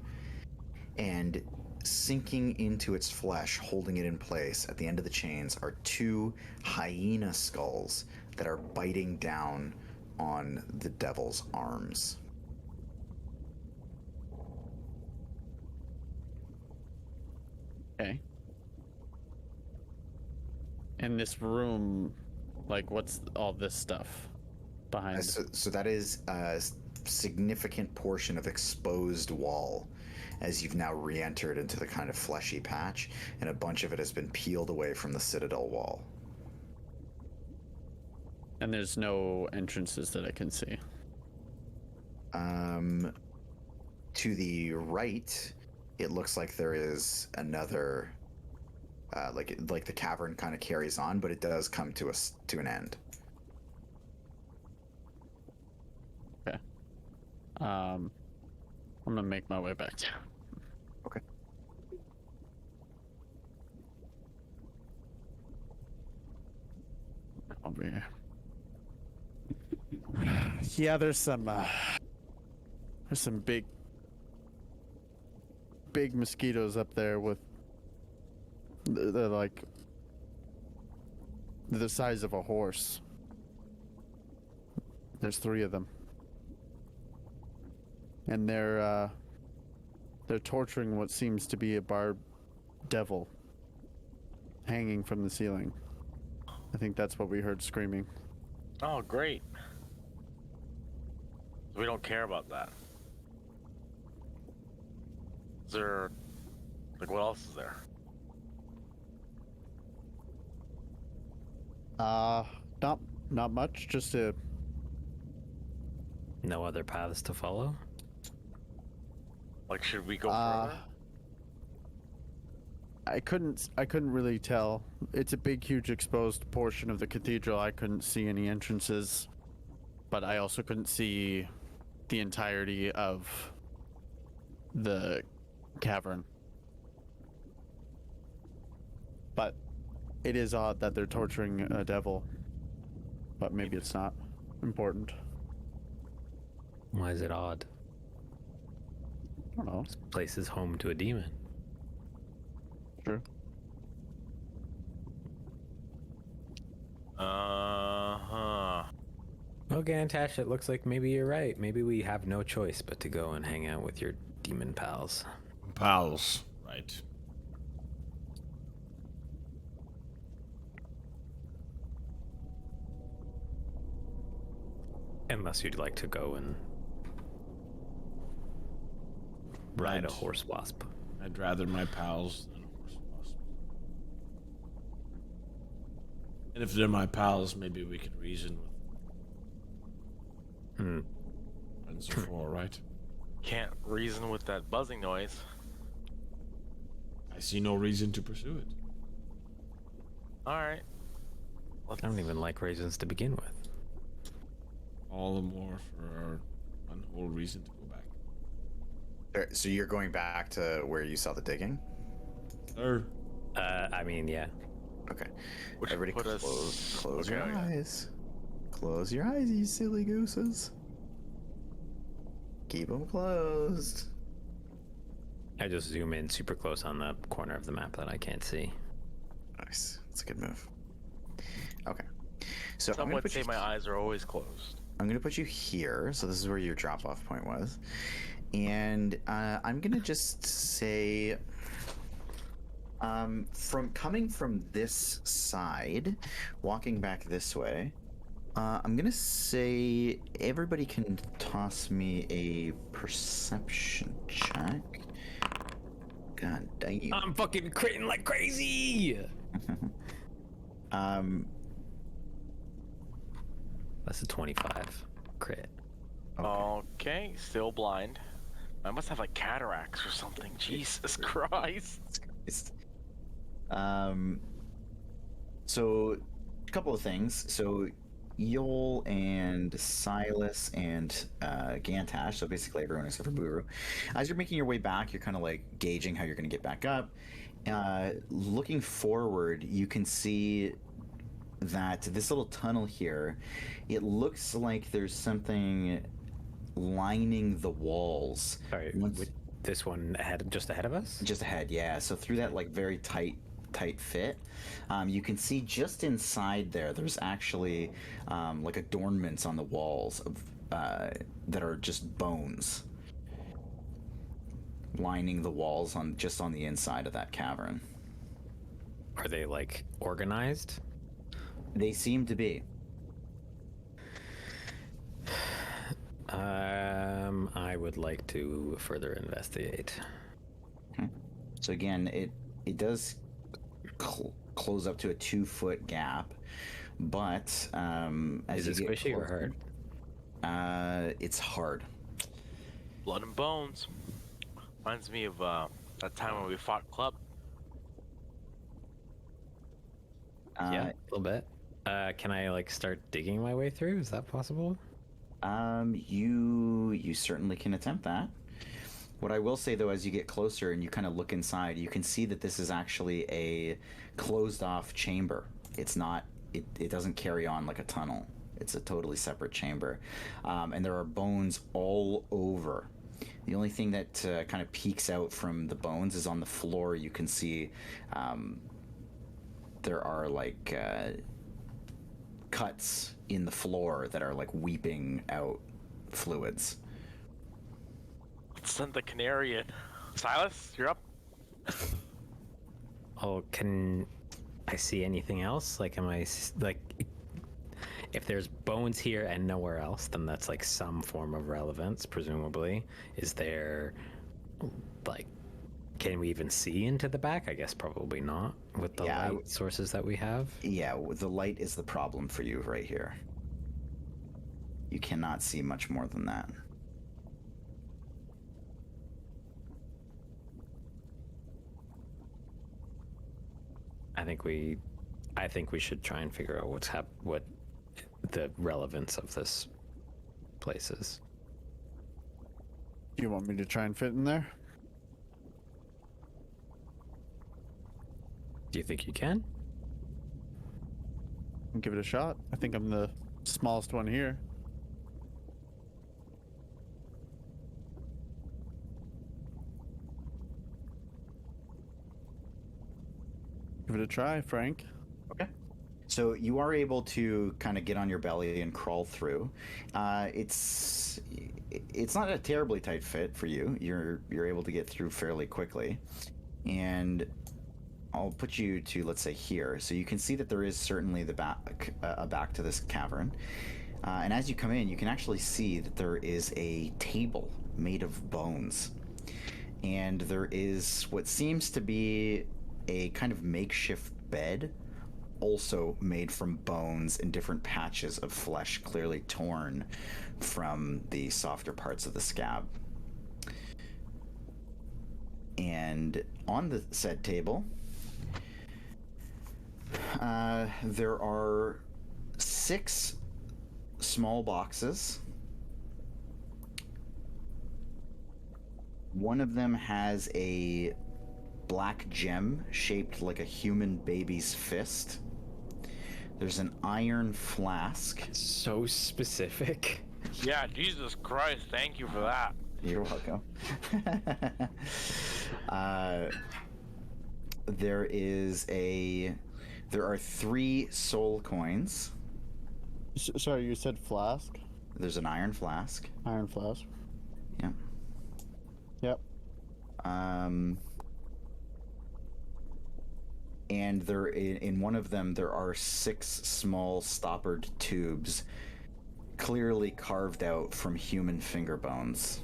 and sinking into its flesh, holding it in place at the end of the chains, are two hyena skulls that are biting down on the devil's arms. Okay. In this room, like, what's all this stuff behind? So that is a significant portion of exposed wall, as you've now re-entered into the kind of fleshy patch, and a bunch of it has been peeled away from the citadel wall. And there's no entrances that I can see. To the right, it looks like there is another, like the cavern kind of carries on, but it does come to an end. Okay. I'm gonna make my way back down. Okay. Over here. Yeah, there's some big mosquitoes up there with they're like the size of a horse. There's 3 of them, and they're torturing what seems to be a barbed devil hanging from the ceiling. I think that's what we heard screaming. Oh, great. We don't care about that. Is there, like, what else is there? Not much. Just a. No other paths to follow? Like, should we go further? I couldn't really tell. It's a big, huge exposed portion of the cathedral. I couldn't see any entrances, but I also couldn't see the entirety of the cavern. But it is odd that they're torturing a devil, but maybe it's not important. Why is it odd? I don't know. This place is home to a demon. True. Well, Gantash, it looks like maybe you're right. Maybe we have no choice but to go and hang out with your demon pals. Pals, right. Unless you'd like to go and ride a horse wasp. I'd rather my pals than horse wasps. And if they're my pals, maybe we could reason with them. Friends are for, right? Can't reason with that buzzing noise. I see no reason to pursue it. Alright. I don't even like raisins to begin with. All the more for one whole reason to go back. So you're going back to where you saw the digging? Sir. I mean, yeah. Okay. Which Everybody put close okay, your okay. eyes. Close your eyes, you silly gooses. Keep them closed. I just zoom in super close on the corner of the map that I can't see. Nice. That's a good move. Okay. So Some would say my eyes are always closed. I'm going to put you here. So this is where your drop-off point was. And I'm going to just say, coming from this side, walking back this way, I'm going to say everybody can toss me a perception check. God dang. I'm fucking critting like crazy! That's a 25 crit. Okay, still blind. I must have like cataracts or something. Jesus Christ. So a couple of things. So Yoll and Silas and Gantash, so basically everyone except for Buru. As you're making your way back, you're kind of like gauging how you're going to get back up. Looking forward, you can see that this little tunnel here, it looks like there's something lining the walls. Sorry, this one just ahead of us? Just ahead, yeah. So through that like very tight fit, you can see just inside there's actually like adornments on the walls of that are just bones lining the walls on the inside of that cavern. Are they like organized? They seem to be. I would like to further investigate. Okay. So again, it does close up to a 2-foot gap, but as is it squishy or hard? It's hard. Blood and bones. Reminds me of that time when we fought Club. Yeah, a little bit. Can I like start digging my way through? Is that possible? You certainly can attempt that. What I will say though, as you get closer and you kind of look inside, you can see that this is actually a closed off chamber. It's not, it doesn't carry on like a tunnel. It's a totally separate chamber. And there are bones all over. The only thing that kind of peeks out from the bones is on the floor. You can see there are like cuts in the floor that are like weeping out fluids. Let's send the canary in. Silas, you're up. Oh, can I see anything else? Like, like, if there's bones here and nowhere else, then that's like some form of relevance, presumably. Is there, like, can we even see into the back? I guess probably not with the light sources that we have. Yeah, the light is the problem for you right here. You cannot see much more than that. I think we should try and figure out what the relevance of this place is. Do you want me to try and fit in there? Do you think you can? I'll give it a shot. I think I'm the smallest one here. Give it a try, Phrank. Okay. So you are able to kind of get on your belly and crawl through. It's not a terribly tight fit for you. You're able to get through fairly quickly, and I'll put you to, let's say, here. So you can see that there is certainly the back to this cavern. And as you come in, you can actually see that there is a table made of bones. And there is what seems to be a kind of makeshift bed, also made from bones and different patches of flesh, clearly torn from the softer parts of the scab. And on the said table, there are 6 small boxes. One of them has a black gem shaped like a human baby's fist. There's an iron flask. So specific. Yeah, Jesus Christ, thank you for that. You're welcome. There are 3 soul coins. Sorry, you said flask? There's an iron flask. Iron flask. Yeah. Yep. And there, in one of them, there are 6 small stoppered tubes, clearly carved out from human finger bones.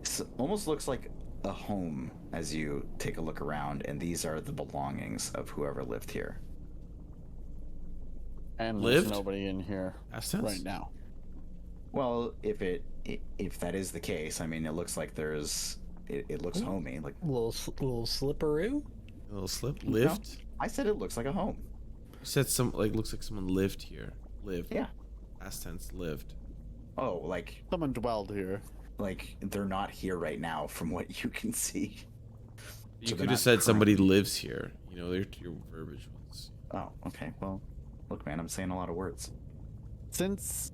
It almost looks like a home as you take a look around, and these are the belongings of whoever lived here. And Lived? there's nobody in here Past tense? right now. Well, if that is the case, I mean, it looks like there's it looks homey. Like Little slipperoo. A little slip lift. I said, it looks like a home. You said some like looks like someone lived here. Lived. Yeah. Past tense lived. Oh, like Someone dwelled here. they're not here right now, from what you can see. You So they're could not have said current- somebody lives here. You know, they're your verbiage ones. Oh, okay. Well, look, man, I'm saying a lot of words. Since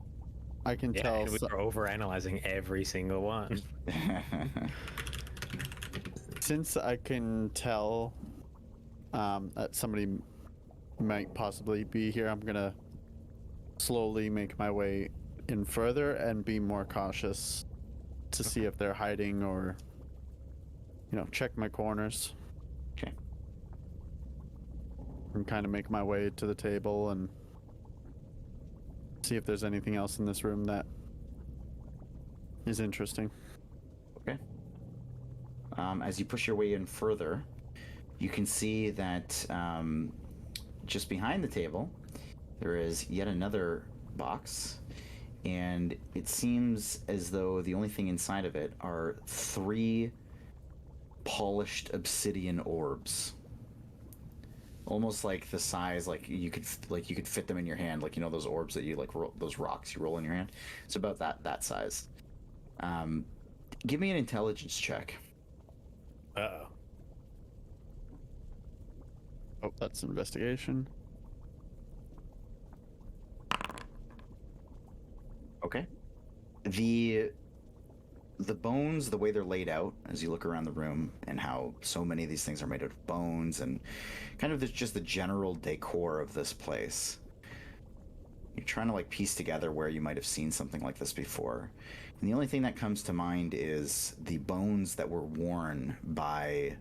I can Yeah, tell, and we were overanalyzing every single one. since I can tell that somebody might possibly be here, I'm gonna slowly make my way in further and be more cautious to see if they're hiding or, check my corners. Okay. And kind of make my way to the table and see if there's anything else in this room that is interesting. Okay. As you push your way in further, you can see that just behind the table, there is yet another box, and it seems as though the only thing inside of it are 3 polished obsidian orbs. Almost like the size, like you could fit them in your hand, like those orbs that you those rocks you roll in your hand. It's about that size. Give me an intelligence check. Uh-oh. Oh, that's investigation. Okay. The bones, the way they're laid out, as you look around the room, and how so many of these things are made out of bones, and kind of just the general decor of this place. You're trying to piece together where you might have seen something like this before. And the only thing that comes to mind is the bones that were worn by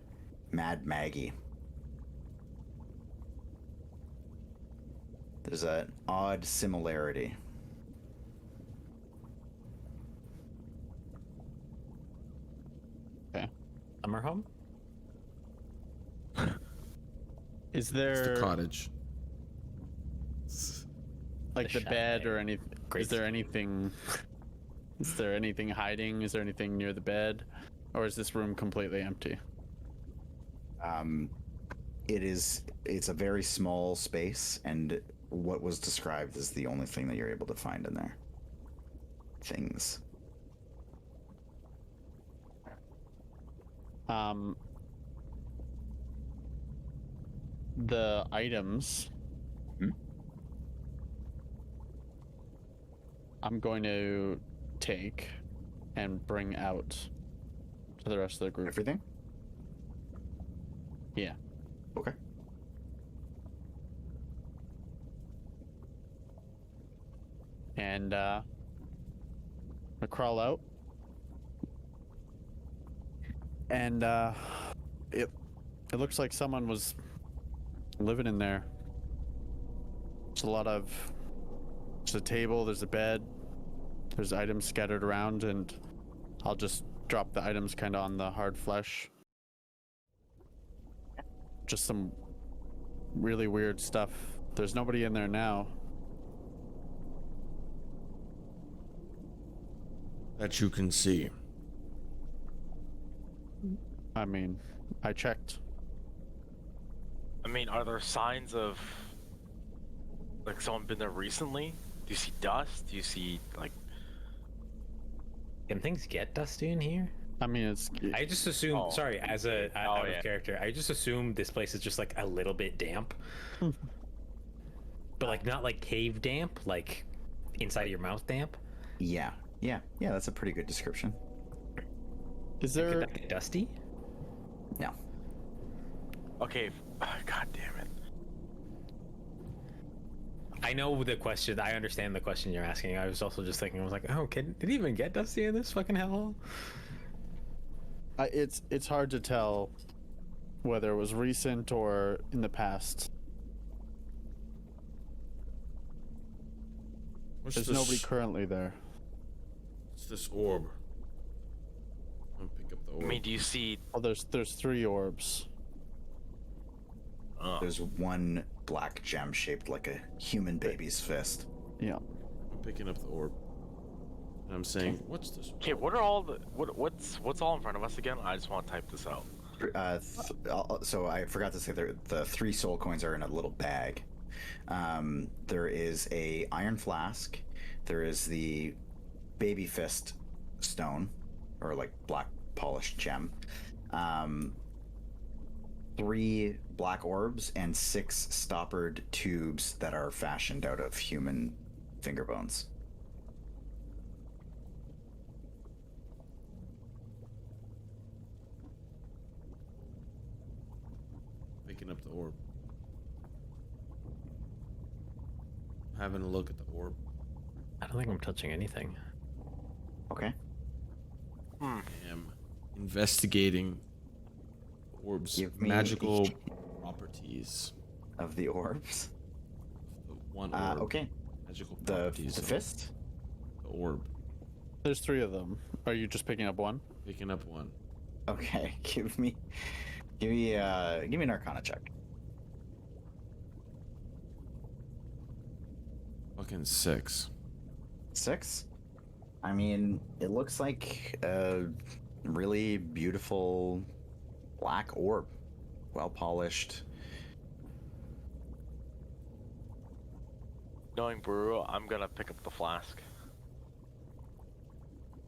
Mad Maggie. There's an odd similarity. Summer home? Is It's there the cottage. like The the bed chalet. or anything? Great Is there anything? Is there anything hiding? Is there anything near the bed, or is this room completely empty? It's a very small space, and what was described is the only thing that you're able to find in there. Things. The items. Hmm? I'm going to take and bring out to the rest of the group. Everything? Yeah. Okay. And I crawl out. And it looks like someone was living in there. There's a table, there's a bed, there's items scattered around, and I'll just drop the items kind of on the hard flesh. Just some really weird stuff. There's nobody in there now. That you can see. I mean, I checked. I mean, are there signs of someone been there recently? Do you see dust? Do you see Can things get dusty in here? I mean, it's I just assume. Oh. Sorry, as a out yeah. of character, I just assume this place is just a little bit damp, but not cave damp, inside of your mouth damp. Yeah. That's a pretty good description. is Could there that get dusty? No. Okay, god damn it. I know the question. I understand the question you're asking. I was also just thinking. I was like, oh, did it even get dusty in this fucking hellhole? it's hard to tell whether it was recent or in the past. What's There's this? nobody currently there. What's this orb? I'm gonna pick up the orb. I mean, do you see? Oh, there's 3 orbs. There's one black gem shaped like a human baby's fist. Yeah. I'm picking up the orb. And I'm saying, what's this? Okay, what are all the what's all in front of us again? I just want to type this out. So I forgot to say the 3 soul coins are in a little bag. There is a iron flask. There is the baby fist stone, or like black polished gem. 3 black orbs and 6 stoppered tubes that are fashioned out of human finger bones. Picking up the orb. Having a look at the orb. I don't think I'm touching anything. Okay. I am investigating the orb's Give me magical each properties. of the orbs. The one orb. Okay. Magical The properties. of fist. The orb. There's 3 of them. Are you just picking up one? Picking up one. Okay. Give me an Arcana check. Fucking 6. 6. I mean, it looks like a really beautiful black orb, well polished. Knowing Buru, I'm gonna pick up the flask.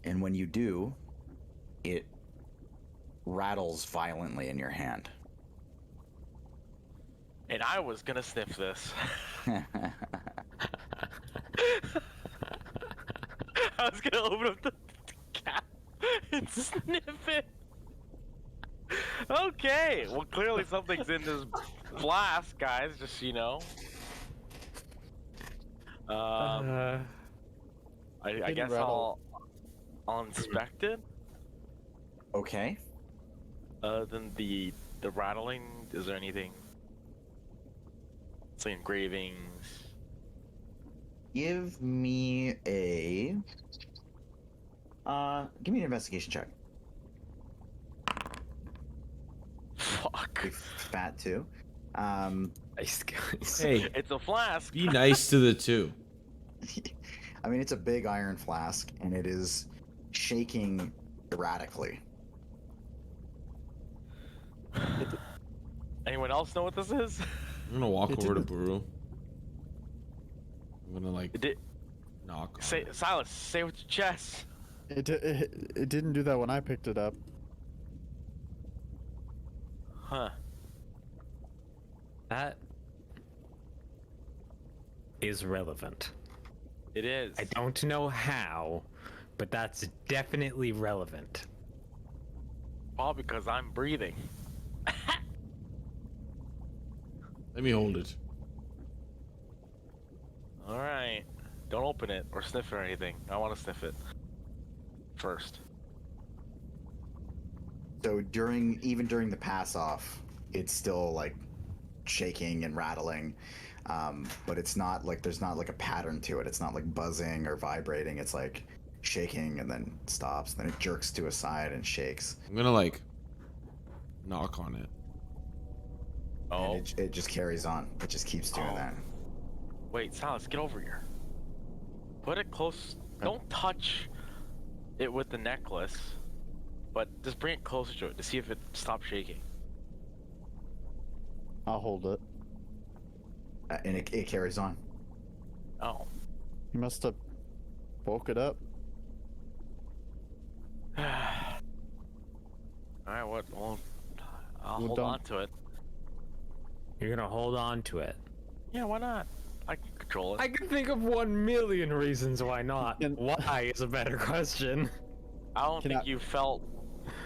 And when you do, it rattles violently in your hand. And I was gonna sniff this. I was gonna open up the cap and sniff it. Okay, well clearly something's in this flask, guys. Just so you know. I guess rattle. I'll inspect it. Okay. Other than the rattling, is there anything? It's like engravings. Give me an investigation check. Fuck. With fat too. Nice guys. Hey, It's a flask. be nice to the 2. I mean, it's a big iron flask, and it is shaking erratically. Anyone else know what this is? I'm gonna walk It over to didn't- Buru. I'm gonna like It did. knock on Say, it. Silas, say it with your chest. It didn't do that when I picked it up. Huh. That is relevant. It is. I don't know how, but that's definitely relevant. All because I'm breathing. Let me hold it. All right. Don't open it or sniff it or anything. I want to sniff it first. So even during the pass off, it's still like shaking and rattling, but it's not like there's not like a pattern to it. It's not like buzzing or vibrating. It's like shaking and then stops, then it jerks to a side and shakes. I'm gonna like knock on it. Oh. And it just carries on. It just keeps doing Oh. that. Wait, Silas, get over here. Put it close. Don't touch it with the necklace, but just bring it closer to it to see if it stops shaking. I'll hold it. And it carries on. Oh. You must have woke it up. Alright, what? Well, I'll Well, hold don't- on to it. You're gonna hold on to it. Yeah, why not? I can control it. I can think of 1,000,000 reasons why not. Can- Why is a better question. I don't Can think I- you felt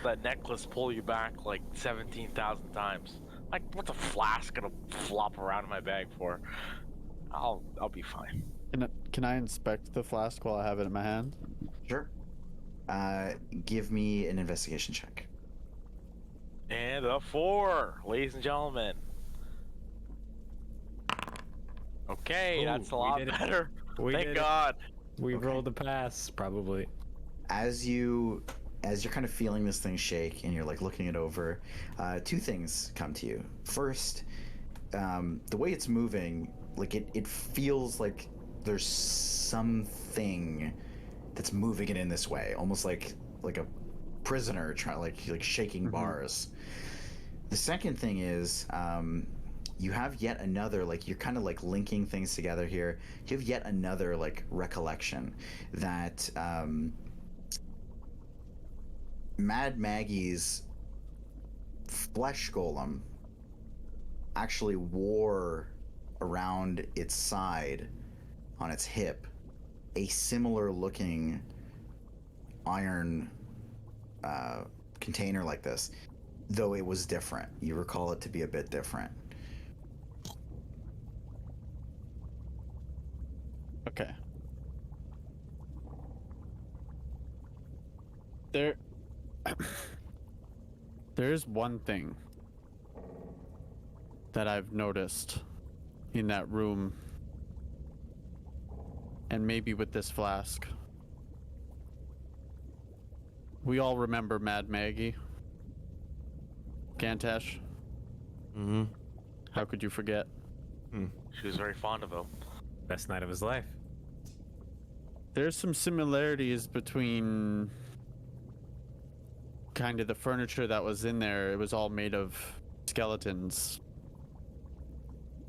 that necklace pull you back like 17,000 times. Like, what's a flask gonna flop around in my bag for? I'll be fine. Can I inspect the flask while I have it in my hand? Sure. Give me an investigation check. And a 4, ladies and gentlemen. Okay, Ooh, that's a we lot did it. better. We Thank did it. God. We Okay. rolled the pass, probably. As you're kind of feeling this thing shake and you're like looking it over, 2 things come to you. First, the way it's moving, like it feels like there's something that's moving it in this way, almost like a prisoner trying like shaking bars. The second thing is you have yet another, like, you're kind of like linking things together here. You have yet another like recollection that Mad Maggie's flesh golem actually wore around its side on its hip a similar looking iron container like this, though it was different. You recall it to be a bit different. Okay. There's one thing that I've noticed in that room, and maybe with this flask. We all remember Mad Maggie. Gantash. Mm-hmm. How could you forget? She was very fond of him. Best night of his life. There's some similarities between kind of the furniture that was in there. It was all made of skeletons.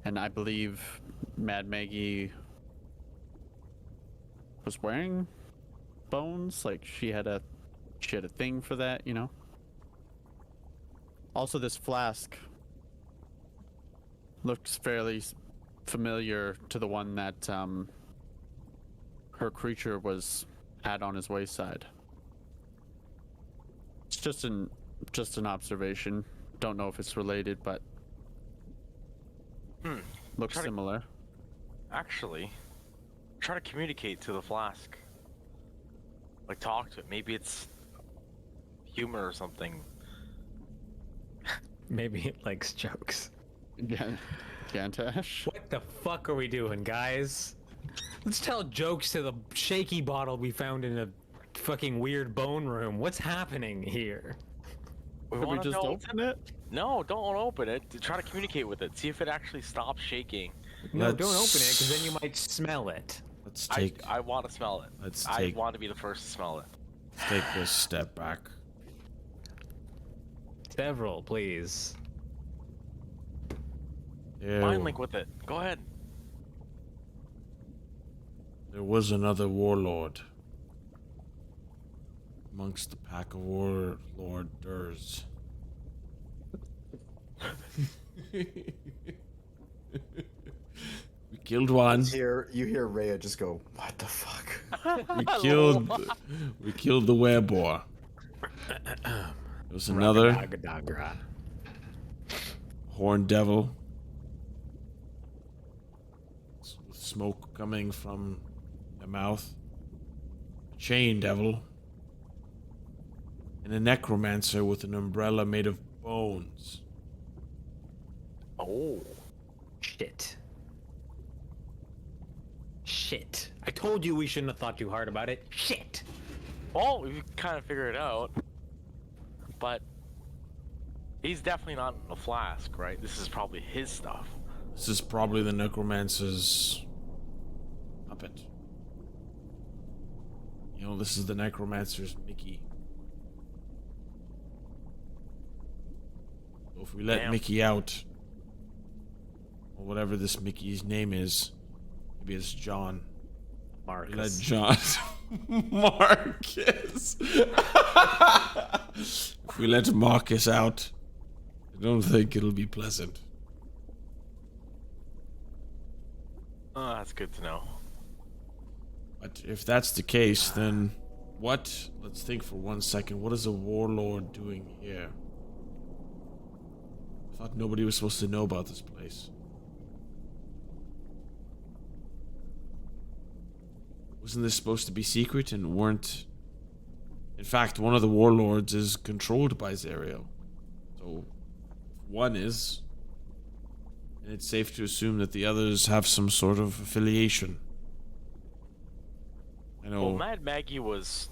And I believe Mad Maggie was wearing bones. Like she had a thing for that, you know? Also, this flask looks fairly familiar to the one that her creature had on his wayside. It's just an observation. Don't know if it's related, but looks similar. Actually, try to communicate to the flask. Like, talk to it. Maybe it's humor or something. Maybe it likes jokes. Gantash? What the fuck are we doing, guys? Let's tell jokes to the shaky bottle we found in a fucking weird bone room. What's happening here? Could we just open it? No, don't open it. Try to communicate with it. See if it actually stops shaking. No, don't open it, because then you might smell it. Let's take. I want to smell it. I want to be the first to smell it. Take a step back. Several, please. Mind link with it. Go ahead. There was another warlord amongst the pack of warlorders. We killed one. You hear Rhea just go, "What the fuck?" We killed the werebore. There was another horned devil. With smoke coming from the mouth. A chain devil. And a necromancer with an umbrella made of bones. Oh. Shit. I told you we shouldn't have thought too hard about it. Shit. Well, we kind of figured it out. But he's definitely not in the flask, right? This is probably his stuff. This is probably the necromancer's puppet. You know, this is the necromancer's Mickey. So if we let Mickey out, or whatever this Mickey's name is, maybe it's John. Marcus. Let John. Marcus. If we let Marcus out, I don't think it'll be pleasant. Oh, that's good to know. But if that's the case, then what? Let's think for 1 second. What is a warlord doing here? I thought nobody was supposed to know about this place. Wasn't this supposed to be secret and weren't... In fact, one of the warlords is controlled by Zariel. So, if one is, then it's safe to assume that the others have some sort of affiliation. I know... Well, Mad Maggie was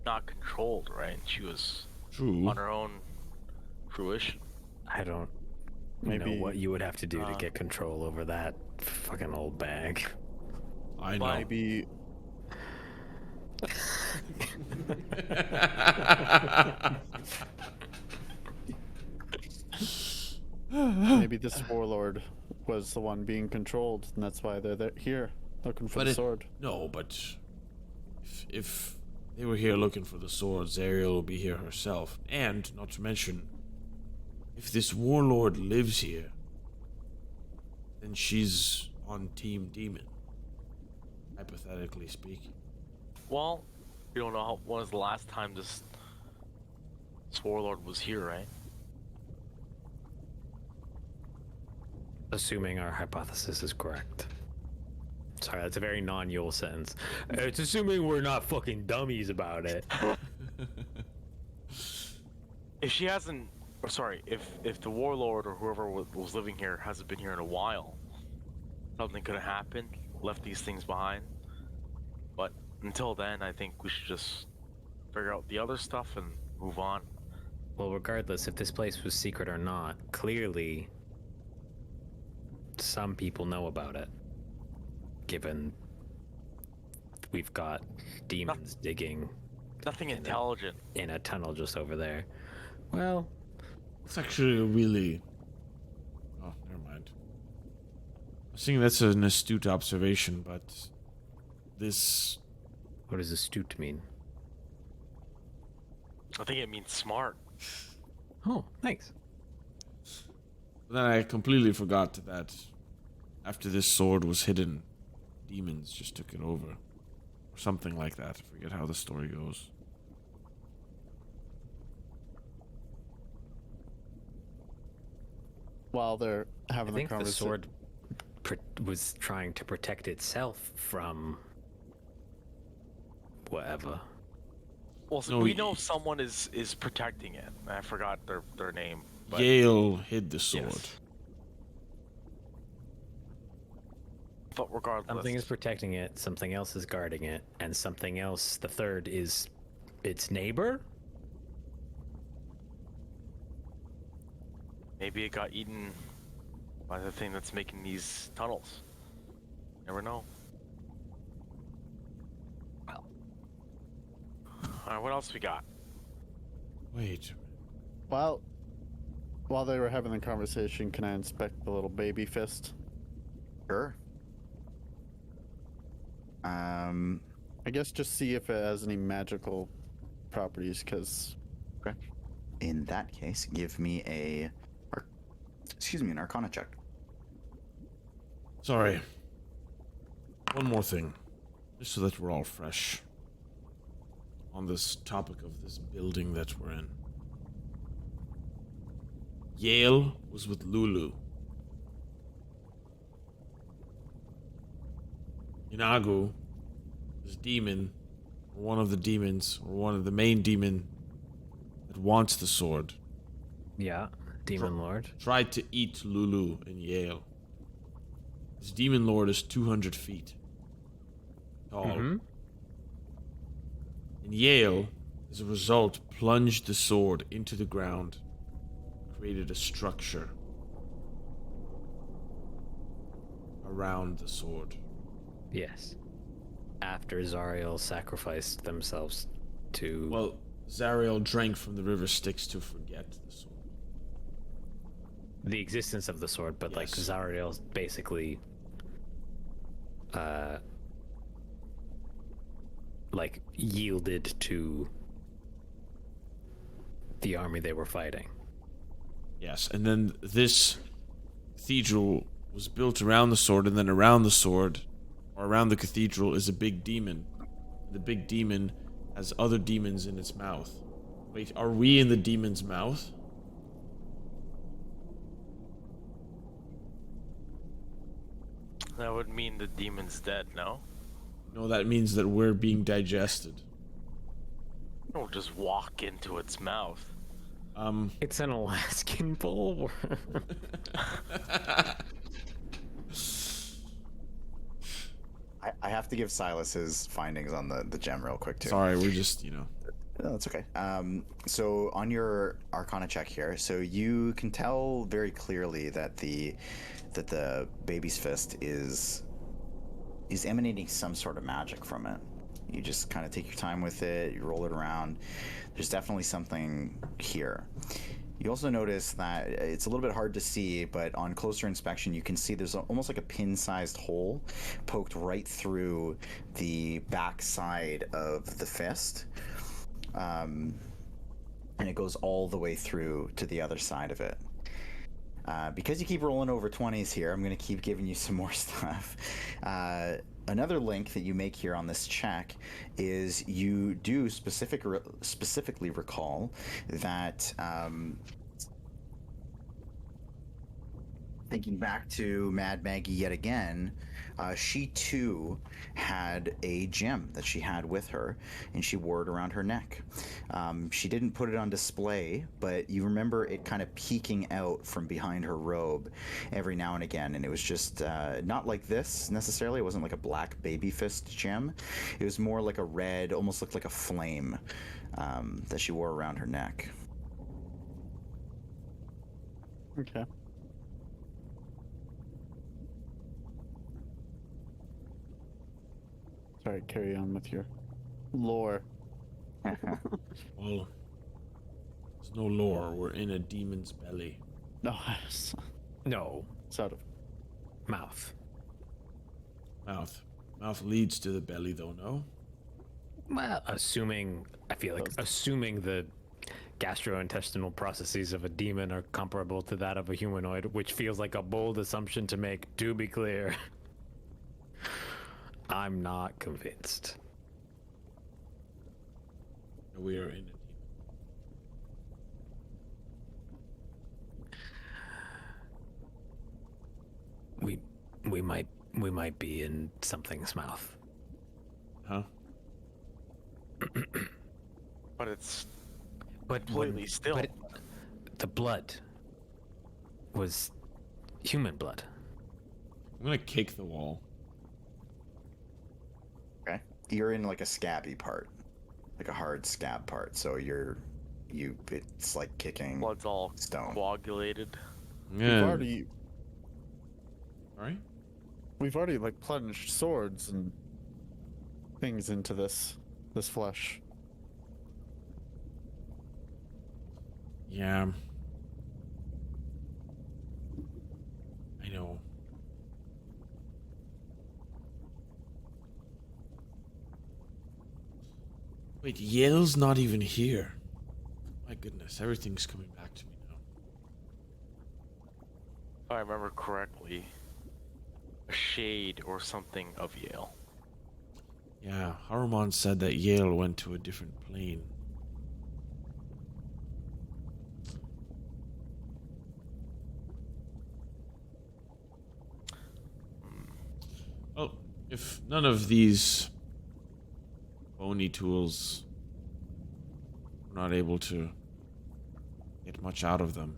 not controlled, right? She was True. on her own fruition. I don't know what you would have to do to get control over that fucking old bag. I know. Maybe Maybe this warlord was the one being controlled, and that's why they're here looking for the sword. No, but if they were here looking for the sword, Zariel will be here herself. And, not to mention, if this warlord lives here, then she's on Team Demon, hypothetically speaking. Well, you don't know when was the last time this warlord was here, right? Assuming our hypothesis is correct. Sorry, that's a very non-Yoll sentence. It's assuming we're not fucking dummies about it. If she hasn't, or sorry, if the warlord or whoever was living here hasn't been here in a while, something could have happened, left these things behind. But until then, I think we should just figure out the other stuff and move on. Well, regardless if this place was secret or not, clearly some people know about it. Given we've got demons digging Nothing intelligent. in a tunnel just over there. Well, It's actually a really... Oh, never mind. I think that's an astute observation, but this... what does astute mean? I think it means smart. Oh, thanks. But then I completely forgot that after this sword was hidden, demons just took it over. Or something like that. I forget how the story goes. While they're I having the think the conversation. sword was trying to protect itself from whatever. Well, so No, we know someone is protecting it. I forgot their name. But Yoll hid the sword. Yes. But regardless, Something is protecting it, something else is guarding it, and something else, the third, is its neighbor? maybe it got eaten by the thing that's making these tunnels. Never know. Well, Alright, what else we got? Wait. While they were having the conversation, can I inspect the little baby fist? Sure. I guess just see if it has any magical properties, because In that case, give me an Arcana check. Sorry. One more thing. Just so that we're all fresh. On this topic of this building that we're in. Yoll was with Lulu. Inagu, this demon, or one of the demons, or one of the main demon that wants the sword, yeah, Demon Lord. tried to eat Lulu and Yoll. This demon lord is 200 feet tall. Mm-hmm. And Yoll, as a result, plunged the sword into the ground, created a structure around the sword. Yes. After Zariel sacrificed themselves to... Well, Zariel drank from the river Styx to forget the sword. the existence of the sword, but like Yes. Zariel basically like yielded to the army they were fighting. Yes, and then this cathedral was built around the sword, and then around the sword, or around the cathedral, is a big demon. The big demon has other demons in its mouth. Wait, are we in the demon's mouth? That would mean the demon's dead, no? No, that means that we're being digested. Don't just walk into its mouth. It's an Alaskan bullworm. I have to give Silas his findings on the gem real quick too. Sorry, we're just, No, that's okay. So on your Arcana check here, so you can tell very clearly that the baby's fist is emanating some sort of magic from it. You just kind of take your time with it, you roll it around. There's definitely something here. You also notice that it's a little bit hard to see, but on closer inspection, you can see there's almost like a pin-sized hole poked right through the back side of the fist. And it goes all the way through to the other side of it. Because you keep rolling over 20s here, I'm going to keep giving you some more stuff. Another link that you make here on this check is you do specifically recall that, thinking back to Mad Maggie yet again, she too had a gem that she had with her, and she wore it around her neck. She didn't put it on display, but you remember it kind of peeking out from behind her robe every now and again, and it was just not like this necessarily. It wasn't like a black baby fist gem. It was more like a red, almost looked like a flame that she wore around her neck. Okay. Sorry, carry on with your lore. Well, there's no lore. We're in a demon's belly. No, No, it's out of mouth. Mouth. Mouth leads to the belly, though, no? Well, assuming the gastrointestinal processes of a demon are comparable to that of a humanoid, which feels like a bold assumption to make, to be clear. I'm not convinced. We are in a demon. We might be in something's mouth. Huh? But it's But completely still. But the blood was human blood. Mm-hmm. I'm gonna kick the wall. Okay. You're in like a scabby part, like a hard scab part. So it's like kicking Blood's all stone. coagulated. Yeah. We've already like plunged swords and things into this flesh. Yeah. I know. Wait, Yale's not even here. My goodness, everything's coming back to me now. If I remember correctly, a shade or something of Yale. Yeah, Haruman said that Yale went to a different plane. Well, if none of these bony tools were not able to get much out of them,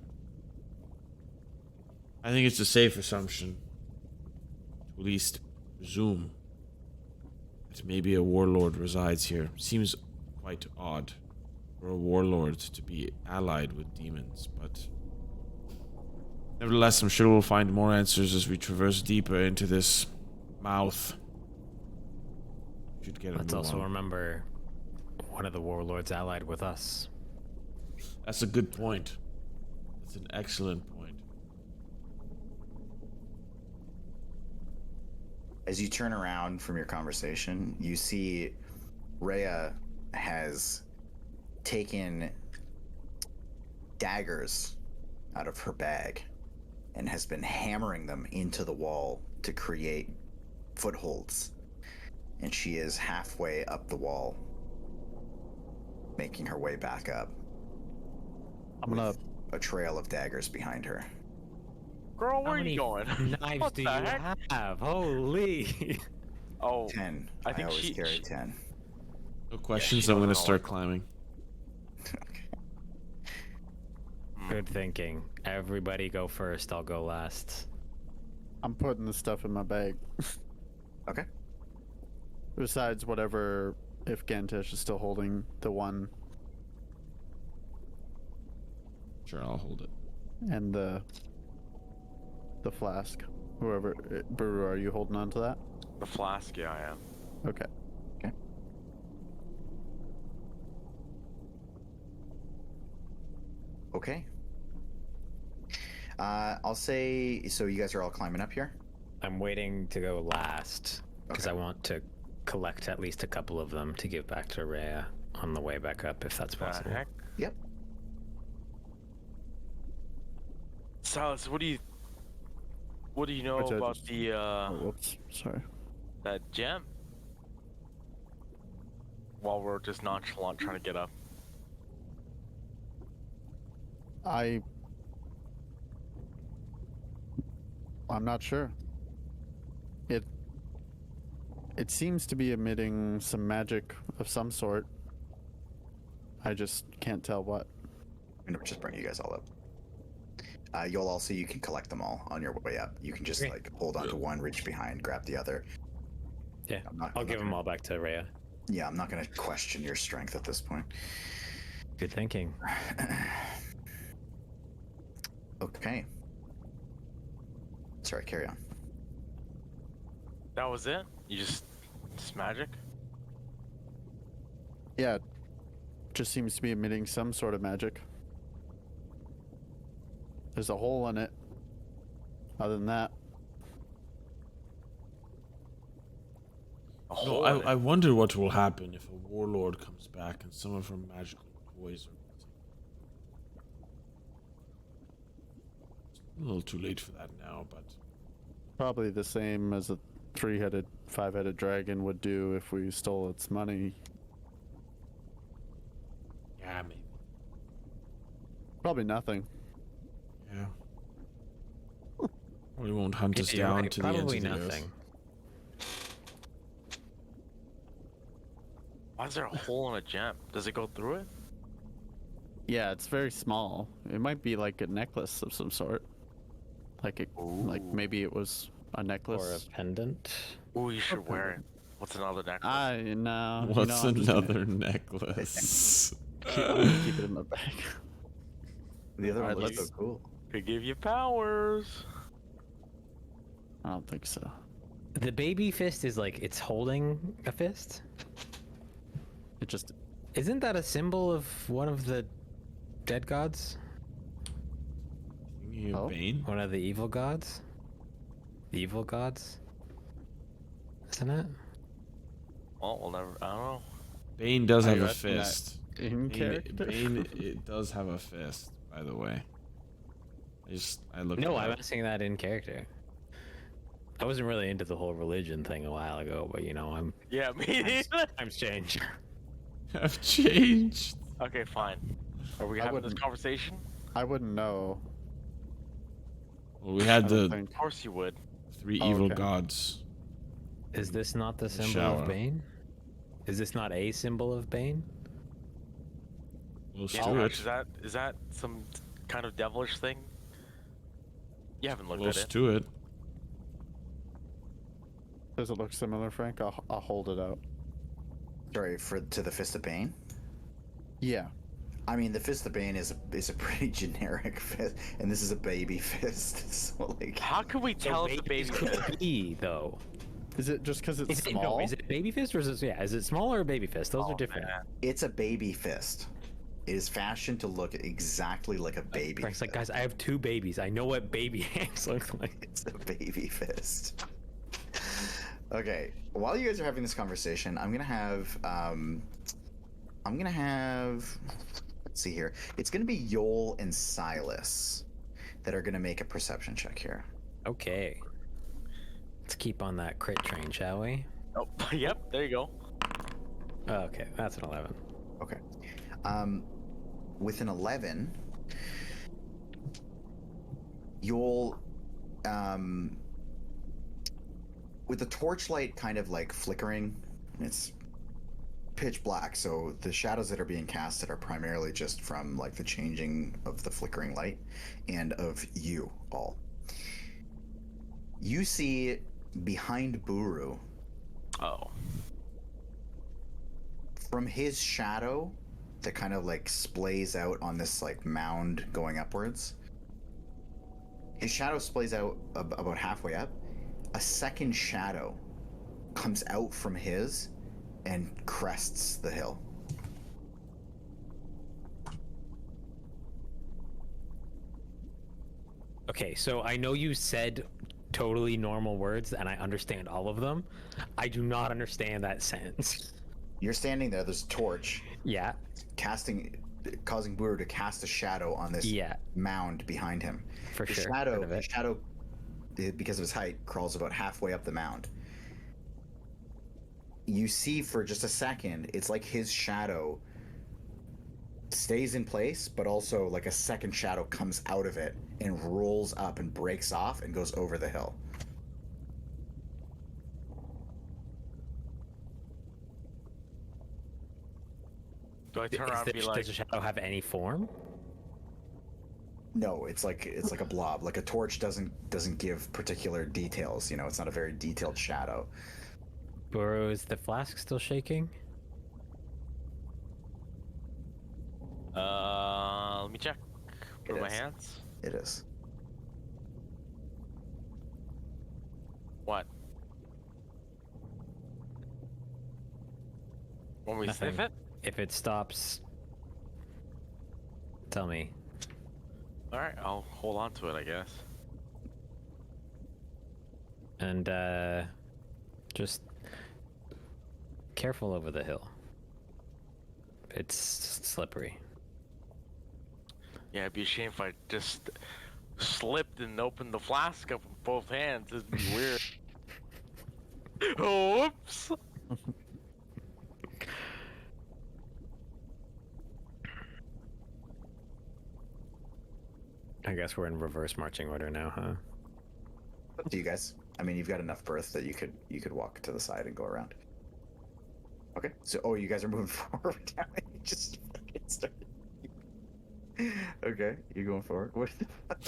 I think it's a safe assumption to at least presume that maybe a warlord resides here. Seems quite odd for a warlord to be allied with demons, but nevertheless, I'm sure we'll find more answers as we traverse deeper into this mouth. Should get Let's also remember one of the warlords allied with us. That's a good point. That's an excellent point. As you turn around from your conversation, you see Rhea has taken daggers out of her bag and has been hammering them into the wall to create footholds. And she is halfway up the wall, making her way back up. I'm gonna a trail of daggers behind her. Girl, where How are many you going? knives What do the you heck? have? Holy! Oh, 10. I think always she- carry she- 10. No questions, she I'm gonna doesn't start like- climbing. Good thinking. Everybody go first. I'll go last. I'm putting the stuff in my bag. Okay. Besides whatever, if Gantash is still holding the one Sure, I'll hold it. and the flask. Whoever, Buru, are you holding on to that? The flask, yeah, I am. Okay. Okay. I'll say, so you guys are all climbing up here? I'm waiting to go last because Okay. I want to collect at least a couple of them to give back to Rhea on the way back up, if that's possible. Heck? Yep. Silas, what do you know Which I about just- the Oh, whoops. Sorry. that gem? While we're just nonchalant trying to get up. I'm not sure. It seems to be emitting some magic of some sort. I just can't tell what. I'm gonna just bring you guys all up. You'll also, you can collect them all on your way up. You can just Okay. like hold on to one, reach behind, grab the other. Yeah, I'm not, I'll I'm give not them gonna- all back to Rhea. Yeah, I'm not gonna question your strength at this point. Good thinking. Okay. Sorry, carry on. That was it? You just magic? Yeah, it just seems to be emitting some sort of magic. There's a hole in it. Other than that, A No, hole in it? I wonder what will happen if a warlord comes back and some of her magical toys are missing. It's a little too late for that now, but probably the same as a 3-headed, 5-headed dragon would do if we stole its money. yeah, maybe. Probably nothing. Yeah. Probably won't hunt us You're down right, to the ends probably of the nothing. earth. Why is there a hole in a gem? Does it go through it? Yeah, it's very small. It might be like a necklace of some sort. Like maybe it was a necklace. Or a pendant. Ooh, you should wear it. What's another necklace? I no. What's I'm just gonna another necklace? I'm gonna keep it in my bag. The other Alright, one looks so let's- cool. Could give you powers. I don't think so. The baby fist is like it's holding a fist. It just Isn't that a symbol of one of the dead gods? Thinking of Oh. Bane? One of the evil gods? The evil gods? Isn't it? Well, we'll never. I don't know. Bane does Are have you a asking that fist. in character. Bane it does have a fist, by the way. I looked No, it I'm up. asking that in character. I wasn't really into the whole religion thing a while ago, but you know, I'm Yeah, me neither. times change. I've changed. Okay, fine. Are we I having this wouldn't- conversation? I wouldn't know. Well, we I had don't the think. Of course you would. 3 Oh, evil okay. gods. Is this not the symbol shower. of Bane? Is this not a symbol of Bane? Close Yeah, to Josh, it. is that some kind of devilish thing? You haven't looked Close at it. to it. Does it look similar, Frank? I'll hold it out. Sorry, to the Fist of Bane? Yeah. I mean, the Fist of Bane is a pretty generic fist, and this is a baby fist. So like, How can we tell if the baby could be though? Is it just because it's Is it, small? no, is it baby fist or is it Is it small or a baby fist? Those Oh, are different. man. it's a baby fist. It is fashioned to look exactly like a baby. Frank's like, fist. guys, I have 2 babies. I know what baby hands look like. It's a baby fist. Okay, while you guys are having this conversation, I'm gonna have. Let's see here. It's gonna be Yoll and Silas that are gonna make a perception check here. Okay. Let's keep on that crit train, shall we? Oh, yep. There you go. Oh, okay, that's an 11. Okay. With an 11, Yoll, with the torchlight kind of like flickering, it's pitch black, so the shadows that are being casted are primarily just from like the changing of the flickering light and of you all. You see behind Buru, Oh. from his shadow that kind of like splays out on this like mound going upwards. His shadow splays out about halfway up. A second shadow comes out from his and crests the hill. Okay, so I know you said totally normal words, and I understand all of them. I do not understand that sentence. You're standing there. There's a torch Yeah. causing Buru to cast a shadow on this Yeah. mound behind him. For The sure. shadow, Heard of the it. shadow, because of his height, crawls about halfway up the mound. You see for just a second, it's like his shadow stays in place, but also like a second shadow comes out of it and rolls up and breaks off and goes over the hill. Do I turn around and be like, Does the shadow have any form? No, it's like a blob. Like a torch doesn't give particular details. You know, it's not a very detailed shadow. Buru, is the flask still shaking? let me check. It With my is. hands? It is. What? Want me to sniff Nothing. it? If it stops, tell me. Alright, I'll hold on to it, I guess. And just careful over the hill. It's slippery. Yeah, it'd be a shame if I just slipped and opened the flask up with both hands. It'd be weird. Whoops! I guess we're in reverse marching order now, huh? Up to you guys. I mean, you've got enough berth that you could walk to the side and go around. Okay. So, you guys are moving forward now. You just fucking started. Okay, you going forward? What the fuck?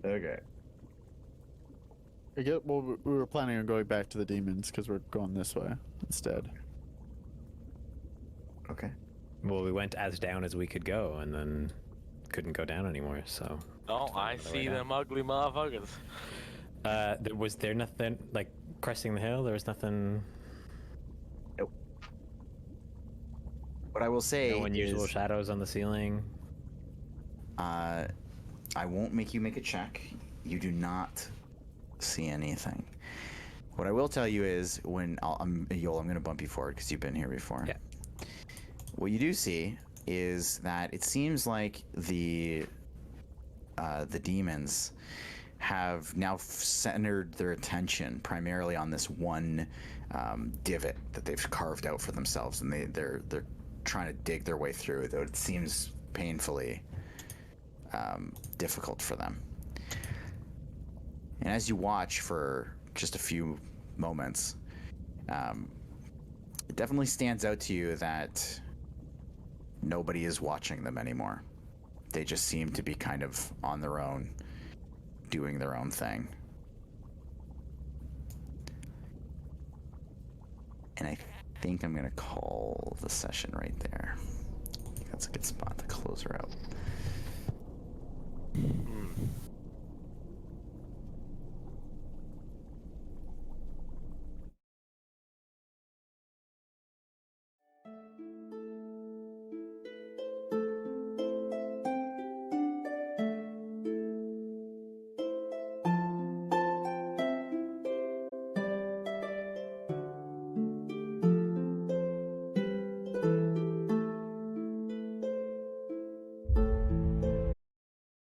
Okay. Well, we were planning on going back to the demons because we're going this way instead. Okay. Well, we went as down as we could go, and then couldn't go down anymore. So. Oh, I the way see down. them ugly motherfuckers. Was there nothing like cresting the hill? There was nothing. Nope. What I will say No unusual is, shadows on the ceiling. I won't make you make a check. You do not see anything. What I will tell you is Yoll, I'm going to bump you forward because you've been here before. Yeah. What you do see is that it seems like the demons have now centered their attention primarily on this one divot that they've carved out for themselves, and they're trying to dig their way through, though it seems painfully difficult for them. And as you watch for just a few moments, it definitely stands out to you that nobody is watching them anymore. They just seem to be kind of on their own, doing their own thing. And I think I'm going to call the session right there. I think that's a good spot to close her out.